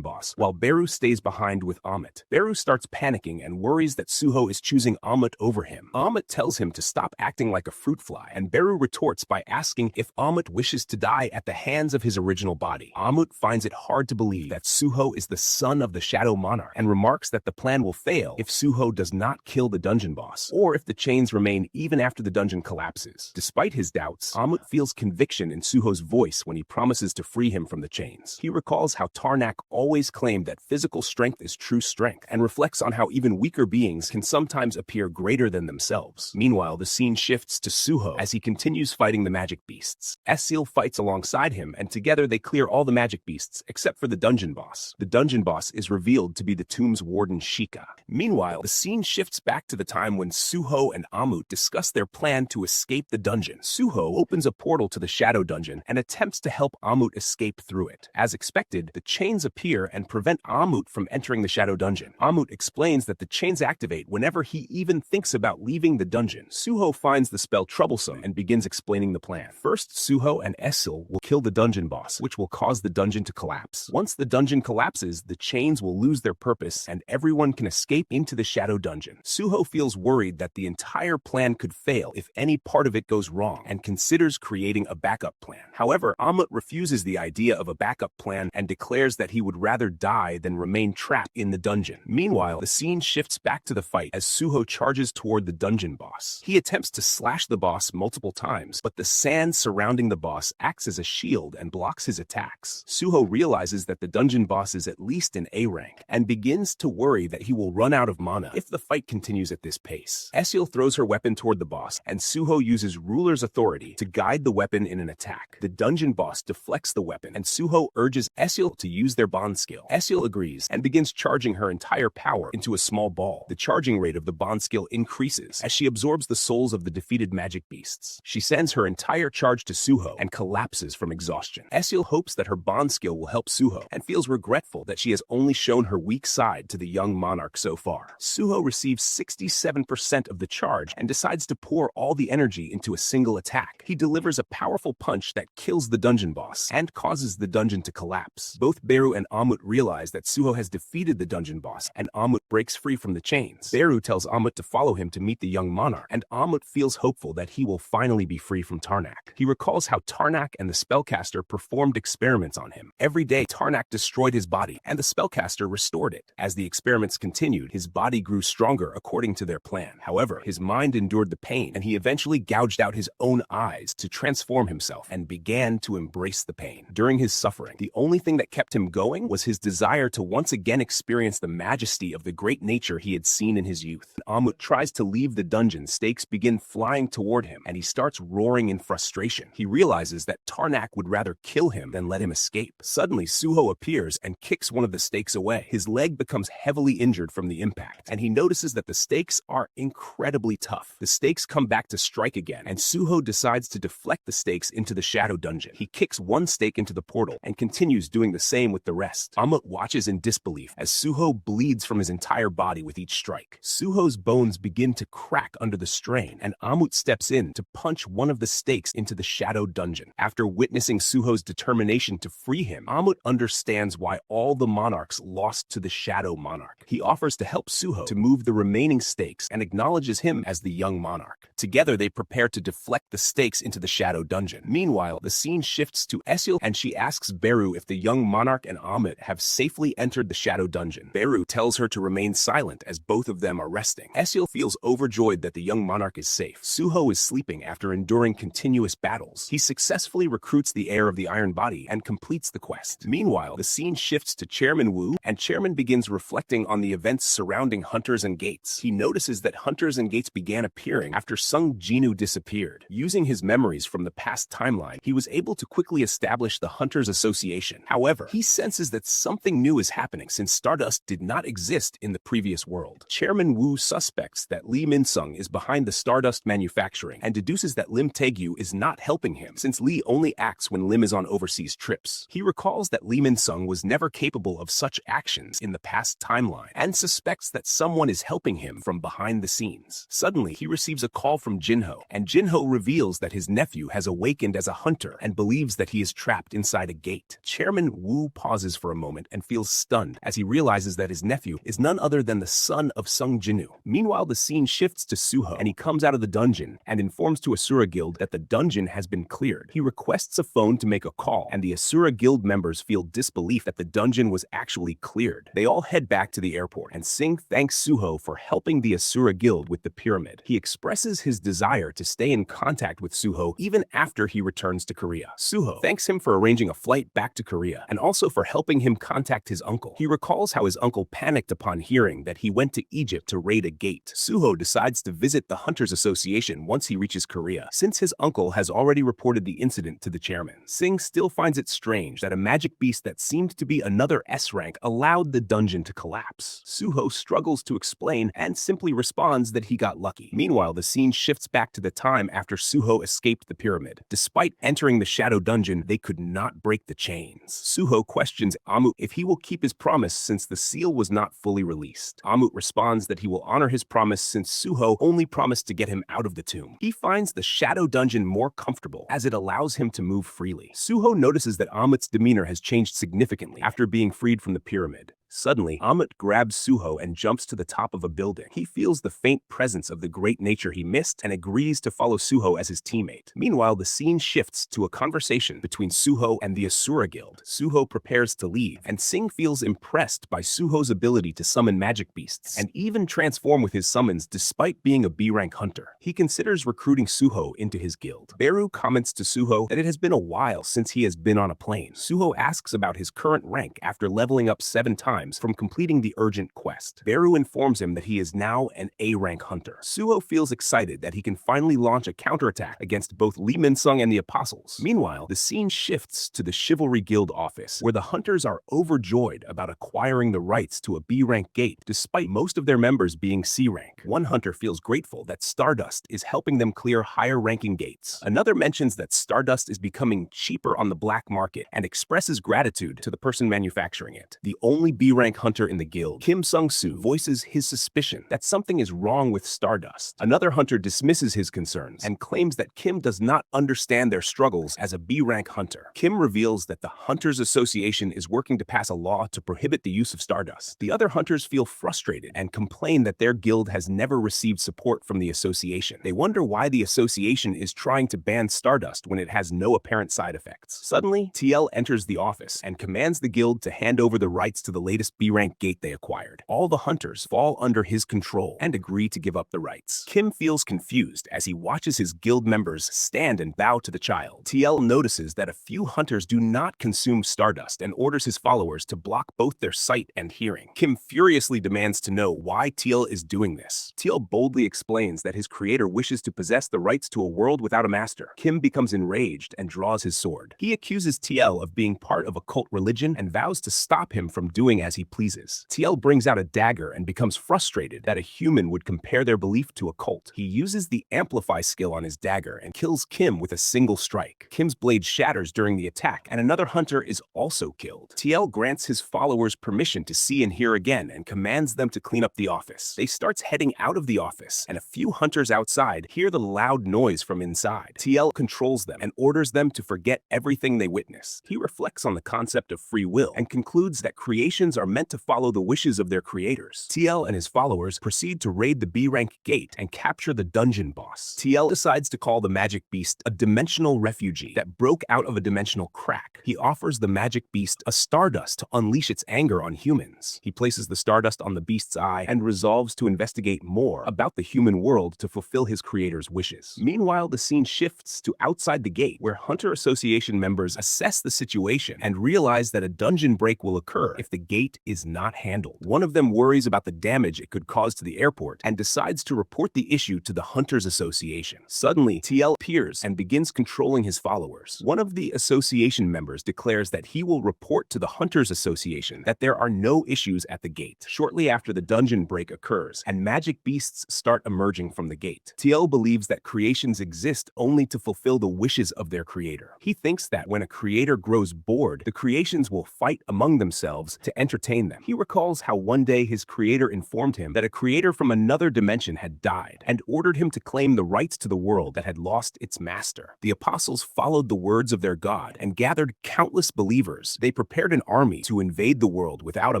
boss while Beru stays behind with Ammut. Beru starts panicking and worries that Suho is choosing Ammut over him. Ammut tells him to stop acting like a fruit fly, and Beru retorts by asking if Ammut wishes to die at the hands of his original body. Ammut finds it hard to believe that Suho is the son of the Shadow Monarch and remarks that the plan will fail if Suho does not kill the dungeon boss, or if the chains remain even after the dungeon collapses. Despite his doubts, Ammut feels conviction in Suho's voice when he promises to free him from the chains. He recalls how Tarnak always claimed that physical strength is true strength, and reflects on how even weaker beings can sometimes appear greater than themselves. Meanwhile, the scene shifts to Suho as he continues fighting the magic beasts. Esil fights alongside him, and together they clear all the magic beasts except for the dungeon boss. The dungeon boss is revealed to be the tomb's warden Shika. Meanwhile, the scene shifts back to the time when Suho and Ammut discuss their plan to escape the dungeon. Suho opens a portal to the shadow dungeon and attempts to help Ammut escape through it. As expected, the chains appear and prevent Ammut from entering the shadow dungeon. Ammut explains that the chains activate whenever he even thinks about leaving the dungeon. Suho finds the spell troublesome and begins explaining the plan. First, Suho and Esil will kill the dungeon boss, which will cause the dungeon to collapse. Once the dungeon collapses, the chains will lose their purpose and everyone can escape into the shadow dungeon. Suho feels worried that the entire plan could fail if any part of it goes wrong and considers creating a backup plan. However, Ammut refuses the idea of a backup plan and declares that he would rather die than remain trapped in the dungeon. Meanwhile, the scene shifts back to the fight as Suho charges toward the dungeon boss. He attempts to slash the boss multiple times, but the sand surrounding the boss acts as a shield and blocks his attacks. Suho realizes that the dungeon boss is at least in A rank and begins to worry that he will run out of mana if the fight continues at this pace. Esil throws her weapon toward the boss, and Suho uses ruler's authority to guide the weapon in an attack. The dungeon boss deflects the weapon, and Suho urges Esil to use their bond skill. Esil agrees and begins charging her entire power into a small ball. The charging rate of the bond skill increases as she absorbs the souls of the defeated magic beasts. She sends her entire charge to Suho and collapses from exhaustion. Esil hopes that her bond skill will help Suho and feels regretful that she has only shown her weak side to the young monarch so far. Suho receives 67% of the charge and decides to pour all the energy into a single attack. He delivers a powerful punch that kills the dungeon boss and causes the dungeon to collapse. Both Beru and Ammut realize that Suho has defeated the dungeon boss, and Ammut breaks free from the chains. Beru tells Ammut to follow him to meet the young monarch, and Ammut feels hopeful that he will finally be free from Tarnak. He recalls how Tarnak and the spellcaster performed experiments on him. Every day, Tarnak destroyed his body, and the spellcaster restored it. As the experiments continued, his body grew stronger according to their plan. However, his mind endured the pain, and he eventually gouged out his own eyes to transform himself and began to embrace the pain. During his suffering, the only thing that kept him going was his desire to once again experience the majesty of the great nature he had seen in his youth. Ammut tries to leave the dungeon, stakes begin flying toward him, and he starts roaring in frustration. He realizes that Tarnak would rather kill him than let him escape. Suddenly, Suho appears and kicks one of the stakes away. His leg becomes heavily injured from the impact, and he notices that the stakes are incredibly tough. The stakes come back to strike again, and Suho decides to deflect the stakes into the shadow dungeon. He kicks one stake into the portal and continues doing the same with the rest. Ammut watches in disbelief as Suho bleeds from his entire body with each strike. Suho's bones begin to crack under the strain, and Ammut steps in to punch one of the stakes into the shadow dungeon. After witnessing Suho's determination to free him, Ammut understands why all the monarchs lost to the Shadow Monarch. He offers to help Suho to move the remaining remaining stakes and acknowledges him as the young monarch. Together, they prepare to deflect the stakes into the Shadow Dungeon. Meanwhile, the scene shifts to Esil and she asks Beru if the young monarch and Ammut have safely entered the Shadow Dungeon. Beru tells her to remain silent as both of them are resting. Esil feels overjoyed that the young monarch is safe. Suho is sleeping after enduring continuous battles. He successfully recruits the heir of the Iron Body and completes the quest. Meanwhile, the scene shifts to Chairman Wu, and Chairman begins reflecting on the events surrounding Hunters and Gates. He notices that Hunters and Gates began appearing after Sung Jinwoo disappeared. Using his memories from the past timeline, he was able to quickly establish the Hunters Association. However, he senses that something new is happening since Stardust did not exist in the previous world. Chairman Wu suspects that Lee Minsung is behind the Stardust manufacturing and deduces that Lim Taegyu is not helping him since Lee only acts when Lim is on overseas trips. He recalls that Lee Minsung was never capable of such actions in the past timeline and suspects that someone is helping him from behind the scenes. Suddenly, he receives a call from Jinho, and Jinho reveals that his nephew has awakened as a hunter and believes that he is trapped inside a gate. Chairman Wu pauses for a moment and feels stunned as he realizes that his nephew is none other than the son of Sung Jinwoo. Meanwhile, the scene shifts to Suho, and he comes out of the dungeon and informs to Asura Guild that the dungeon has been cleared. He requests a phone to make a call, and the Asura Guild members feel disbelief that the dungeon was actually cleared. They all head back to the airport, and Sing thanks Suho for helping the Asura Guild with the pyramid. He expresses his desire to stay in contact with Suho even after he returns to Korea. Suho thanks him for arranging a flight back to Korea and also for helping him contact his uncle. He recalls how his uncle panicked upon hearing that he went to Egypt to raid a gate. Suho decides to visit the Hunters Association once he reaches Korea, since his uncle has already reported the incident to the chairman. Sing still finds it strange that a magic beast that seemed to be another S rank allowed the dungeon to collapse. Suho struggles to explain and simply responds that he got lucky. Meanwhile, the scene shifts back to the time after Suho escaped the pyramid. Despite entering the Shadow Dungeon, they could not break the chains. Suho questions Ammut if he will keep his promise since the seal was not fully released. Ammut responds that he will honor his promise since Suho only promised to get him out of the tomb. He finds the Shadow Dungeon more comfortable as it allows him to move freely. Suho notices that Ammut's demeanor has changed significantly after being freed from the pyramid. Suddenly, Ammut grabs Suho and jumps to the top of a building. He feels the faint presence of the great nature he missed and agrees to follow Suho as his teammate. Meanwhile, the scene shifts to a conversation between Suho and the Asura Guild. Suho prepares to leave, and Sing feels impressed by Suho's ability to summon magic beasts and even transform with his summons despite being a B-rank hunter. He considers recruiting Suho into his guild. Beru comments to Suho that it has been a while since he has been on a plane. Suho asks about his current rank after leveling up 7 times from completing the urgent quest. Beru informs him that he is now an A-rank hunter. Suho feels excited that he can finally launch a counterattack against both Lee Minsung and the Apostles. Meanwhile, the scene shifts to the Chivalry Guild office, where the hunters are overjoyed about acquiring the rights to a B-rank gate, despite most of their members being C-rank. One hunter feels grateful that Stardust is helping them clear higher-ranking gates. Another mentions that Stardust is becoming cheaper on the black market and expresses gratitude to the person manufacturing it. The only B-rank hunter in the guild, Kim Sung-soo, voices his suspicion that something is wrong with Stardust. Another hunter dismisses his concerns and claims that Kim does not understand their struggles as a B-rank hunter. Kim reveals that the Hunters Association is working to pass a law to prohibit the use of Stardust. The other hunters feel frustrated and complain that their guild has never received support from the association. They wonder why the association is trying to ban Stardust when it has no apparent side effects. Suddenly, Tielle enters the office and commands the guild to hand over the rights to the latest B-rank gate they acquired. All the hunters fall under his control and agree to give up the rights. Kim feels confused as he watches his guild members stand and bow to the child. Tielle notices that a few hunters do not consume Stardust and orders his followers to block both their sight and hearing. Kim furiously demands to know why Tielle is doing this. Tielle boldly explains that his creator wishes to possess the rights to a world without a master. Kim becomes enraged and draws his sword. He accuses Tielle of being part of a cult religion and vows to stop him from doing as he pleases. Tielle brings out a dagger and becomes frustrated that a human would compare their belief to a cult. He uses the Amplify skill on his dagger and kills Kim with a single strike. Kim's blade shatters during the attack, and another hunter is also killed. Tielle grants his followers permission to see and hear again and commands them to clean up the office. They start heading out of the office, and a few hunters outside hear the loud noise from inside. Tielle controls them and orders them to forget everything they witness. He reflects on the concept of free will and concludes that creations are meant to follow the wishes of their creators. Tielle and his followers proceed to raid the B-rank gate and capture the dungeon boss. Tielle decides to call the magic beast a dimensional refugee that broke out of a dimensional crack. He offers the magic beast a Stardust to unleash its anger on humans. He places the Stardust on the beast's eye and resolves to investigate more about the human world to fulfill his creator's wishes. Meanwhile, the scene shifts to outside the gate, where Hunter Association members assess the situation and realize that a dungeon break will occur if the gate is not handled. One of them worries about the damage it could cause to the airport and decides to report the issue to the Hunters Association. Suddenly, Tielle appears and begins controlling his followers. One of the association members declares that he will report to the Hunters Association that there are no issues at the gate. Shortly after, the dungeon break occurs and magic beasts start emerging from the gate. Tielle believes that creations exist only to fulfill the wishes of their creator. He thinks that when a creator grows bored, the creations will fight among themselves to entertain them. He recalls how one day his creator informed him that a creator from another dimension had died and ordered him to claim the rights to the world that had lost its master. The apostles followed the words of their god and gathered countless believers. They prepared an army to invade the world without a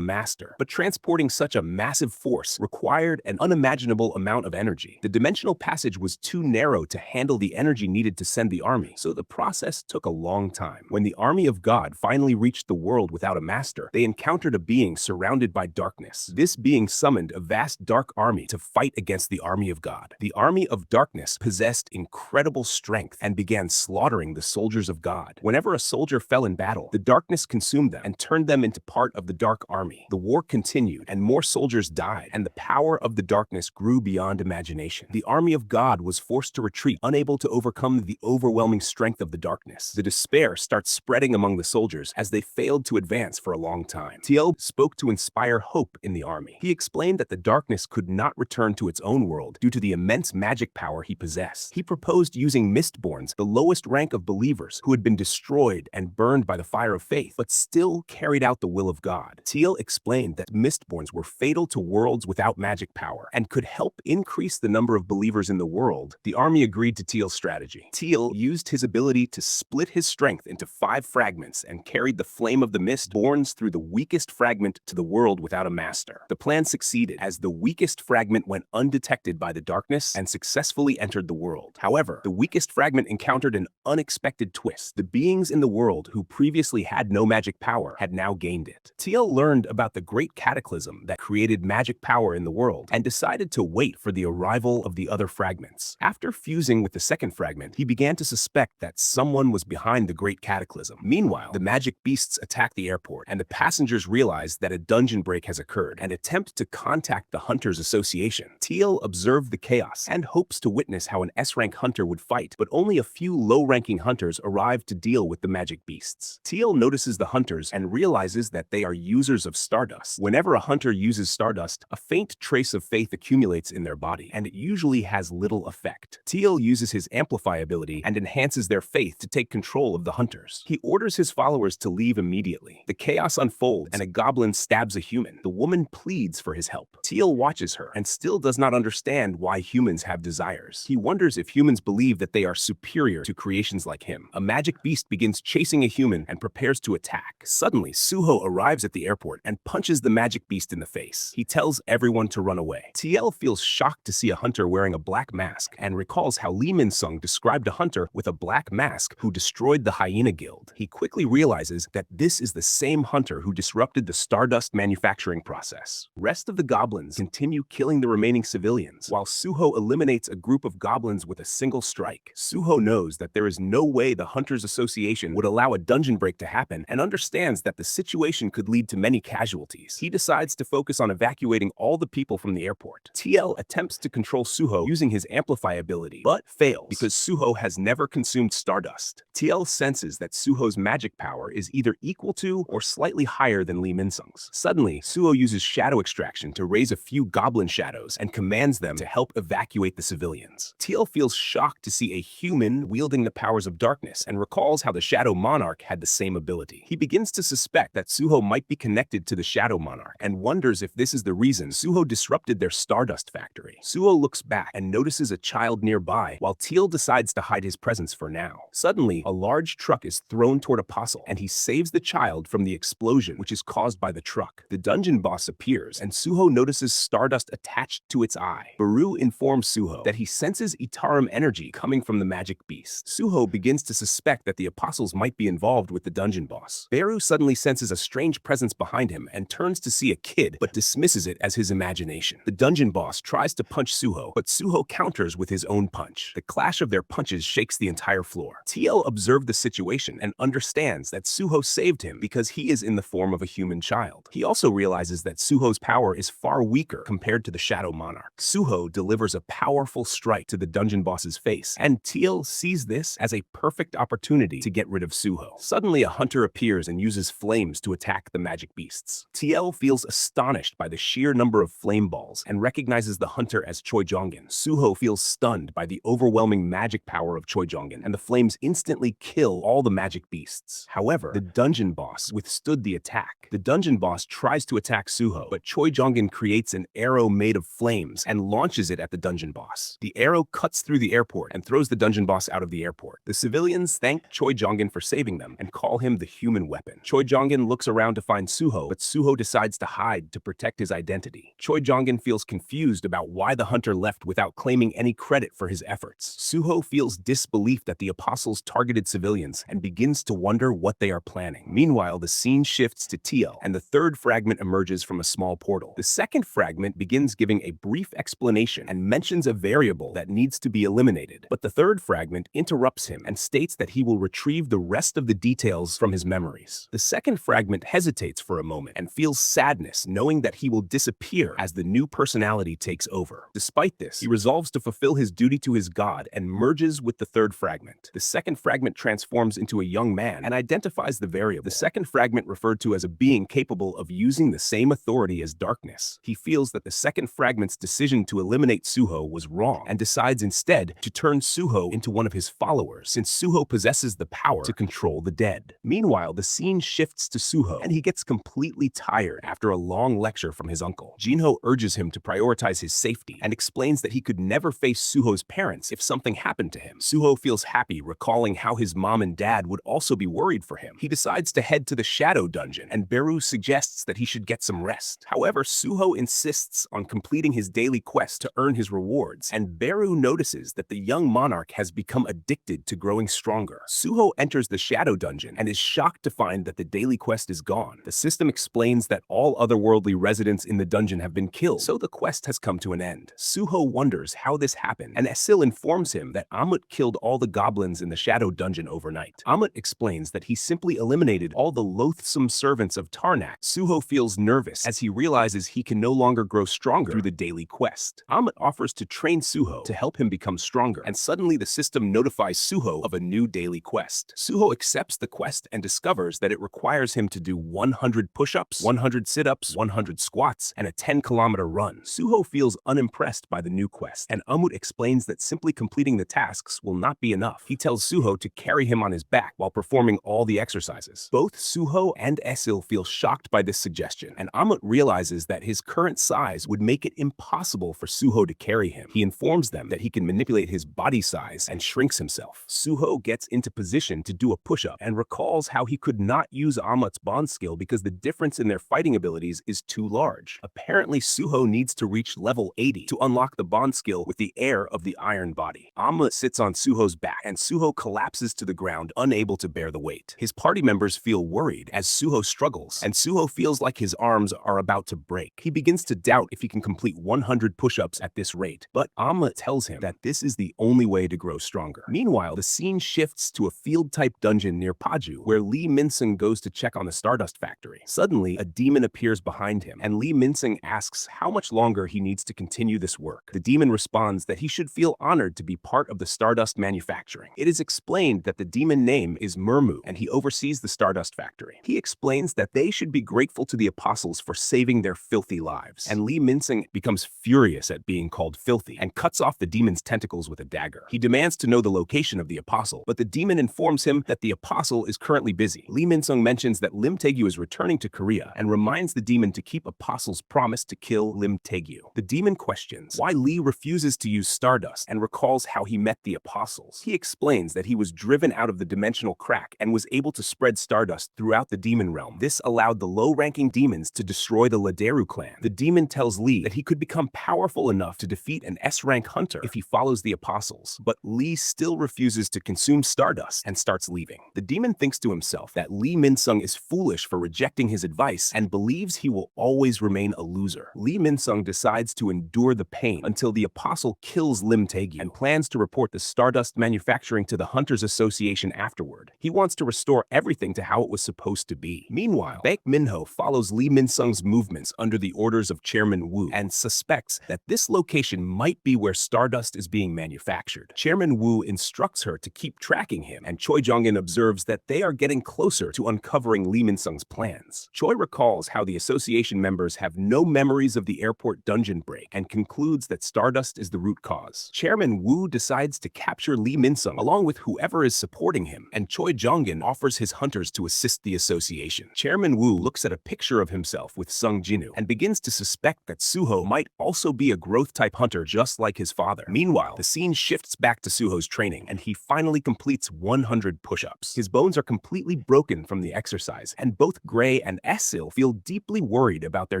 master, but transporting such a massive force required an unimaginable amount of energy. The dimensional passage was too narrow to handle the energy needed to send the army, so the process took a long time. When the army of God finally reached the world without a master, they encountered a being surrounded by darkness. This being summoned a vast dark army to fight against the army of God. The army of darkness possessed incredible strength and began slaughtering the soldiers of God. Whenever a soldier fell in battle, the darkness consumed them and turned them into part of the dark army. The war continued and more soldiers died, and the power of the darkness grew beyond imagination. The army of God was forced to retreat, unable to overcome the overwhelming strength of the darkness. The despair starts spreading among the soldiers as they failed to advance for a long time. Tielle spoke to inspire hope in the army. He explained that the darkness could not return to its own world due to the immense magic power he possessed. He proposed using Mistborns, the lowest rank of believers who had been destroyed and burned by the fire of faith, but still carried out the will of God. Tielle explained that Mistborns were fatal to worlds without magic power and could help increase the number of believers in the world. The army agreed to Tielle's strategy. Tielle used his ability to split his strength into 5 fragments and carried the flame of the Mistborns through the weakest fragment to the world without a master. The plan succeeded as the weakest fragment went undetected by the darkness and successfully entered the world. However, the weakest fragment encountered an unexpected twist. The beings in the world who previously had no magic power had now gained it. Tielle learned about the great cataclysm that created magic power in the world and decided to wait for the arrival of the other fragments. After fusing with the second fragment, he began to suspect that someone was behind the great cataclysm. Meanwhile, the magic beasts attack the airport, and the passengers realize that a dungeon break has occurred and attempt to contact the Hunters Association. Tielle observed the chaos and hopes to witness how an S-rank hunter would fight, but only a few low-ranking hunters arrive to deal with the magic beasts. Tielle notices the hunters and realizes that they are users of Stardust. Whenever a hunter uses Stardust, a faint trace of faith accumulates in their body, and it usually has little effect. Tielle uses his Amplify ability and enhances their faith to take control of the hunters. He orders his followers to leave immediately. The chaos unfolds and a goblin stabs a human. The woman pleads for his help. Tielle watches her and still does not understand why humans have desires. He wonders if humans believe that they are superior to creations like him. A magic beast begins chasing a human and prepares to attack. Suddenly, Suho arrives at the airport and punches the magic beast in the face. He tells everyone to run away. Tielle feels shocked to see a hunter wearing a black mask and recalls how Lee Minsung described a hunter with a black mask who destroyed the Hyena Guild. He quickly realizes that this is the same hunter who disrupted the Stardust manufacturing process. Rest of the goblins continue killing the remaining civilians, while Suho eliminates a group of goblins with a single strike. Suho knows that there is no way the Hunters Association would allow a dungeon break to happen and understands that the situation could lead to many casualties. He decides to focus on evacuating all the people from the airport. Tielle attempts to control Suho using his Amplify ability, but fails because Suho has never consumed Stardust. Tielle senses that Suho's magic power is either equal to or slightly higher than Lee Minsung's. Suddenly, Suho uses shadow extraction to raise a few goblin shadows and commands them to help evacuate the civilians. Tielle feels shocked to see a human wielding the powers of darkness and recalls how the Shadow Monarch had the same ability. He begins to suspect that Suho might be connected to the Shadow Monarch and wonders if this is the reason Suho disrupted their Stardust factory. Suho looks back and notices a child nearby, while Tielle decides to hide his presence for now. Suddenly, a large truck is thrown toward Apostle, and he saves the child from the explosion, which is caused caused by the truck. The dungeon boss appears, and Suho notices Stardust attached to its eye. Beru informs Suho that he senses Itarim energy coming from the magic beast. Suho begins to suspect that the apostles might be involved with the dungeon boss. Beru suddenly senses a strange presence behind him and turns to see a kid, but dismisses it as his imagination. The dungeon boss tries to punch Suho, but Suho counters with his own punch. The clash of their punches shakes the entire floor. Tielle observed the situation and understands that Suho saved him because he is in the form of a human child. He also realizes that Suho's power is far weaker compared to the Shadow Monarch. Suho delivers a powerful strike to the dungeon boss's face, and Tielle sees this as a perfect opportunity to get rid of Suho. Suddenly, a hunter appears and uses flames to attack the magic beasts. Tielle feels astonished by the sheer number of flame balls and recognizes the hunter as Choi Jong-In. Suho feels stunned by the overwhelming magic power of Choi Jong-In, and the flames instantly kill all the magic beasts. However, the dungeon boss withstood the attack. The dungeon boss tries to attack Suho, but Choi Jong-In creates an arrow made of flames and launches it at the dungeon boss. The arrow cuts through the airport and throws the dungeon boss out of the airport. The civilians thank Choi Jong-In for saving them and call him the human weapon. Choi Jong-In looks around to find Suho, but Suho decides to hide to protect his identity. Choi Jong-In feels confused about why the hunter left without claiming any credit for his efforts. Suho feels disbelief that the apostles targeted civilians and begins to wonder what they are planning. Meanwhile, the scene shifts to Tielle, and the third fragment emerges from a small portal. The second fragment begins giving a brief explanation and mentions a variable that needs to be eliminated, but the third fragment interrupts him and states that he will retrieve the rest of the details from his memories. The second fragment hesitates for a moment and feels sadness knowing that he will disappear as the new personality takes over. Despite this, he resolves to fulfill his duty to his god and merges with the third fragment. The second fragment transforms into a young man and identifies the variable. The second fragment referred to as a being capable of using the same authority as darkness. He feels that the second fragment's decision to eliminate Suho was wrong and decides instead to turn Suho into one of his followers, since Suho possesses the power to control the dead. Meanwhile, the scene shifts to Suho, and he gets completely tired after a long lecture from his uncle. Jinho urges him to prioritize his safety and explains that he could never face Suho's parents if something happened to him. Suho feels happy, recalling how his mom and dad would also be worried for him. He decides to head to the Shadow Dungeon, and Beru suggests that he should get some rest. However, Suho insists on completing his daily quest to earn his rewards, and Beru notices that the young monarch has become addicted to growing stronger. Suho enters the Shadow Dungeon and is shocked to find that the daily quest is gone. The system explains that all otherworldly residents in the dungeon have been killed, so the quest has come to an end. Suho wonders how this happened, and Esil informs him that Ammut killed all the goblins in the Shadow Dungeon overnight. Ammut explains that he simply eliminated all the loathsome servants of Tarnak. Suho feels nervous as he realizes he can no longer grow stronger through the daily quest. Ammut offers to train Suho to help him become stronger, and suddenly the system notifies Suho of a new daily quest. Suho accepts the quest and discovers that it requires him to do 100 push-ups, 100 sit-ups, 100 squats, and a 10-kilometer run. Suho feels unimpressed by the new quest, and Ammut explains that simply completing the tasks will not be enough. He tells Suho to carry him on his back while performing all the exercises. Both Suho and Esil feel shocked by this suggestion, and Ammut realizes that his current size would make it impossible for Suho to carry him. He informs them that he can manipulate his body size and shrinks himself. Suho gets into position to do a push-up and recalls how he could not use Ammut's bond skill because the difference in their fighting abilities is too large. Apparently, Suho needs to reach level 80 to unlock the bond skill with the air of the Iron Body. Ammut sits on Suho's back, and Suho collapses to the ground, unable to bear the weight. His party members feel worried as Suho struggles, and Suho feels like his arms are about to break. He begins to doubt if he can complete 100 push-ups at this rate, but Ammut tells him that this is the only way to grow stronger. Meanwhile, the scene shifts to a field-type dungeon near Paju, where Lee Minsung goes to check on the Stardust factory. Suddenly, a demon appears behind him, and Lee Minsung asks how much longer he needs to continue this work. The demon responds that he should feel honored to be part of the Stardust manufacturing. It is explained that the demon name is Murmu, and he oversees the Stardust factory. He explains that they should be grateful to the apostles for saving their filthy lives, and Lee Minsung becomes furious at being called filthy and cuts off the demon's tentacles with a dagger. He demands to know the location of the apostle, but the demon informs him that the apostle is currently busy. Lee Minsung mentions that Lim Taegyu is returning to Korea and reminds the demon to keep apostle's promise to kill Lim Taegyu. The demon questions why Lee refuses to use Stardust and recalls how he met the apostles. He explains that he was driven out of the dimensional crack and was able to spread Stardust throughout the demon realm. This allows allowed the low-ranking demons to destroy the Lederu clan. The demon tells Lee that he could become powerful enough to defeat an S-rank hunter if he follows the apostles, but Lee still refuses to consume Stardust and starts leaving. The demon thinks to himself that Lee Minsung is foolish for rejecting his advice and believes he will always remain a loser. Lee Minsung decides to endure the pain until the apostle kills Lim Taegyu and plans to report the Stardust manufacturing to the Hunters Association afterward. He wants to restore everything to how it was supposed to be. Meanwhile, Baek Minho follows Lee Minsung's movements under the orders of Chairman Wu and suspects that this location might be where Stardust is being manufactured. Chairman Wu instructs her to keep tracking him, and Choi Jong-In observes that they are getting closer to uncovering Lee Minsung's plans. Choi recalls how the association members have no memories of the airport dungeon break and concludes that Stardust is the root cause. Chairman Wu decides to capture Lee Minsung along with whoever is supporting him, and Choi Jong-In offers his hunters to assist the association. Chairman Wu looks at a picture of himself with Sung Jinwoo and begins to suspect that Suho might also be a growth-type hunter just like his father. Meanwhile, the scene shifts back to Suho's training, and he finally completes 100 push-ups. His bones are completely broken from the exercise, and both Gray and Esil feel deeply worried about their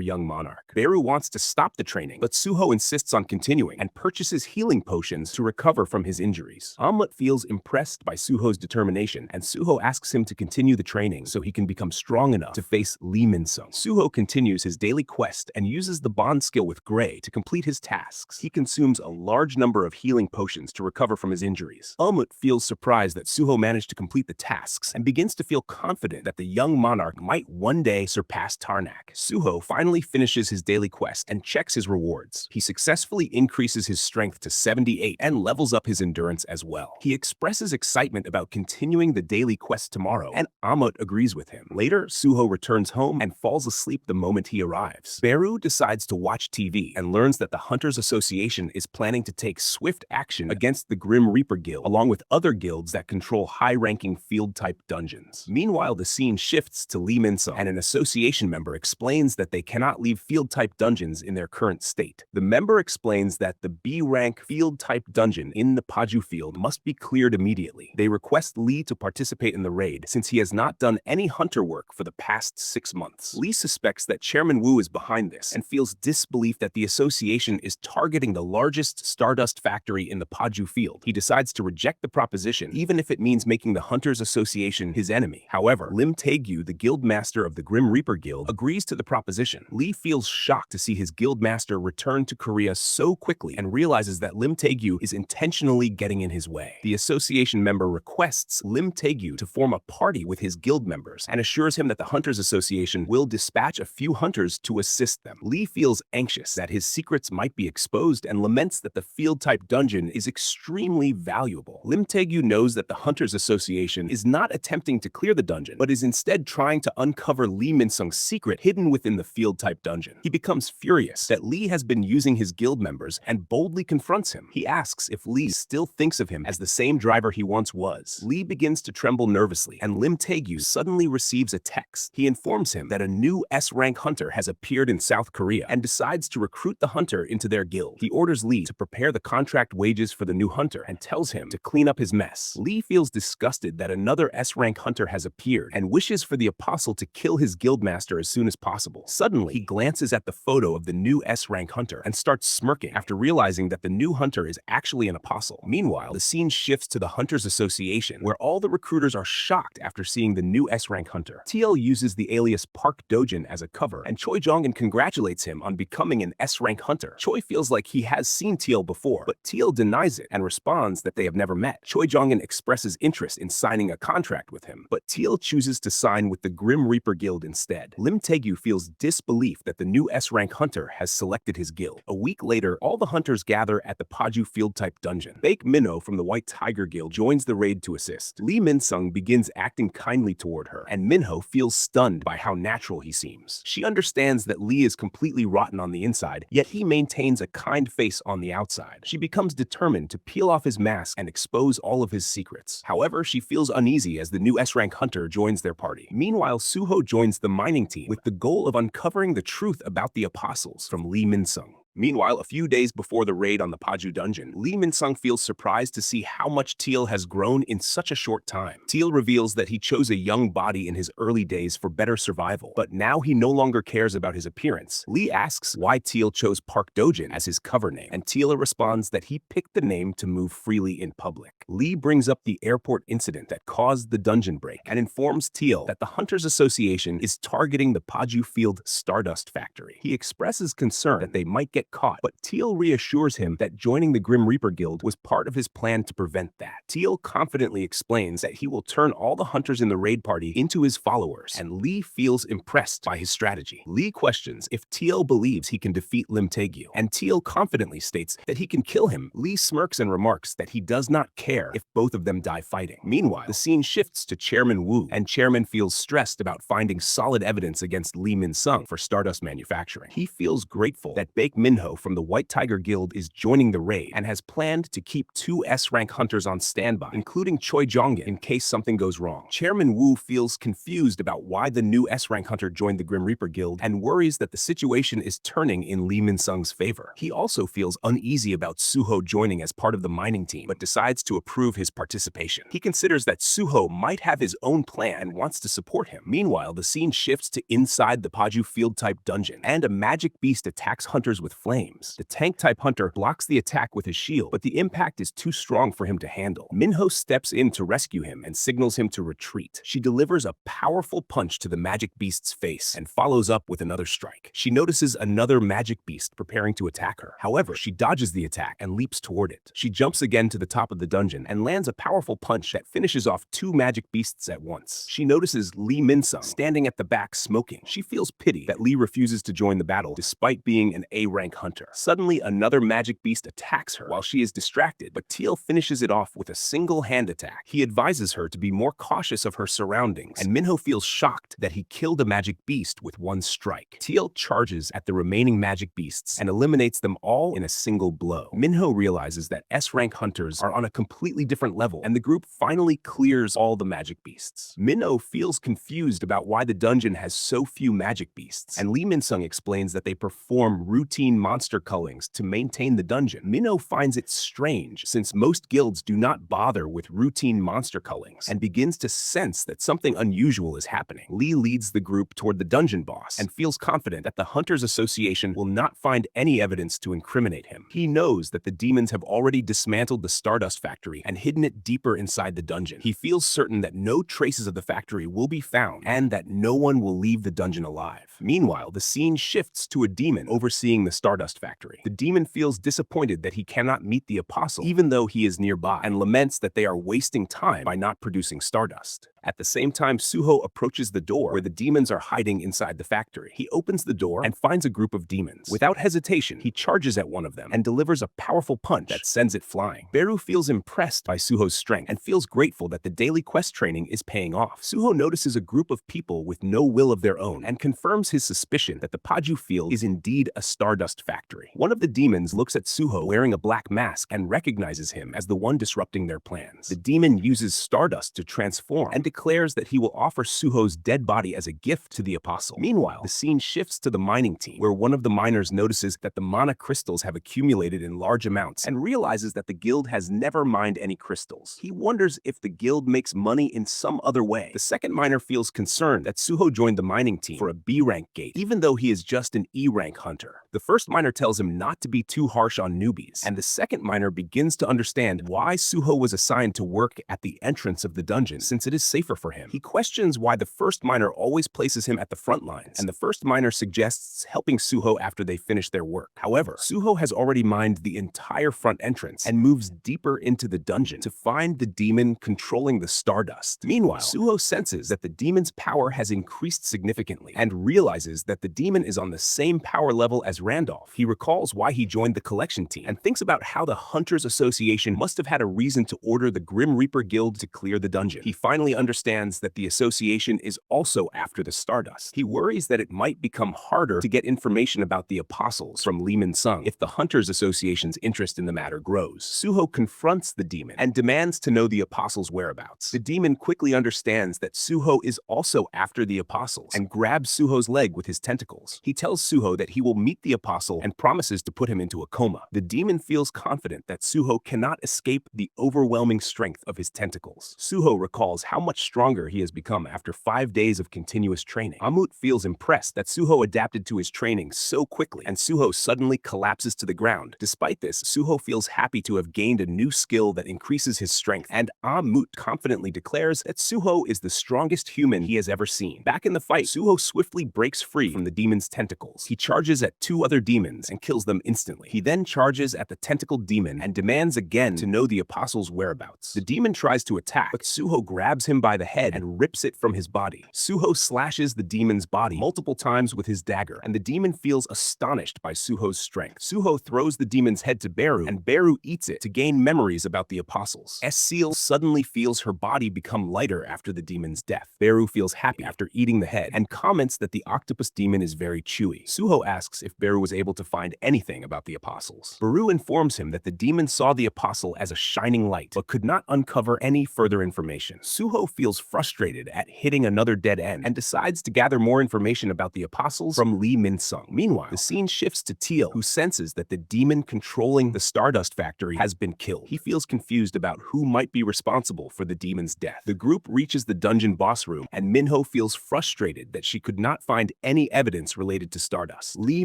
young monarch. Beru wants to stop the training, but Suho insists on continuing and purchases healing potions to recover from his injuries. Ammut feels impressed by Suho's determination, and Suho asks him to continue the training so he can become strong enough to face Lee Minsung. Suho continues his daily quest and uses the bond skill with Gray to complete his tasks. He consumes a large number of healing potions to recover from his injuries. Ammut feels surprised that Suho managed to complete the tasks and begins to feel confident that the young monarch might one day surpass Tarnak. Suho finally finishes his daily quest and checks his rewards. He successfully increases his strength to 78 and levels up his endurance as well. He expresses excitement about continuing the daily quest tomorrow, and Ammut agrees with him. Later, Suho returns home and falls asleep the moment he arrives. Beru decides to watch TV and learns that the Hunters Association is planning to take swift action against the Grim Reaper Guild, along with other guilds that control high-ranking field-type dungeons. Meanwhile, the scene shifts to Lee Minsung, and an association member explains that they cannot leave field-type dungeons in their current state. The member explains that the B-rank field-type dungeon in the Paju field must be cleared immediately. They request Lee to participate in the raid since he has not done any hunter work for the past 6 months. Lee suspects that Chairman Wu is behind this and feels disbelief that the association is targeting the largest Stardust factory in the Paju field. He decides to reject the proposition, even if it means making the Hunters Association his enemy. However, Lim Taegyu, the guild master of the Grim Reaper Guild, agrees to the proposition. Lee feels shocked to see his guild master return to Korea so quickly and realizes that Lim Taegyu is intentionally getting in his way. The association member requests Lim Taegyu to form a party with his guild members and assures him that the Hunters Association will dispatch a few hunters to assist them. Lee feels anxious that his secrets might be exposed and laments that the field-type dungeon is extremely valuable. Lim Taegyu knows that the Hunters Association is not attempting to clear the dungeon, but is instead trying to uncover Lee Minsung's secret hidden within the field-type dungeon. He becomes furious that Lee has been using his guild members and boldly confronts him. He asks if Lee still thinks of him as the same driver he once was. Lee begins to tremble nervously, and Lim Taegyu suddenly receives a text. He informs him that a new S-rank hunter has appeared in South Korea and decides to recruit the hunter into their guild. He orders Lee to prepare the contract wages for the new hunter and tells him to clean up his mess. Lee feels disgusted that another S-rank hunter has appeared and wishes for the apostle to kill his guildmaster as soon as possible. Suddenly, he glances at the photo of the new S-rank hunter and starts smirking after realizing that the new hunter is actually an apostle. Meanwhile, the scene shifts to the Hunters Association, where all the recruiters are shocked after seeing the new S-rank hunter. Tielle uses the alias Park Dojin as a cover, and Choi Jong-In congratulates him on becoming an S-rank hunter. Choi feels like he has seen Tielle before, but Tielle denies it and responds that they have never met. Choi Jong-In expresses interest in signing a contract with him, but Tielle chooses to sign with the Grim Reaper Guild instead. Lim Taegyu feels disbelief that the new S-rank hunter has selected his guild. A week later, all the hunters gather at the Paju field-type dungeon. Baek Minho from the White Tiger Guild joins the raid to assist. Lee Minsung begins acting kindly toward her, and Minho feels stunned by how natural he seems. She understands that Lee is completely rotten on the inside, yet he maintains a kind face on the outside. She becomes determined to peel off his mask and expose all of his secrets. However, she feels uneasy as the new S-rank hunter joins their party. Meanwhile, Suho joins the mining team with the goal of uncovering the truth about the apostles from Lee Minsung. Meanwhile, a few days before the raid on the Paju dungeon, Lee Minsung feels surprised to see how much Tielle has grown in such a short time. Tielle reveals that he chose a young body in his early days for better survival, but now he no longer cares about his appearance. Lee asks why Tielle chose Park Dojin as his cover name, and Tielle responds that he picked the name to move freely in public. Lee brings up the airport incident that caused the dungeon break and informs Tielle that the Hunters Association is targeting the Paju Field Stardust factory. He expresses concern that they might get caught, but Tielle reassures him that joining the Grim Reaper Guild was part of his plan to prevent that. Tielle confidently explains that he will turn all the hunters in the raid party into his followers, and Lee feels impressed by his strategy. Lee questions if Tielle believes he can defeat Lim Taegyu, and Tielle confidently states that he can kill him. Lee smirks and remarks that he does not care if both of them die fighting. Meanwhile, the scene shifts to Chairman Wu, and Chairman feels stressed about finding solid evidence against Lee Minsung for Stardust manufacturing. He feels grateful that Baek Minho from the White Tiger Guild is joining the raid and has planned to keep 2 S-rank hunters on standby, including Choi Jong-In, in case something goes wrong. Chairman Wu feels confused about why the new S-rank hunter joined the Grim Reaper Guild and worries that the situation is turning in Lee Minsung's favor. He also feels uneasy about Suho joining as part of the mining team, but decides to approve his participation. He considers that Suho might have his own plan and wants to support him. Meanwhile, the scene shifts to inside the Paju Field-type dungeon, and a magic beast attacks hunters with flames. The tank-type hunter blocks the attack with his shield, but the impact is too strong for him to handle. Minho steps in to rescue him and signals him to retreat. She delivers a powerful punch to the magic beast's face and follows up with another strike. She notices another magic beast preparing to attack her. However, she dodges the attack and leaps toward it. She jumps again to the top of the dungeon and lands a powerful punch that finishes off 2 magic beasts at once. She notices Lee Minsung standing at the back smoking. She feels pity that Lee refuses to join the battle despite being an A-rank hunter. Suddenly, another magic beast attacks her while she is distracted, but Tielle finishes it off with a single hand attack. He advises her to be more cautious of her surroundings, and Minho feels shocked that he killed a magic beast with 1 strike. Tielle charges at the remaining magic beasts and eliminates them all in a single blow. Minho realizes that S-rank hunters are on a completely different level, and the group finally clears all the magic beasts. Minho feels confused about why the dungeon has so few magic beasts, and Lee Minsung explains that they perform routine monster cullings to maintain the dungeon. Minho finds it strange since most guilds do not bother with routine monster cullings, and begins to sense that something unusual is happening. Lee leads the group toward the dungeon boss and feels confident that the Hunters Association will not find any evidence to incriminate him. He knows that the demons have already dismantled the Stardust factory and hidden it deeper inside the dungeon. He feels certain that no traces of the factory will be found and that no one will leave the dungeon alive. Meanwhile, the scene shifts to a demon overseeing the Stardust factory. The demon feels disappointed that he cannot meet the apostle, even though he is nearby, and laments that they are wasting time by not producing Stardust. At the same time, Suho approaches the door where the demons are hiding inside the factory. He opens the door and finds a group of demons. Without hesitation, he charges at one of them and delivers a powerful punch that sends it flying. Beru feels impressed by Suho's strength and feels grateful that the daily quest training is paying off. Suho notices a group of people with no will of their own and confirms his suspicion that the Paju field is indeed a Stardust factory. One of the demons looks at Suho wearing a black mask and recognizes him as the one disrupting their plans. The demon uses Stardust to transform and declares that he will offer Suho's dead body as a gift to the apostle. Meanwhile, the scene shifts to the mining team, where one of the miners notices that the mana crystals have accumulated in large amounts and realizes that the guild has never mined any crystals. He wonders if the guild makes money in some other way. The second miner feels concerned that Suho joined the mining team for a B-rank gate, even though he is just an E-rank hunter. The first miner tells him not to be too harsh on newbies, and the second miner begins to understand why Suho was assigned to work at the entrance of the dungeon, since it is safer for him. He questions why the first miner always places him at the front lines, and the first miner suggests helping Suho after they finish their work. However, Suho has already mined the entire front entrance and moves deeper into the dungeon to find the demon controlling the Stardust. Meanwhile, Suho senses that the demon's power has increased significantly and realizes that the demon is on the same power level as Randolph. He recalls why he joined the collection team and thinks about how the Hunters Association must have had a reason to order the Grim Reaper Guild to clear the dungeon. He finally understands understands that the association is also after the Stardust. He worries that it might become harder to get information about the Apostles from Lee Minsung if the Hunters Association's interest in the matter grows. Suho confronts the demon and demands to know the Apostles' whereabouts. The demon quickly understands that Suho is also after the Apostles and grabs Suho's leg with his tentacles. He tells Suho that he will meet the Apostle and promises to put him into a coma. The demon feels confident that Suho cannot escape the overwhelming strength of his tentacles. Suho recalls how much stronger he has become after 5 days of continuous training. Ammut feels impressed that Suho adapted to his training so quickly, and Suho suddenly collapses to the ground. Despite this, Suho feels happy to have gained a new skill that increases his strength, and Ammut confidently declares that Suho is the strongest human he has ever seen. Back in the fight, Suho swiftly breaks free from the demon's tentacles. He charges at 2 other demons and kills them instantly. He then charges at the tentacled demon and demands again to know the Apostle's whereabouts. The demon tries to attack, but Suho grabs him by the head and rips it from his body. Suho slashes the demon's body multiple times with his dagger, and the demon feels astonished by Suho's strength. Suho throws the demon's head to Beru, and Beru eats it to gain memories about the Apostles. Esil suddenly feels her body become lighter after the demon's death. Beru feels happy after eating the head and comments that the octopus demon is very chewy. Suho asks if Beru was able to find anything about the Apostles. Beru informs him that the demon saw the Apostle as a shining light, but could not uncover any further information. Suho feels frustrated at hitting another dead end and decides to gather more information about the Apostles from Lee Minsung. Meanwhile, the scene shifts to Tielle, who senses that the demon controlling the Stardust factory has been killed. He feels confused about who might be responsible for the demon's death. The group reaches the dungeon boss room, and Minho feels frustrated that she could not find any evidence related to Stardust. Lee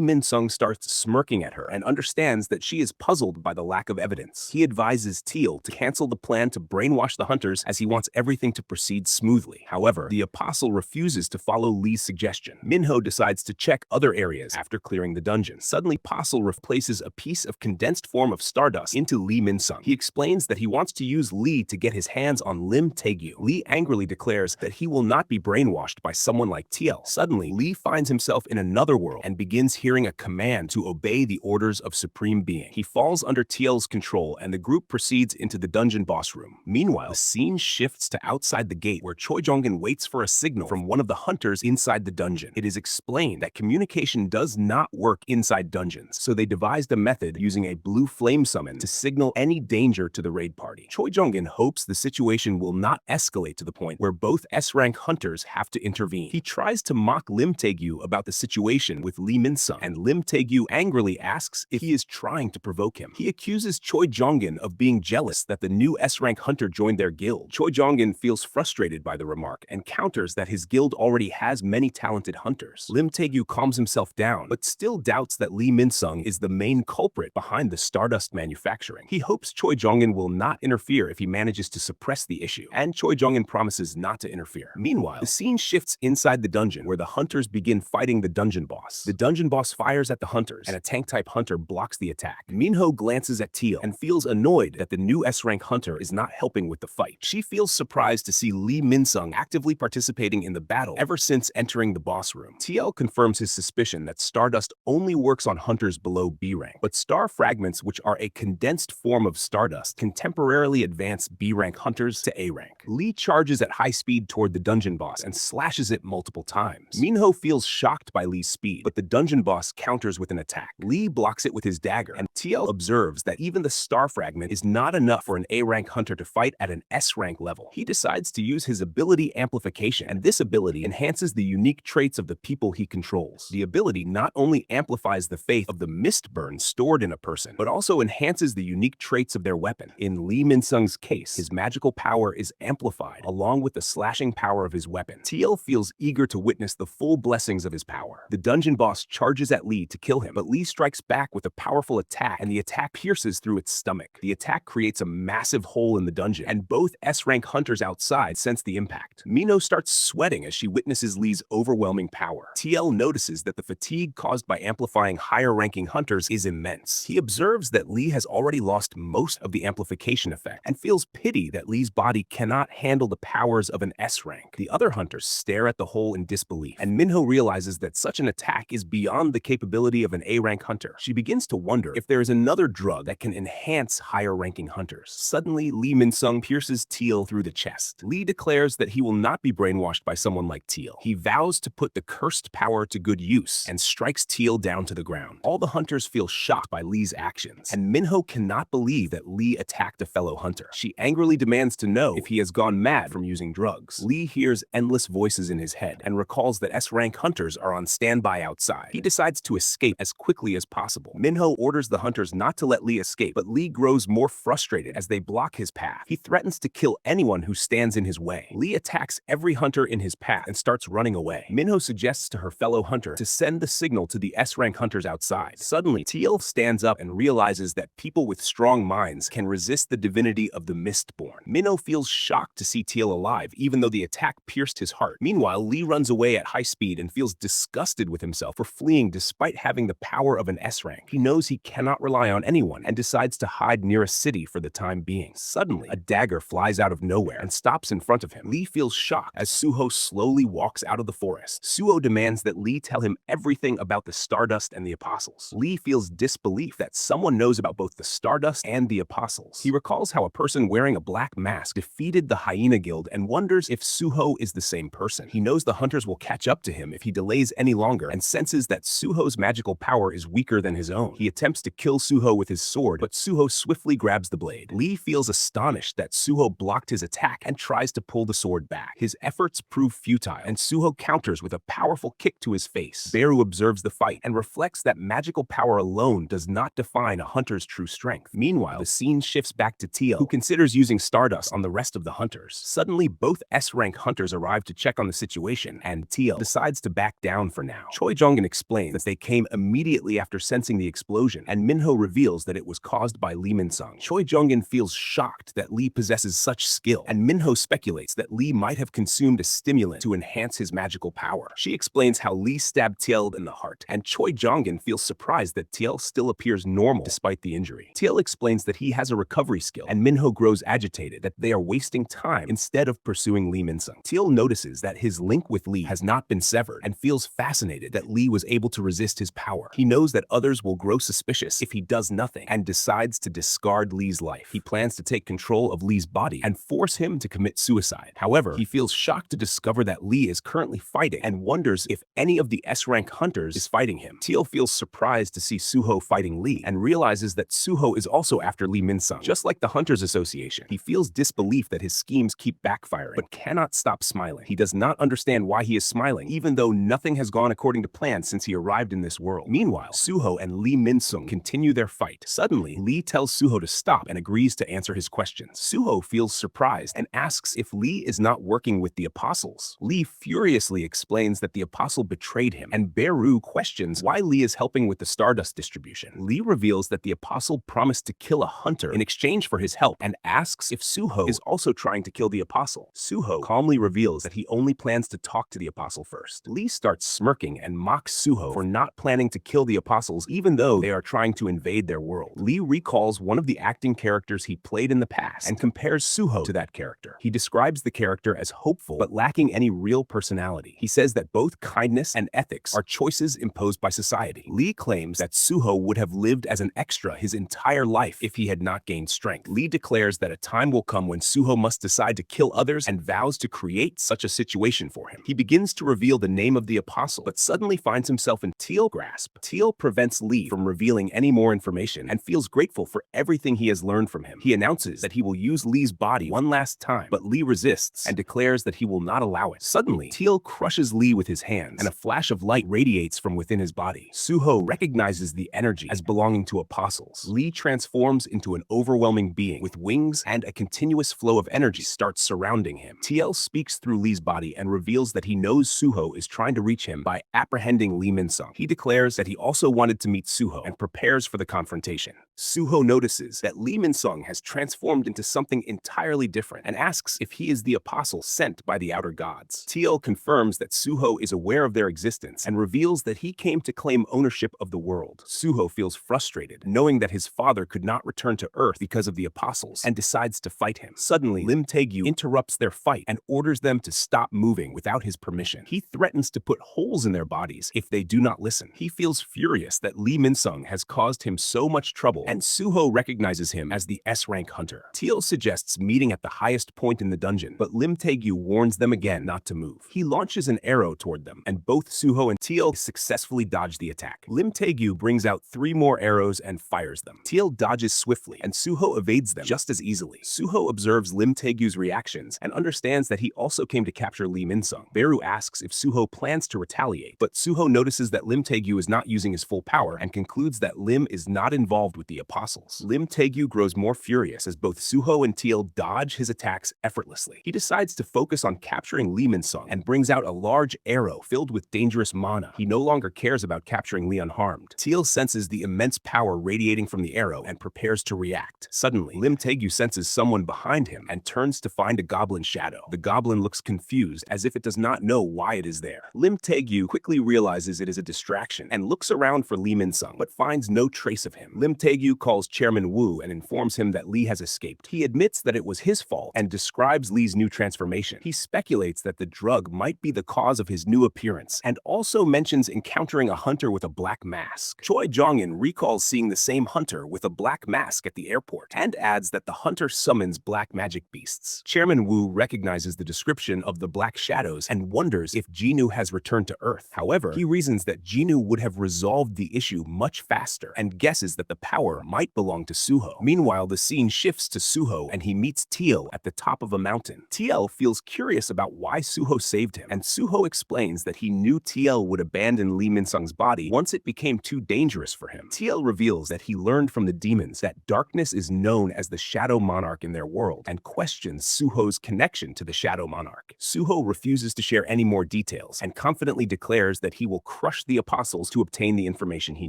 Minsung starts smirking at her and understands that she is puzzled by the lack of evidence. He advises Tielle to cancel the plan to brainwash the Hunters as he wants everything to proceed smoothly. However, the Apostle refuses to follow Lee's suggestion. Minho decides to check other areas after clearing the dungeon. Suddenly, Apostle replaces a piece of condensed form of Stardust into Lee Minsung. He explains that he wants to use Lee to get his hands on Lim Taegyu. Lee angrily declares that he will not be brainwashed by someone like Tielle. Suddenly, Lee finds himself in another world and begins hearing a command to obey the orders of Supreme Being. He falls under Tielle's control, and the group proceeds into the dungeon boss room. Meanwhile, the scene shifts to outside the gate, where Choi Jong-In waits for a signal from one of the hunters inside the dungeon. It is explained that communication does not work inside dungeons, so they devised a method using a blue flame summon to signal any danger to the raid party. Choi Jong-In hopes the situation will not escalate to the point where both S-rank hunters have to intervene. He tries to mock Lim Taegyu about the situation with Lee Minsung, and Lim Taegyu angrily asks if he is trying to provoke him. He accuses Choi Jong-In of being jealous that the new S-rank hunter joined their guild. Choi Jong-In feels frustrated by the remark and counters that his guild already has many talented hunters. Lim Taegyu calms himself down, but still doubts that Lee Minsung is the main culprit behind the Stardust manufacturing. He hopes Choi Jong-In will not interfere if he manages to suppress the issue, and Choi Jong-In promises not to interfere. Meanwhile, the scene shifts inside the dungeon, where the hunters begin fighting the dungeon boss. The dungeon boss fires at the hunters, and a tank-type hunter blocks the attack. Minho glances at Tielle and feels annoyed that the new S-rank hunter is not helping with the fight. She feels surprised to see Lee Minsung actively participating in the battle ever since entering the boss room. Tielle confirms his suspicion that Stardust only works on hunters below B rank, but star fragments, which are a condensed form of Stardust, can temporarily advance B rank hunters to A rank. Lee charges at high speed toward the dungeon boss and slashes it multiple times. Minho feels shocked by Lee's speed, but the dungeon boss counters with an attack. Lee blocks it with his dagger, and Tielle observes that even the star fragment is not enough for an A rank hunter to fight at an S rank level. He decides to use his ability amplification, and this ability enhances the unique traits of the people he controls. The ability not only amplifies the faith of the mist burn stored in a person, but also enhances the unique traits of their weapon. In Lee Minsung's case, his magical power is amplified along with the slashing power of his weapon. Tielle feels eager to witness the full blessings of his power. The dungeon boss charges at Lee to kill him, but Lee strikes back with a powerful attack, and the attack pierces through its stomach. The attack creates a massive hole in the dungeon, and both S-rank hunters outside sense the impact. Minho starts sweating as she witnesses Lee's overwhelming power. Tielle notices that the fatigue caused by amplifying higher-ranking hunters is immense. He observes that Lee has already lost most of the amplification effect and feels pity that Lee's body cannot handle the powers of an S rank. The other hunters stare at the hole in disbelief, and Minho realizes that such an attack is beyond the capability of an A rank hunter. She begins to wonder if there is another drug that can enhance higher-ranking hunters. Suddenly, Lee Minsung pierces Tielle through the chest. Lee declares that he will not be brainwashed by someone like Tielle. He vows to put the cursed power to good use and strikes Tielle down to the ground. All the hunters feel shocked by Lee's actions, and Minho cannot believe that Lee attacked a fellow hunter. She angrily demands to know if he has gone mad from using drugs. Lee hears endless voices in his head and recalls that S-rank hunters are on standby outside. He decides to escape as quickly as possible. Minho orders the hunters not to let Lee escape, but Lee grows more frustrated as they block his path. He threatens to kill anyone who stands in his way. Lee attacks every hunter in his path and starts running away. Minho suggests to her fellow hunter to send the signal to the S-rank hunters outside. Suddenly, Tielle stands up and realizes that people with strong minds can resist the divinity of the Mistborn. Minho feels shocked to see Tielle alive, even though the attack pierced his heart. Meanwhile, Lee runs away at high speed and feels disgusted with himself for fleeing despite having the power of an S-rank. He knows he cannot rely on anyone and decides to hide near a city for the time being. Suddenly, a dagger flies out of nowhere and stops in front of him. Lee feels shocked as Suho slowly walks out of the forest. Suho demands that Lee tell him everything about the Stardust and the Apostles. Lee feels disbelief that someone knows about both the Stardust and the Apostles. He recalls how a person wearing a black mask defeated the Hyena Guild and wonders if Suho is the same person. He knows the hunters will catch up to him if he delays any longer and senses that Suho's magical power is weaker than his own. He attempts to kill Suho with his sword, but Suho swiftly grabs the blade. Lee feels astonished that Suho blocked his attack and tries to pull the sword back. His efforts prove futile, and Suho counters with a powerful kick to his face. Beru observes the fight and reflects that magical power alone does not define a hunter's true strength. Meanwhile, the scene shifts back to Tielle, who considers using Stardust on the rest of the hunters. Suddenly, both S-rank hunters arrive to check on the situation, and Tielle decides to back down for now. Choi Jong-In explains that they came immediately after sensing the explosion, and Minho reveals that it was caused by Lee Minsung. Choi Jong-In feels shocked that Lee possesses such skill, and Minho speculates that Lee might have consumed a stimulant to enhance his magical power. She explains how Lee stabbed Tielle in the heart, and Choi Jong-In feels surprised that Tielle still appears normal despite the injury. Tielle explains that he has a recovery skill, and Minho grows agitated that they are wasting time instead of pursuing Lee Minsung. Tielle notices that his link with Lee has not been severed and feels fascinated that Lee was able to resist his power. He knows that others will grow suspicious if he does nothing and decides to discard Lee's life. He plans to take control of Lee's body and force him to commit suicide. However, he feels shocked to discover that Lee is currently fighting and wonders if any of the S-rank hunters is fighting him. Tielle feels surprised to see Suho fighting Lee and realizes that Suho is also after Lee Minsung. Just like the Hunters Association, he feels disbelief that his schemes keep backfiring, but cannot stop smiling. He does not understand why he is smiling, even though nothing has gone according to plan since he arrived in this world. Meanwhile, Suho and Lee Minsung continue their fight. Suddenly, Lee tells Suho to stop and agrees to answer his questions. Suho feels surprised and asks if Lee is not working with the Apostles. Lee furiously explains that the Apostle betrayed him, and Beru questions why Lee is helping with the Stardust distribution. Lee reveals that the Apostle promised to kill a hunter in exchange for his help and asks if Suho is also trying to kill the Apostle. Suho calmly reveals that he only plans to talk to the Apostle first. Lee starts smirking and mocks Suho for not planning to kill the Apostles even though they are trying to invade their world. Lee recalls one of the acting characters he played in the past and compares Suho to that character. He describes the character as hopeful but lacking any real personality. He says that both kindness and ethics are choices imposed by society. Lee claims that Suho would have lived as an extra his entire life if he had not gained strength. Lee declares that a time will come when Suho must decide to kill others and vows to create such a situation for him. He begins to reveal the name of the Apostle, but suddenly finds himself in Tielle's grasp. Tielle prevents Lee from revealing any more information and feels grateful for everything he has learned from him. He announces that he will use Lee's body one last time, but Lee resists and declares that he will not allow it. Suddenly, Tielle crushes Lee with his hands, and a flash of light radiates from within his body. Suho recognizes the energy as belonging to Apostles. Lee transforms into an overwhelming being with wings, and a continuous flow of energy starts surrounding him. Tielle speaks through Lee's body and reveals that he knows Suho is trying to reach him by apprehending Lee Minsung. He declares that he also wanted to meet Suho and prepares for the confrontation. Suho notices that Lee Minsung has transformed into something entirely different and asks if he is the apostle sent by the outer gods. Tielle confirms that Suho is aware of their existence and reveals that he came to claim ownership of the world. Suho feels frustrated, knowing that his father could not return to Earth because of the apostles, and decides to fight him. Suddenly, Lim Taegyu interrupts their fight and orders them to stop moving without his permission. He threatens to put holes in their bodies if they do not listen. He feels furious that Lee Minsung has caused him so much trouble rival, and Suho recognizes him as the S-rank hunter. Tielle suggests meeting at the highest point in the dungeon, but Lim Taegyu warns them again not to move. He launches an arrow toward them, and both Suho and Tielle successfully dodge the attack. Lim Taegyu brings out 3 more arrows and fires them. Tielle dodges swiftly, and Suho evades them just as easily. Suho observes Lim Taegyu's reactions and understands that he also came to capture Lee Minsung. Beru asks if Suho plans to retaliate, but Suho notices that Lim Taegyu is not using his full power and concludes that Lim is not involved with the Apostles. Lim Taegyu grows more furious as both Suho and Tielle dodge his attacks effortlessly. He decides to focus on capturing Lee Minsung and brings out a large arrow filled with dangerous mana. He no longer cares about capturing Lee unharmed. Tielle senses the immense power radiating from the arrow and prepares to react. Suddenly, Lim Taegyu senses someone behind him and turns to find a goblin shadow. The goblin looks confused as if it does not know why it is there. Lim Taegyu quickly realizes it is a distraction and looks around for Lee Minsung, but finds no trace of him. Lim Taegyu calls Chairman Wu and informs him that Lee has escaped. He admits that it was his fault and describes Lee's new transformation. He speculates that the drug might be the cause of his new appearance and also mentions encountering a hunter with a black mask. Choi Jong-In recalls seeing the same hunter with a black mask at the airport and adds that the hunter summons black magic beasts. Chairman Wu recognizes the description of the black shadows and wonders if Jinwoo has returned to Earth. However, he reasons that Jinwoo would have resolved the issue much faster and guesses that the power might belong to Suho. Meanwhile, the scene shifts to Suho and he meets Tielle at the top of a mountain. Tielle feels curious about why Suho saved him, and Suho explains that he knew Tielle would abandon Lee Minsung's body once it became too dangerous for him. Tielle reveals that he learned from the demons that darkness is known as the Shadow Monarch in their world and questions Suho's connection to the Shadow Monarch. Suho refuses to share any more details and confidently declares that he will crush the Apostles to obtain the information he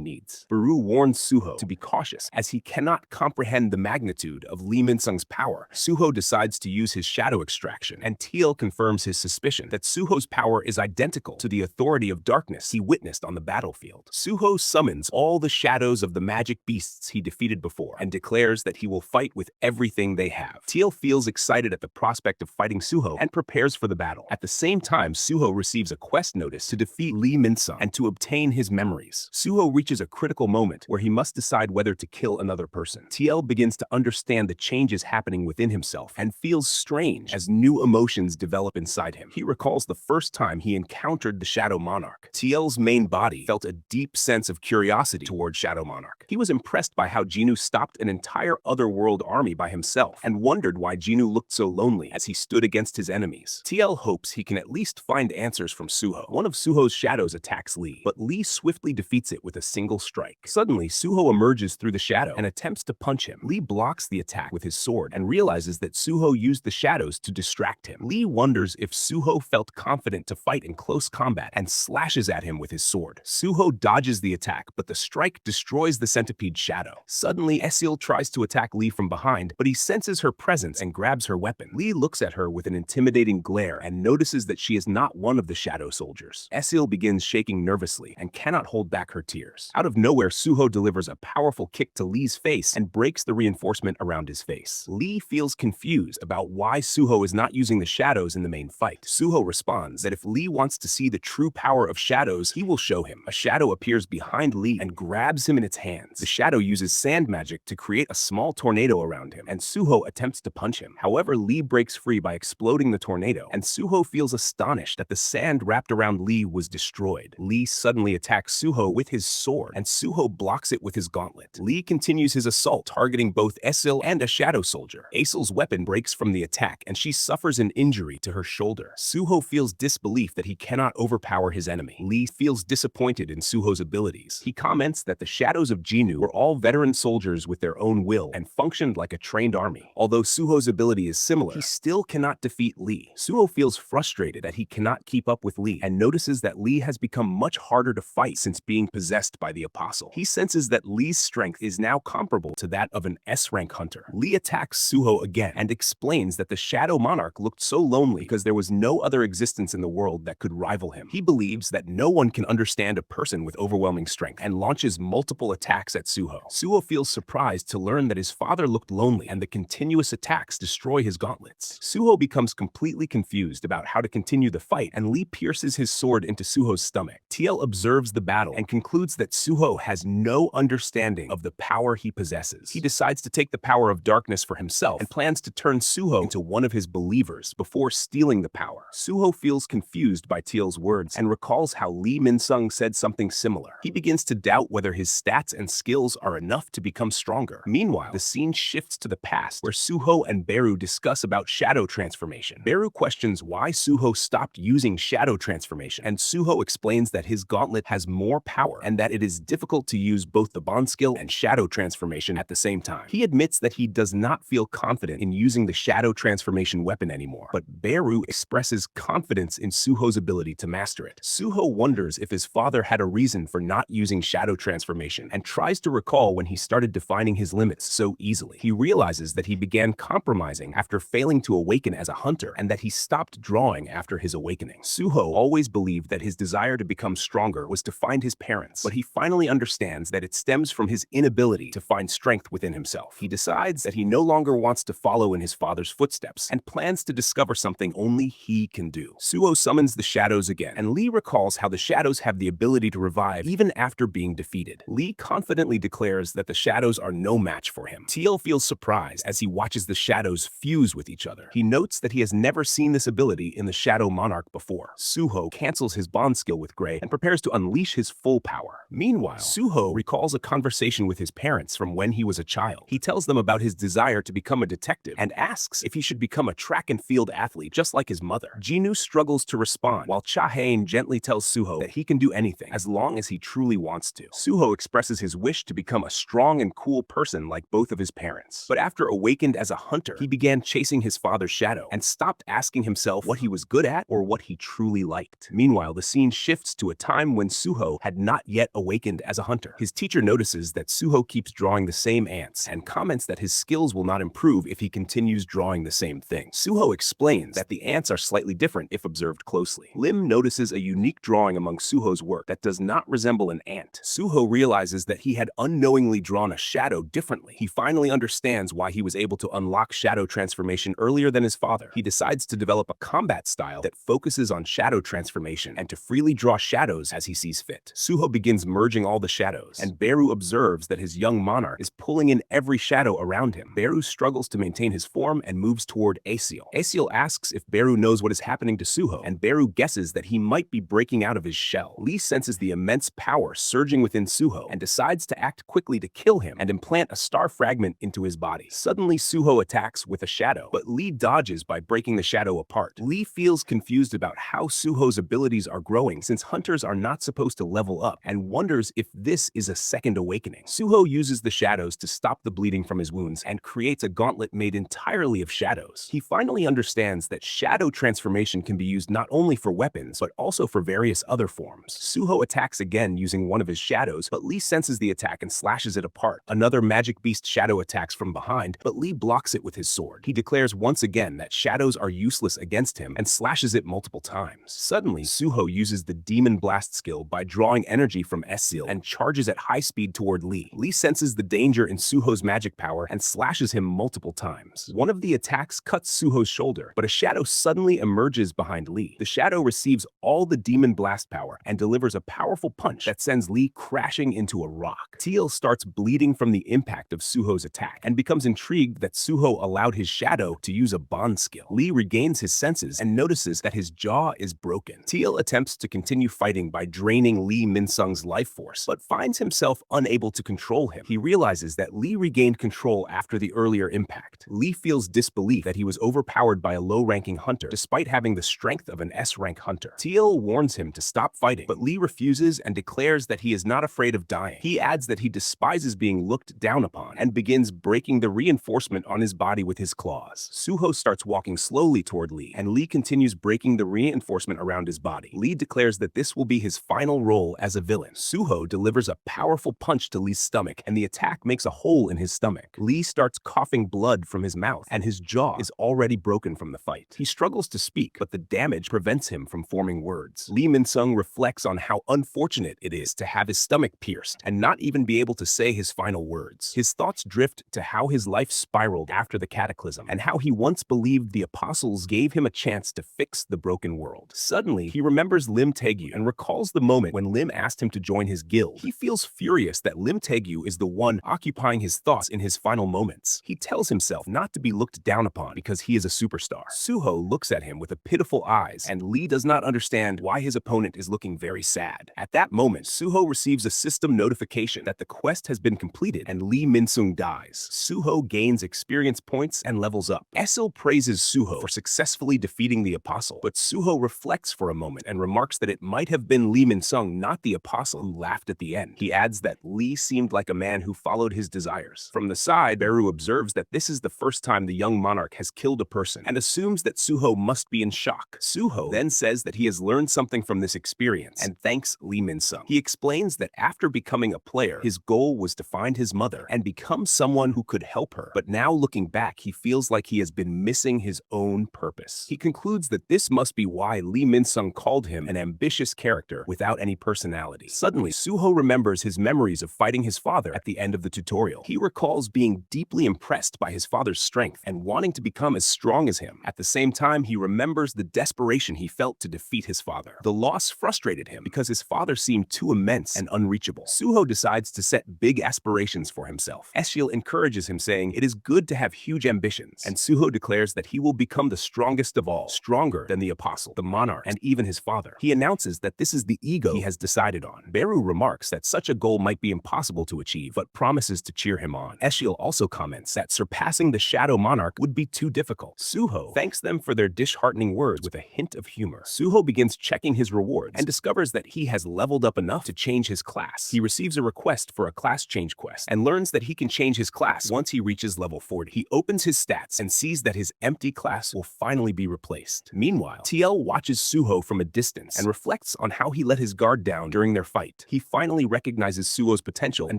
needs. Beru warns Suho to be cautious as he cannot comprehend the magnitude of Lee Minsung's power. Suho decides to use his shadow extraction, and Tielle confirms his suspicion that Suho's power is identical to the authority of darkness he witnessed on the battlefield. Suho summons all the shadows of the magic beasts he defeated before and declares that he will fight with everything they have. Tielle feels excited at the prospect of fighting Suho and prepares for the battle. At the same time, Suho receives a quest notice to defeat Lee Minsung and to obtain his memories. Suho reaches a critical moment where he must decide whether to kill another person. Tielle begins to understand the changes happening within himself and feels strange as new emotions develop inside him. He recalls the first time he encountered the Shadow Monarch. Tielle's main body felt a deep sense of curiosity toward Shadow Monarch. He was impressed by how Jinwoo stopped an entire otherworld army by himself and wondered why Jinwoo looked so lonely as he stood against his enemies. Tielle hopes he can at least find answers from Suho. One of Suho's shadows attacks Lee, but Lee swiftly defeats it with a single strike. Suddenly, Suho emerges through the shadow and attempts to punch him. Lee blocks the attack with his sword and realizes that Suho used the shadows to distract him. Lee wonders if Suho felt confident to fight in close combat and slashes at him with his sword. Suho dodges the attack, but the strike destroys the centipede shadow. Suddenly, Esil tries to attack Lee from behind, but he senses her presence and grabs her weapon. Lee looks at her with an intimidating glare and notices that she is not one of the shadow soldiers. Esil begins shaking nervously and cannot hold back her tears. Out of nowhere, Suho delivers a powerful kick to Lee's face and breaks the reinforcement around his face. Lee feels confused about why Suho is not using the shadows in the main fight. Suho responds that if Lee wants to see the true power of shadows, he will show him. A shadow appears behind Lee and grabs him in its hands. The shadow uses sand magic to create a small tornado around him, and Suho attempts to punch him. However, Lee breaks free by exploding the tornado, and Suho feels astonished that the sand wrapped around Lee was destroyed. Lee suddenly attacks Suho with his sword, and Suho blocks it with his gauntlet. Lee continues his assault, targeting both Esil and a shadow soldier. Esil's weapon breaks from the attack, and she suffers an injury to her shoulder. Suho feels disbelief that he cannot overpower his enemy. Lee feels disappointed in Suho's abilities. He comments that the shadows of Jinwoo were all veteran soldiers with their own will and functioned like a trained army. Although Suho's ability is similar, he still cannot defeat Lee. Suho feels frustrated that he cannot keep up with Lee and notices that Lee has become much harder to fight since being possessed by the Apostle. He senses that Lee's strength is now comparable to that of an S-rank hunter. Lee attacks Suho again and explains that the Shadow Monarch looked so lonely because there was no other existence in the world that could rival him. He believes that no one can understand a person with overwhelming strength and launches multiple attacks at Suho. Suho feels surprised to learn that his father looked lonely and the continuous attacks destroy his gauntlets. Suho becomes completely confused about how to continue the fight, and Lee pierces his sword into Suho's stomach. Tielle observes the battle and concludes that Suho has no understanding of the power he possesses. He decides to take the power of darkness for himself and plans to turn Suho into one of his believers before stealing the power. Suho feels confused by Tielle's words and recalls how Lee Minsung said something similar. He begins to doubt whether his stats and skills are enough to become stronger. Meanwhile, the scene shifts to the past where Suho and Beru discuss about shadow transformation. Beru questions why Suho stopped using shadow transformation, and Suho explains that his gauntlet has more power and that it is difficult to use both the bond skill and shadow transformation at the same time. He admits that he does not feel confident in using the shadow transformation weapon anymore, but Beru expresses confidence in Suho's ability to master it. Suho wonders if his father had a reason for not using shadow transformation and tries to recall when he started defining his limits so easily. He realizes that he began compromising after failing to awaken as a hunter and that he stopped drawing after his awakening. Suho always believed that his desire to become stronger was to find his parents, but he finally understands that it stems from his inability to find strength within himself. He decides that he no longer wants to follow in his father's footsteps and plans to discover something only he can do. Suho summons the shadows again, and Lee recalls how the shadows have the ability to revive even after being defeated. Lee confidently declares that the shadows are no match for him. Tielle feels surprised as he watches the shadows fuse with each other. He notes that he has never seen this ability in the Shadow Monarch before. Suho cancels his bond skill with Gray and prepares to unleash his full power. Meanwhile, Suho recalls a conversation with his parents from when he was a child. He tells them about his desire to become a detective and asks if he should become a track and field athlete just like his mother. Jinwoo struggles to respond, while Cha-haen gently tells Suho that he can do anything as long as he truly wants to. Suho expresses his wish to become a strong and cool person like both of his parents. But after awakened as a hunter, he began chasing his father's shadow and stopped asking himself what he was good at or what he truly liked. Meanwhile, the scene shifts to a time when Suho had not yet awakened as a hunter. His teacher notices that Suho keeps drawing the same ants and comments that his skills will not improve if he continues drawing the same thing. Suho explains that the ants are slightly different if observed closely. Lim notices a unique drawing among Suho's work that does not resemble an ant. Suho realizes that he had unknowingly drawn a shadow differently. He finally understands why he was able to unlock shadow transformation earlier than his father. He decides to develop a combat style that focuses on shadow transformation and to freely draw shadows as he sees fit. Suho begins merging all the shadows, and Beru observes that his young monarch is pulling in every shadow around him. Beru struggles to maintain his form and moves toward Esil. Esil asks if Beru knows what is happening to Suho, and Beru guesses that he might be breaking out of his shell. Lee senses the immense power surging within Suho and decides to act quickly to kill him and implant a star fragment into his body. Suddenly, Suho attacks with a shadow, but Lee dodges by breaking the shadow apart. Lee feels confused about how Suho's abilities are growing since hunters are not supposed to level up and wonders if this is a second awakening. Suho uses the shadows to stop the bleeding from his wounds and creates a gauntlet made entirely of shadows. He finally understands that shadow transformation can be used not only for weapons, but also for various other forms. Suho attacks again using one of his shadows, but Lee senses the attack and slashes it apart. Another magic beast shadow attacks from behind, but Lee blocks it with his sword. He declares once again that shadows are useless against him and slashes it multiple times. Suddenly, Suho uses the Demon Blast skill by drawing energy from Esil and charges at high speed toward Lee. Lee senses the danger in Suho's magic power and slashes him multiple times. One of the attacks cuts Suho's shoulder, but a shadow suddenly emerges behind Lee. The shadow receives all the Demon Blast power and delivers a powerful punch that sends Lee crashing into a rock. Tielle starts bleeding from the impact of Suho's attack and becomes intrigued that Suho allowed his shadow to use a bond skill. Lee regains his senses and notices that his jaw is broken. Tielle attempts to continue fighting by draining Lee Minsung's life force, but finds himself unable to control him. He realizes that Lee regained control after the earlier impact. Lee feels disbelief that he was overpowered by a low-ranking hunter, despite having the strength of an S-rank hunter. Tielle warns him to stop fighting, but Lee refuses and declares that he is not afraid of dying. He adds that he despises being looked down upon and begins breaking the reinforcement on his body with his claws. Suho starts walking slowly toward Lee, and Lee continues breaking the reinforcement around his body. Lee declares that this will be his final role as a villain. Suho delivers a powerful punch to Lee's stomach, and the attack makes a hole in his stomach. Lee starts coughing blood from his mouth, and his jaw is already broken from the fight. He struggles to speak, but the damage prevents him from forming words. Lee Minsung reflects on how unfortunate it is to have his stomach pierced and not even be able to say his final words. His thoughts drift to how his life spiraled after the cataclysm and how he once believed the apostles gave him a chance to fix the broken world. Suddenly, he remembers Lim Taegyu and recalls the moment when Lim asked him to join his guild. He feels furious that Lim Taegyu Taegu is the one occupying his thoughts in his final moments. He tells himself not to be looked down upon because he is a superstar. Suho looks at him with a pitiful eyes, and Lee does not understand why his opponent is looking very sad. At that moment, Suho receives a system notification that the quest has been completed and Lee Minsung dies. Suho gains experience points and levels up. Esil praises Suho for successfully defeating the Apostle, but Suho reflects for a moment and remarks that it might have been Lee Minsung, not the Apostle, who laughed at the end. He adds that Lee seemed like a man who followed his desires. From the side, Beru observes that this is the first time the young monarch has killed a person and assumes that Suho must be in shock. Suho then says that he has learned something from this experience and thanks Lee Minsung. He explains that after becoming a player, his goal was to find his mother and become someone who could help her. But now looking back, he feels like he has been missing his own purpose. He concludes that this must be why Lee Minsung called him an ambitious character without any personality. Suddenly, Suho remembers his memories of fighting his father at the end of the tutorial. He recalls being deeply impressed by his father's strength and wanting to become as strong as him. At the same time, he remembers the desperation he felt to defeat his father. The loss frustrated him because his father seemed too immense and unreachable. Suho decides to set big aspirations for himself. Esil encourages him, saying it is good to have huge ambitions, and Suho declares that he will become the strongest of all, stronger than the Apostle, the Monarch, and even his father. He announces that this is the ego he has decided on. Beru remarks that such a goal might be impossible to achieve, but promises to cheer him on. Esil also comments that surpassing the Shadow Monarch would be too difficult. Suho thanks them for their disheartening words with a hint of humor. Suho begins checking his rewards and discovers that he has leveled up enough to change his class. He receives a request for a class change quest and learns that he can change his class once he reaches level 40. He opens his stats and sees that his empty class will finally be replaced. Meanwhile, Tielle watches Suho from a distance and reflects on how he let his guard down during their fight. He finally recognizes Suho's potential and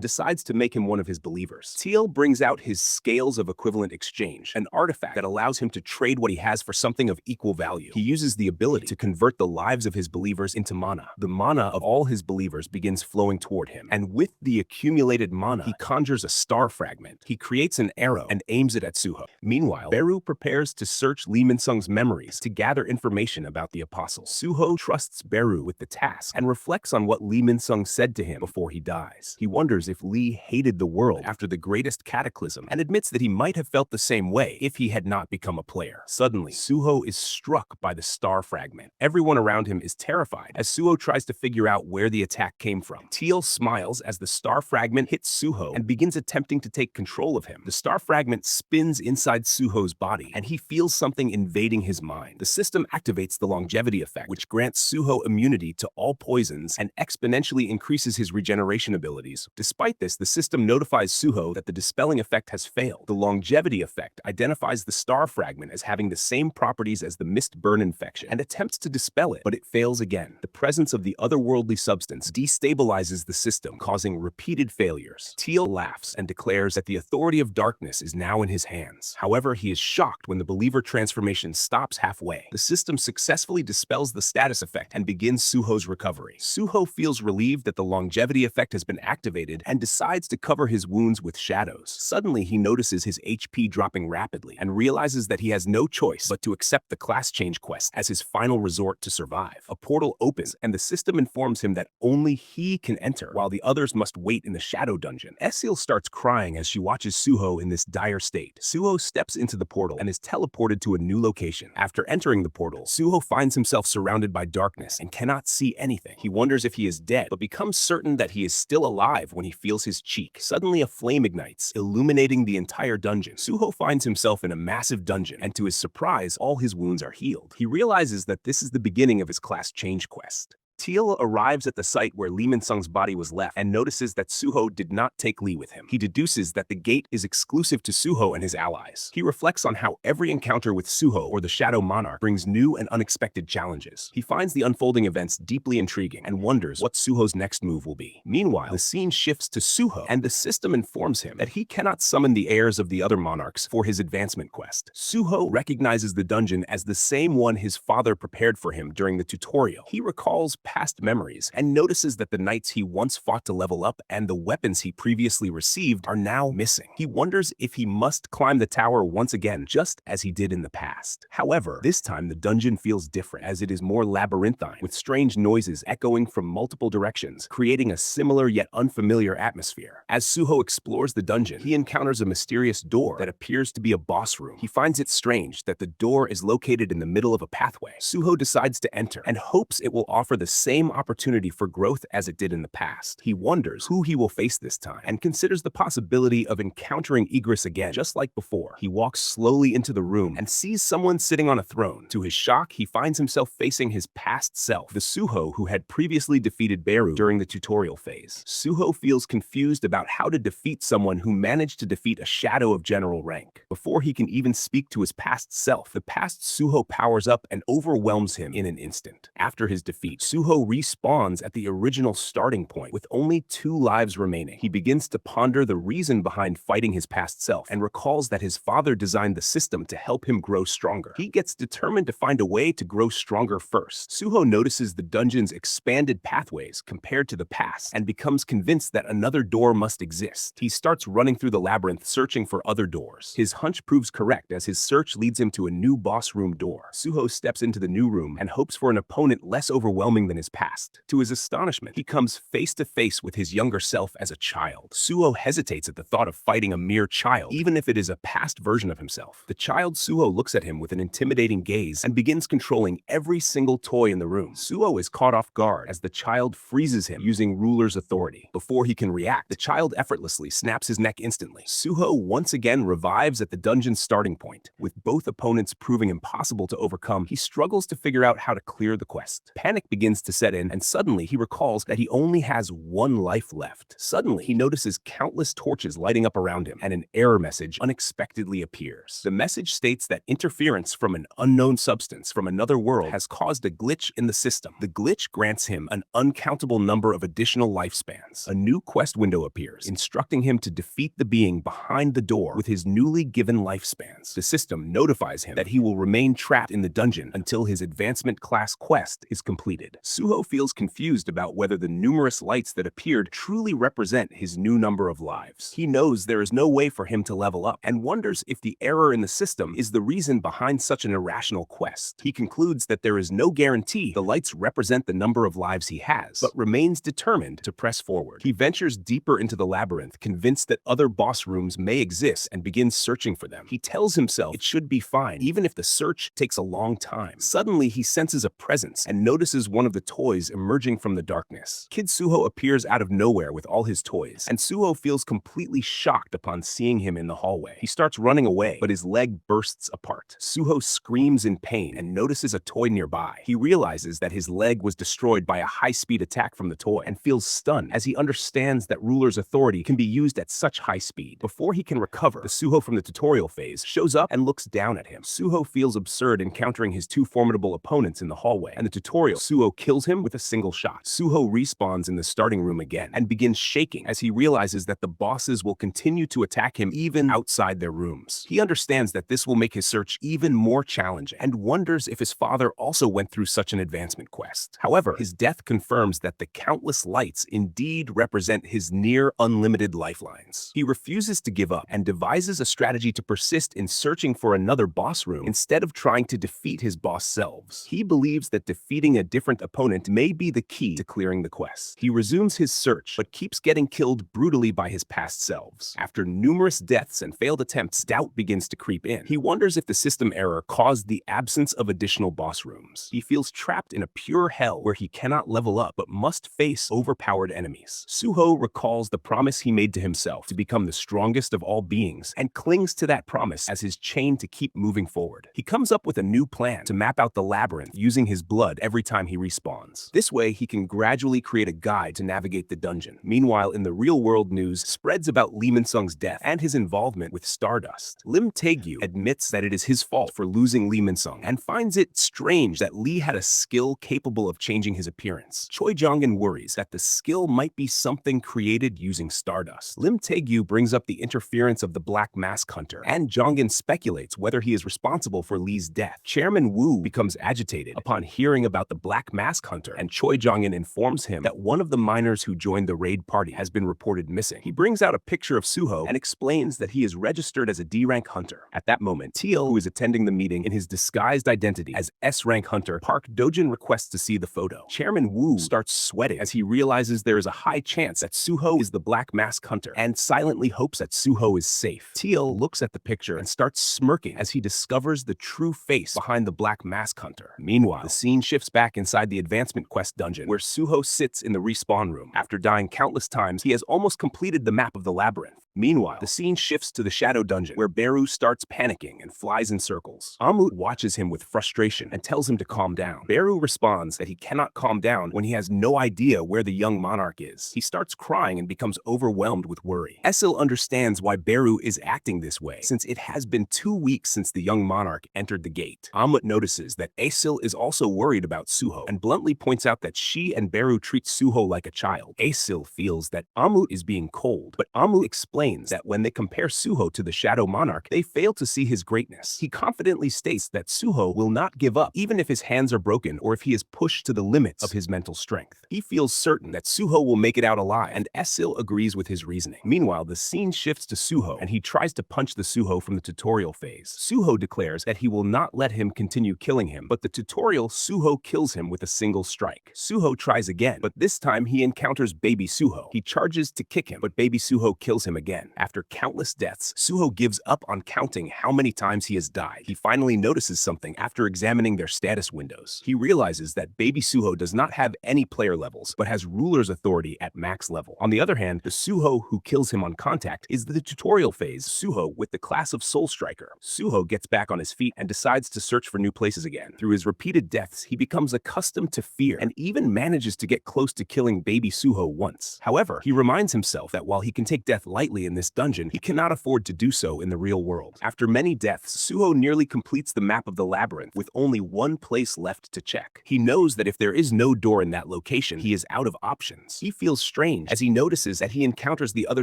decides to make him one of his believers. Tielle brings out his Scales of Equivalent Exchange, an artifact that allows him to trade what he has for something of equal value. He uses the ability to convert the lives of his believers into mana. The mana of all his believers begins flowing toward him, and with the accumulated mana, he conjures a star fragment. He creates an arrow and aims it at Suho. Meanwhile, Beru prepares to search Lee Minsung's memories to gather information about the Apostle. Suho trusts Beru with the task and reflects on what Lee Minsung said to him before he dies. He wonders if Lee hated the world after the greatest cataclysm and admits that he might have felt the same way if he had not become a player. Suddenly, Suho is struck by the star fragment. Everyone around him is terrified as Suho tries to figure out where the attack came from. Tielle smiles as the star fragment hits Suho and begins attempting to take control of him. The star fragment spins inside Suho's body, and he feels something invading his mind. The system activates the longevity effect, which grants Suho immunity to all poisons and exponentially increases his regeneration abilities. Despite this, the system notifies Suho that the dispelling effect has failed. The longevity effect identifies the star fragment as having the same properties as the mist burn infection and attempts to dispel it, but it fails again. The presence of the otherworldly substance destabilizes the system, causing repeated failures. Tielle laughs and declares that the authority of darkness is now in his hands. However, he is shocked when the believer transformation stops halfway. The system successfully dispels the status effect and begins Suho's recovery. Suho feels relieved that the longevity effect has been activated and decides to cover his wounds with shadows. Suddenly, he notices his HP dropping rapidly and realizes that he has no choice but to accept the class change quest as his final resort to survive. A portal opens and the system informs him that only he can enter while the others must wait in the shadow dungeon. Esil starts crying as she watches Suho in this dire state. Suho steps into the portal and is teleported to a new location. After entering the portal, Suho finds himself surrounded by darkness and cannot see anything. He wonders if he is dead, but becomes certain that he is still alive when he feels his cheek. Suddenly, a flame ignites, illuminating the entire dungeon. Suho finds himself in a massive dungeon, and to his surprise, all his wounds are healed. He realizes that this is the beginning of his class change quest. Tielle arrives at the site where Lee Minsung's body was left and notices that Suho did not take Lee with him. He deduces that the gate is exclusive to Suho and his allies. He reflects on how every encounter with Suho or the Shadow Monarch brings new and unexpected challenges. He finds the unfolding events deeply intriguing and wonders what Suho's next move will be. Meanwhile, the scene shifts to Suho, and the system informs him that he cannot summon the heirs of the other monarchs for his advancement quest. Suho recognizes the dungeon as the same one his father prepared for him during the tutorial. He recalls past memories and notices that the knights he once fought to level up and the weapons he previously received are now missing. He wonders if he must climb the tower once again, just as he did in the past. However, this time the dungeon feels different, as it is more labyrinthine, with strange noises echoing from multiple directions, creating a similar yet unfamiliar atmosphere. As Suho explores the dungeon, he encounters a mysterious door that appears to be a boss room. He finds it strange that the door is located in the middle of a pathway. Suho decides to enter and hopes it will offer the same opportunity for growth as it did in the past. He wonders who he will face this time and considers the possibility of encountering Igris again, just like before. He walks slowly into the room and sees someone sitting on a throne. To his shock, he finds himself facing his past self, the Suho who had previously defeated Beru during the tutorial phase. Suho feels confused about how to defeat someone who managed to defeat a shadow of general rank. Before he can even speak to his past self, the past Suho powers up and overwhelms him in an instant. After his defeat, Suho respawns at the original starting point with only 2 lives remaining. He begins to ponder the reason behind fighting his past self and recalls that his father designed the system to help him grow stronger. He gets determined to find a way to grow stronger first. Suho notices the dungeon's expanded pathways compared to the past and becomes convinced that another door must exist. He starts running through the labyrinth searching for other doors. His hunch proves correct as his search leads him to a new boss room door. Suho steps into the new room and hopes for an opponent less overwhelming than his past. To his astonishment, he comes face to face with his younger self as a child. Suho hesitates at the thought of fighting a mere child, even if it is a past version of himself. The child Suho looks at him with an intimidating gaze and begins controlling every single toy in the room. Suho is caught off guard as the child freezes him using ruler's authority. Before he can react, the child effortlessly snaps his neck instantly. Suho once again revives at the dungeon's starting point. With both opponents proving impossible to overcome, he struggles to figure out how to clear the quest. Panic begins to set in, and suddenly he recalls that he only has 1 life left. Suddenly, he notices countless torches lighting up around him, and an error message unexpectedly appears. The message states that interference from an unknown substance from another world has caused a glitch in the system. The glitch grants him an uncountable number of additional lifespans. A new quest window appears, instructing him to defeat the being behind the door with his newly given lifespans. The system notifies him that he will remain trapped in the dungeon until his advancement class quest is completed. Suho feels confused about whether the numerous lights that appeared truly represent his new number of lives. He knows there is no way for him to level up and wonders if the error in the system is the reason behind such an irrational quest. He concludes that there is no guarantee the lights represent the number of lives he has, but remains determined to press forward. He ventures deeper into the labyrinth, convinced that other boss rooms may exist, and begins searching for them. He tells himself it should be fine, even if the search takes a long time. Suddenly, he senses a presence and notices one of the toys emerging from the darkness. Kid Suho appears out of nowhere with all his toys, and Suho feels completely shocked upon seeing him in the hallway. He starts running away, but his leg bursts apart. Suho screams in pain and notices a toy nearby. He realizes that his leg was destroyed by a high-speed attack from the toy and feels stunned as he understands that ruler's authority can be used at such high speed. Before he can recover, the Suho from the tutorial phase shows up and looks down at him. Suho feels absurd encountering his 2 formidable opponents in the hallway, and the tutorial Suho kills him with a single shot. Suho respawns in the starting room again and begins shaking as he realizes that the bosses will continue to attack him even outside their rooms. He understands that this will make his search even more challenging and wonders if his father also went through such an advancement quest. However, his death confirms that the countless lights indeed represent his near unlimited lifelines. He refuses to give up and devises a strategy to persist in searching for another boss room instead of trying to defeat his boss selves. He believes that defeating a different opponent may be the key to clearing the quest. He resumes his search, but keeps getting killed brutally by his past selves. After numerous deaths and failed attempts, doubt begins to creep in. He wonders if the system error caused the absence of additional boss rooms. He feels trapped in a pure hell where he cannot level up but must face overpowered enemies. Suho recalls the promise he made to himself to become the strongest of all beings and clings to that promise as his chain to keep moving forward. He comes up with a new plan to map out the labyrinth using his blood every time he respawns. This way, he can gradually create a guide to navigate the dungeon. Meanwhile, in the real-world news spreads about Lee Minsung's death and his involvement with Stardust. Lim Taegyu admits that it is his fault for losing Lee Minsung and finds it strange that Lee had a skill capable of changing his appearance. Choi Jong-In worries that the skill might be something created using Stardust. Lim Taegyu brings up the interference of the Black Mask Hunter, and Jong-In speculates whether he is responsible for Lee's death. Chairman Wu becomes agitated upon hearing about the Black Mask mask hunter, and Choi Jong-In informs him that one of the miners who joined the raid party has been reported missing. He brings out a picture of Suho and explains that he is registered as a D-rank hunter. At that moment, Tielle, who is attending the meeting in his disguised identity as S-rank hunter, Park Dojin requests to see the photo. Chairman Woo starts sweating as he realizes there is a high chance that Suho is the black mask hunter and silently hopes that Suho is safe. Tielle looks at the picture and starts smirking as he discovers the true face behind the black mask hunter. Meanwhile, the scene shifts back inside the advancement quest dungeon where Suho sits in the respawn room. After dying countless times, he has almost completed the map of the labyrinth. Meanwhile, the scene shifts to the Shadow Dungeon, where Beru starts panicking and flies in circles. Ammut watches him with frustration and tells him to calm down. Beru responds that he cannot calm down when he has no idea where the young monarch is. He starts crying and becomes overwhelmed with worry. Esil understands why Beru is acting this way, since it has been 2 weeks since the young monarch entered the gate. Ammut notices that Esil is also worried about Suho and bluntly points out that she and Beru treat Suho like a child. Esil feels that Ammut is being cold, but Ammut explains that when they compare Suho to the Shadow Monarch, they fail to see his greatness. He confidently states that Suho will not give up, even if his hands are broken or if he is pushed to the limits of his mental strength. He feels certain that Suho will make it out alive, and Esil agrees with his reasoning. Meanwhile, the scene shifts to Suho, and he tries to punch the Suho from the tutorial phase. Suho declares that he will not let him continue killing him, but the tutorial Suho kills him with a single strike. Suho tries again, but this time he encounters baby Suho. He charges to kick him, but baby Suho kills him again. After countless deaths, Suho gives up on counting how many times he has died. He finally notices something after examining their status windows. He realizes that baby Suho does not have any player levels, but has ruler's authority at max level. On the other hand, the Suho who kills him on contact is the tutorial phase Suho with the class of Soul Striker. Suho gets back on his feet and decides to search for new places again. Through his repeated deaths, he becomes accustomed to fear and even manages to get close to killing baby Suho once. However, he reminds himself that while he can take death lightly in this dungeon, he cannot afford to do so in the real world. After many deaths, Suho nearly completes the map of the labyrinth with only one place left to check. He knows that if there is no door in that location, he is out of options. He feels strange as he notices that he encounters the other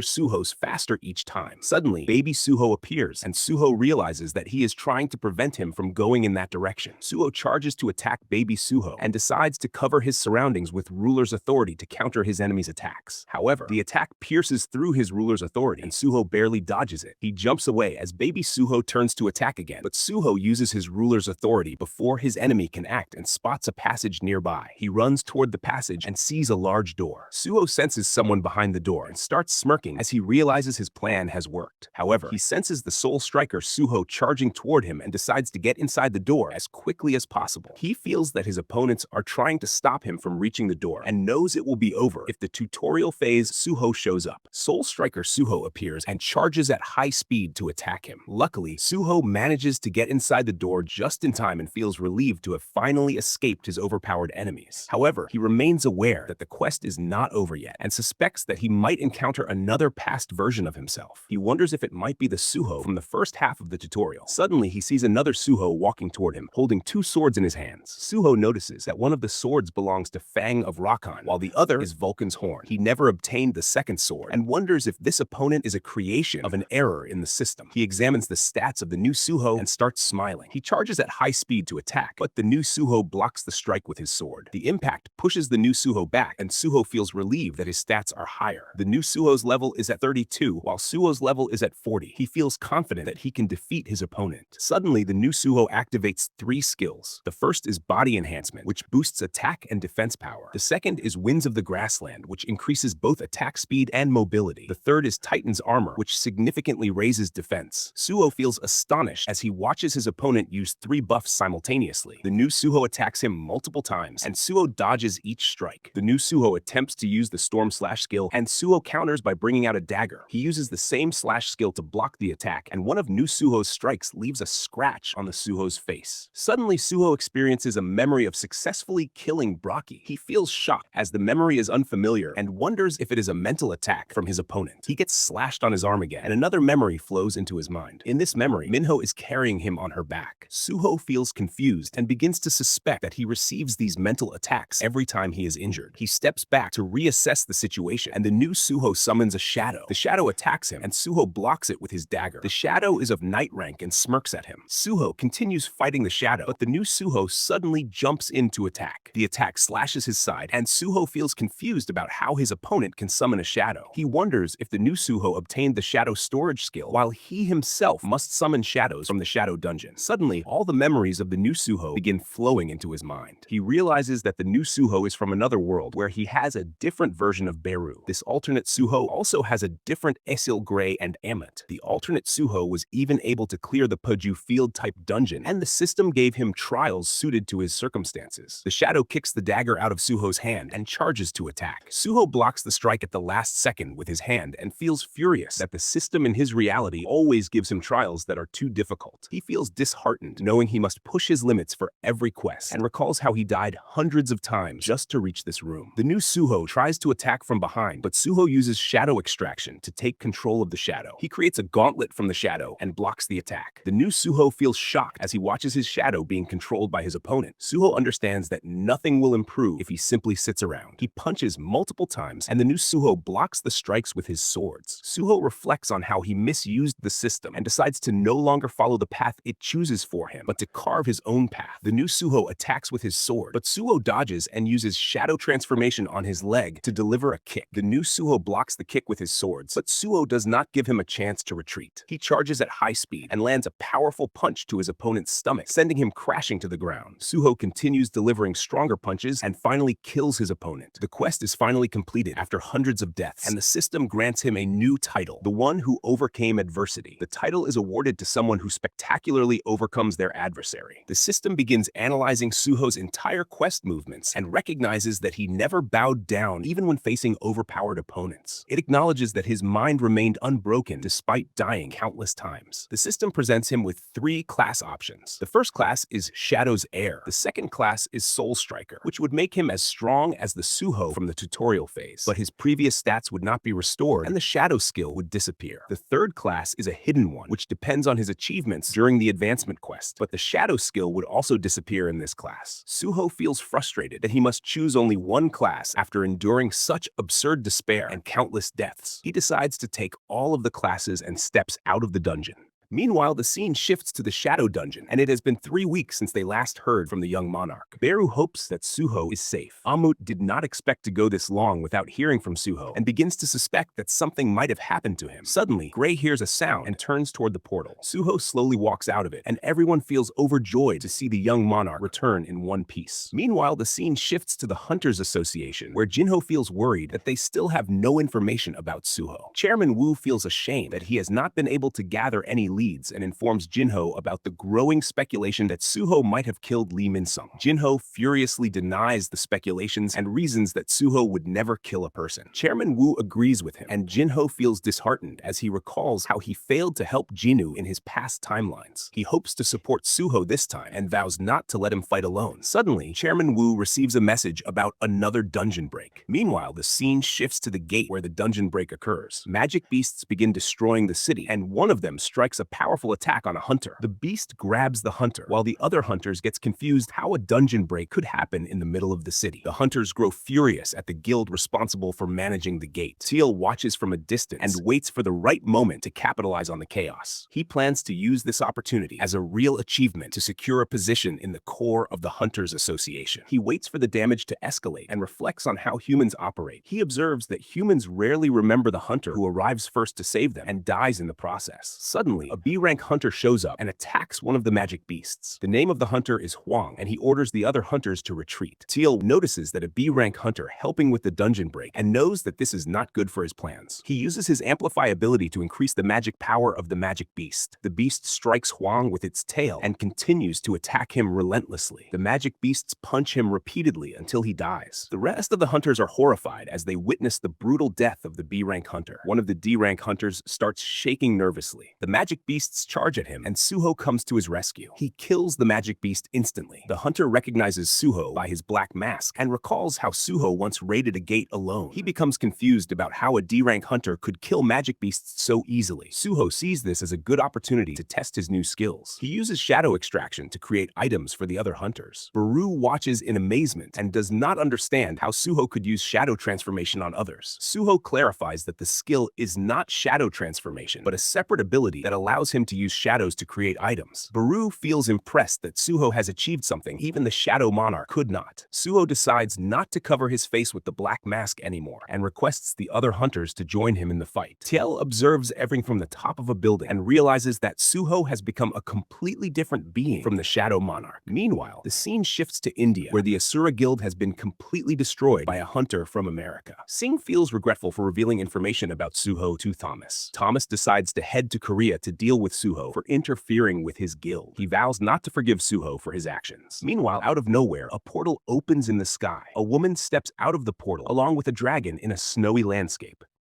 Suhos faster each time. Suddenly, baby Suho appears, and Suho realizes that he is trying to prevent him from going in that direction. Suho charges to attack baby Suho and decides to cover his surroundings with ruler's authority to counter his enemy's attacks. However, the attack pierces through his ruler's authority, and Suho barely dodges it. He jumps away as baby Suho turns to attack again, but Suho uses his ruler's authority before his enemy can act and spots a passage nearby. He runs toward the passage and sees a large door. Suho senses someone behind the door and starts smirking as he realizes his plan has worked. However, he senses the Soul Striker Suho charging toward him and decides to get inside the door as quickly as possible. He feels that his opponents are trying to stop him from reaching the door and knows it will be over if the tutorial phase Suho shows up. Soul Striker Suho appears and charges at high speed to attack him. Luckily, Suho manages to get inside the door just in time and feels relieved to have finally escaped his overpowered enemies. However, he remains aware that the quest is not over yet and suspects that he might encounter another past version of himself. He wonders if it might be the Suho from the first half of the tutorial. Suddenly, he sees another Suho walking toward him, holding 2 swords in his hands. Suho notices that one of the swords belongs to Fang of Rakan, while the other is Vulcan's horn. He never obtained the second sword and wonders if this opponent is a creation of an error in the system. He examines the stats of the new Suho and starts smiling. He charges at high speed to attack, but the new Suho blocks the strike with his sword. The impact pushes the new Suho back, and Suho feels relieved that his stats are higher. The new Suho's level is at 32, while Suho's level is at 40. He feels confident that he can defeat his opponent. Suddenly, the new Suho activates 3 skills. The first is Body Enhancement, which boosts attack and defense power. The second is Winds of the Grassland, which increases both attack speed and mobility. The third is Titan's Armor, which significantly raises defense. Suho feels astonished as he watches his opponent use 3 buffs simultaneously. The new Suho attacks him multiple times, and Suho dodges each strike. The new Suho attempts to use the Storm Slash skill, and Suho counters by bringing out a dagger. He uses the same slash skill to block the attack, and one of new Suho's strikes leaves a scratch on the Suho's face. Suddenly, Suho experiences a memory of successfully killing Brocky. He feels shocked as the memory is unfamiliar and wonders if it is a mental attack from his opponent. He gets slashed on his arm again, and another memory flows into his mind. In this memory, Minho is carrying him on her back. Suho feels confused and begins to suspect that he receives these mental attacks every time he is injured. He steps back to reassess the situation, and the new Suho summons a shadow. The shadow attacks him, and Suho blocks it with his dagger. The shadow is of Knight rank and smirks at him. Suho continues fighting the shadow, but the new Suho suddenly jumps in to attack. The attack slashes his side, and Suho feels confused about how his opponent can summon a shadow. He wonders if the new Suho obtained the shadow storage skill, while he himself must summon shadows from the shadow dungeon. Suddenly, all the memories of the new Suho begin flowing into his mind. He realizes that the new Suho is from another world where he has a different version of Beru. This alternate Suho also has a different Esil Gray and Ammut. The alternate Suho was even able to clear the Paju field-type dungeon, and the system gave him trials suited to his circumstances. The shadow kicks the dagger out of Suho's hand and charges to attack. Suho blocks the strike at the last second with his hand and feels furious that the system in his reality always gives him trials that are too difficult. He feels disheartened, knowing he must push his limits for every quest, and recalls how he died hundreds of times just to reach this room. The new Suho tries to attack from behind, but Suho uses shadow extraction to take control of the shadow. He creates a gauntlet from the shadow and blocks the attack. The new Suho feels shocked as he watches his shadow being controlled by his opponent. Suho understands that nothing will improve if he simply sits around. He punches multiple times, and the new Suho blocks the strikes with his swords. Suho reflects on how he misused the system and decides to no longer follow the path it chooses for him, but to carve his own path. The new Suho attacks with his sword, but Suho dodges and uses shadow transformation on his leg to deliver a kick. The new Suho blocks the kick with his swords, but Suho does not give him a chance to retreat. He charges at high speed and lands a powerful punch to his opponent's stomach, sending him crashing to the ground. Suho continues delivering stronger punches and finally kills his opponent. The quest is finally completed after hundreds of deaths, and the system grants him a new title, the one who overcame adversity. The title is awarded to someone who spectacularly overcomes their adversary. The system begins analyzing Suho's entire quest movements and recognizes that he never bowed down even when facing overpowered opponents. It acknowledges that his mind remained unbroken despite dying countless times. The system presents him with 3 class options. The first class is Shadow's Heir. The second class is Soul Striker, which would make him as strong as the Suho from the tutorial phase, but his previous stats would not be restored and the Shadow skill would disappear. The third class is a Hidden one, which depends on his achievements during the advancement quest, but the Shadow skill would also disappear in this class. Suho feels frustrated that he must choose only one class after enduring such absurd despair and countless deaths. He decides to take all of the classes and steps out of the dungeon. Meanwhile, the scene shifts to the Shadow Dungeon, and it has been 3 weeks since they last heard from the young monarch. Beru hopes that Suho is safe. Ammut did not expect to go this long without hearing from Suho, and begins to suspect that something might have happened to him. Suddenly, Gray hears a sound and turns toward the portal. Suho slowly walks out of it, and everyone feels overjoyed to see the young monarch return in one piece. Meanwhile, the scene shifts to the Hunters Association, where Jinho feels worried that they still have no information about Suho. Chairman Wu feels ashamed that he has not been able to gather any leads and informs Jinho about the growing speculation that Suho might have killed Lee Minsung. Jinho furiously denies the speculations and reasons that Suho would never kill a person. Chairman Wu agrees with him, and Jinho feels disheartened as he recalls how he failed to help Jinwoo in his past timelines. He hopes to support Suho this time and vows not to let him fight alone. Suddenly, Chairman Wu receives a message about another dungeon break. Meanwhile, the scene shifts to the gate where the dungeon break occurs. Magic beasts begin destroying the city, and one of them strikes a powerful attack on a hunter. The beast grabs the hunter, while the other hunters gets confused how a dungeon break could happen in the middle of the city. The hunters grow furious at the guild responsible for managing the gate. Tielle watches from a distance and waits for the right moment to capitalize on the chaos. He plans to use this opportunity as a real achievement to secure a position in the core of the Hunters Association. He waits for the damage to escalate and reflects on how humans operate. He observes that humans rarely remember the hunter who arrives first to save them and dies in the process. Suddenly, a B-rank hunter shows up and attacks one of the magic beasts. The name of the hunter is Huang, and he orders the other hunters to retreat. Tielle notices that a B-rank hunter helping with the dungeon break and knows that this is not good for his plans. He uses his amplify ability to increase the magic power of the magic beast. The beast strikes Huang with its tail and continues to attack him relentlessly. The magic beasts punch him repeatedly until he dies. The rest of the hunters are horrified as they witness the brutal death of the B-rank hunter. One of the D-rank hunters starts shaking nervously. The magic beasts charge at him, and Suho comes to his rescue. He kills the magic beast instantly. The hunter recognizes Suho by his black mask and recalls how Suho once raided a gate alone. He becomes confused about how a D-rank hunter could kill magic beasts so easily. Suho sees this as a good opportunity to test his new skills. He uses shadow extraction to create items for the other hunters. Beru watches in amazement and does not understand how Suho could use shadow transformation on others. Suho clarifies that the skill is not shadow transformation, but a separate ability that allows him to use shadows to create items. Beru feels impressed that Suho has achieved something even the Shadow Monarch could not. Suho decides not to cover his face with the black mask anymore and requests the other hunters to join him in the fight. Tielle observes everything from the top of a building and realizes that Suho has become a completely different being from the Shadow Monarch. Meanwhile, the scene shifts to India, where the Asura Guild has been completely destroyed by a hunter from America. Singh feels regretful for revealing information about Suho to Thomas. Thomas decides to head to Korea to deal with Suho for interfering with his guild. He vows not to forgive Suho for his actions. Meanwhile, out of nowhere, a portal opens in the sky. A woman steps out of the portal along with a dragon in a snowy landscape.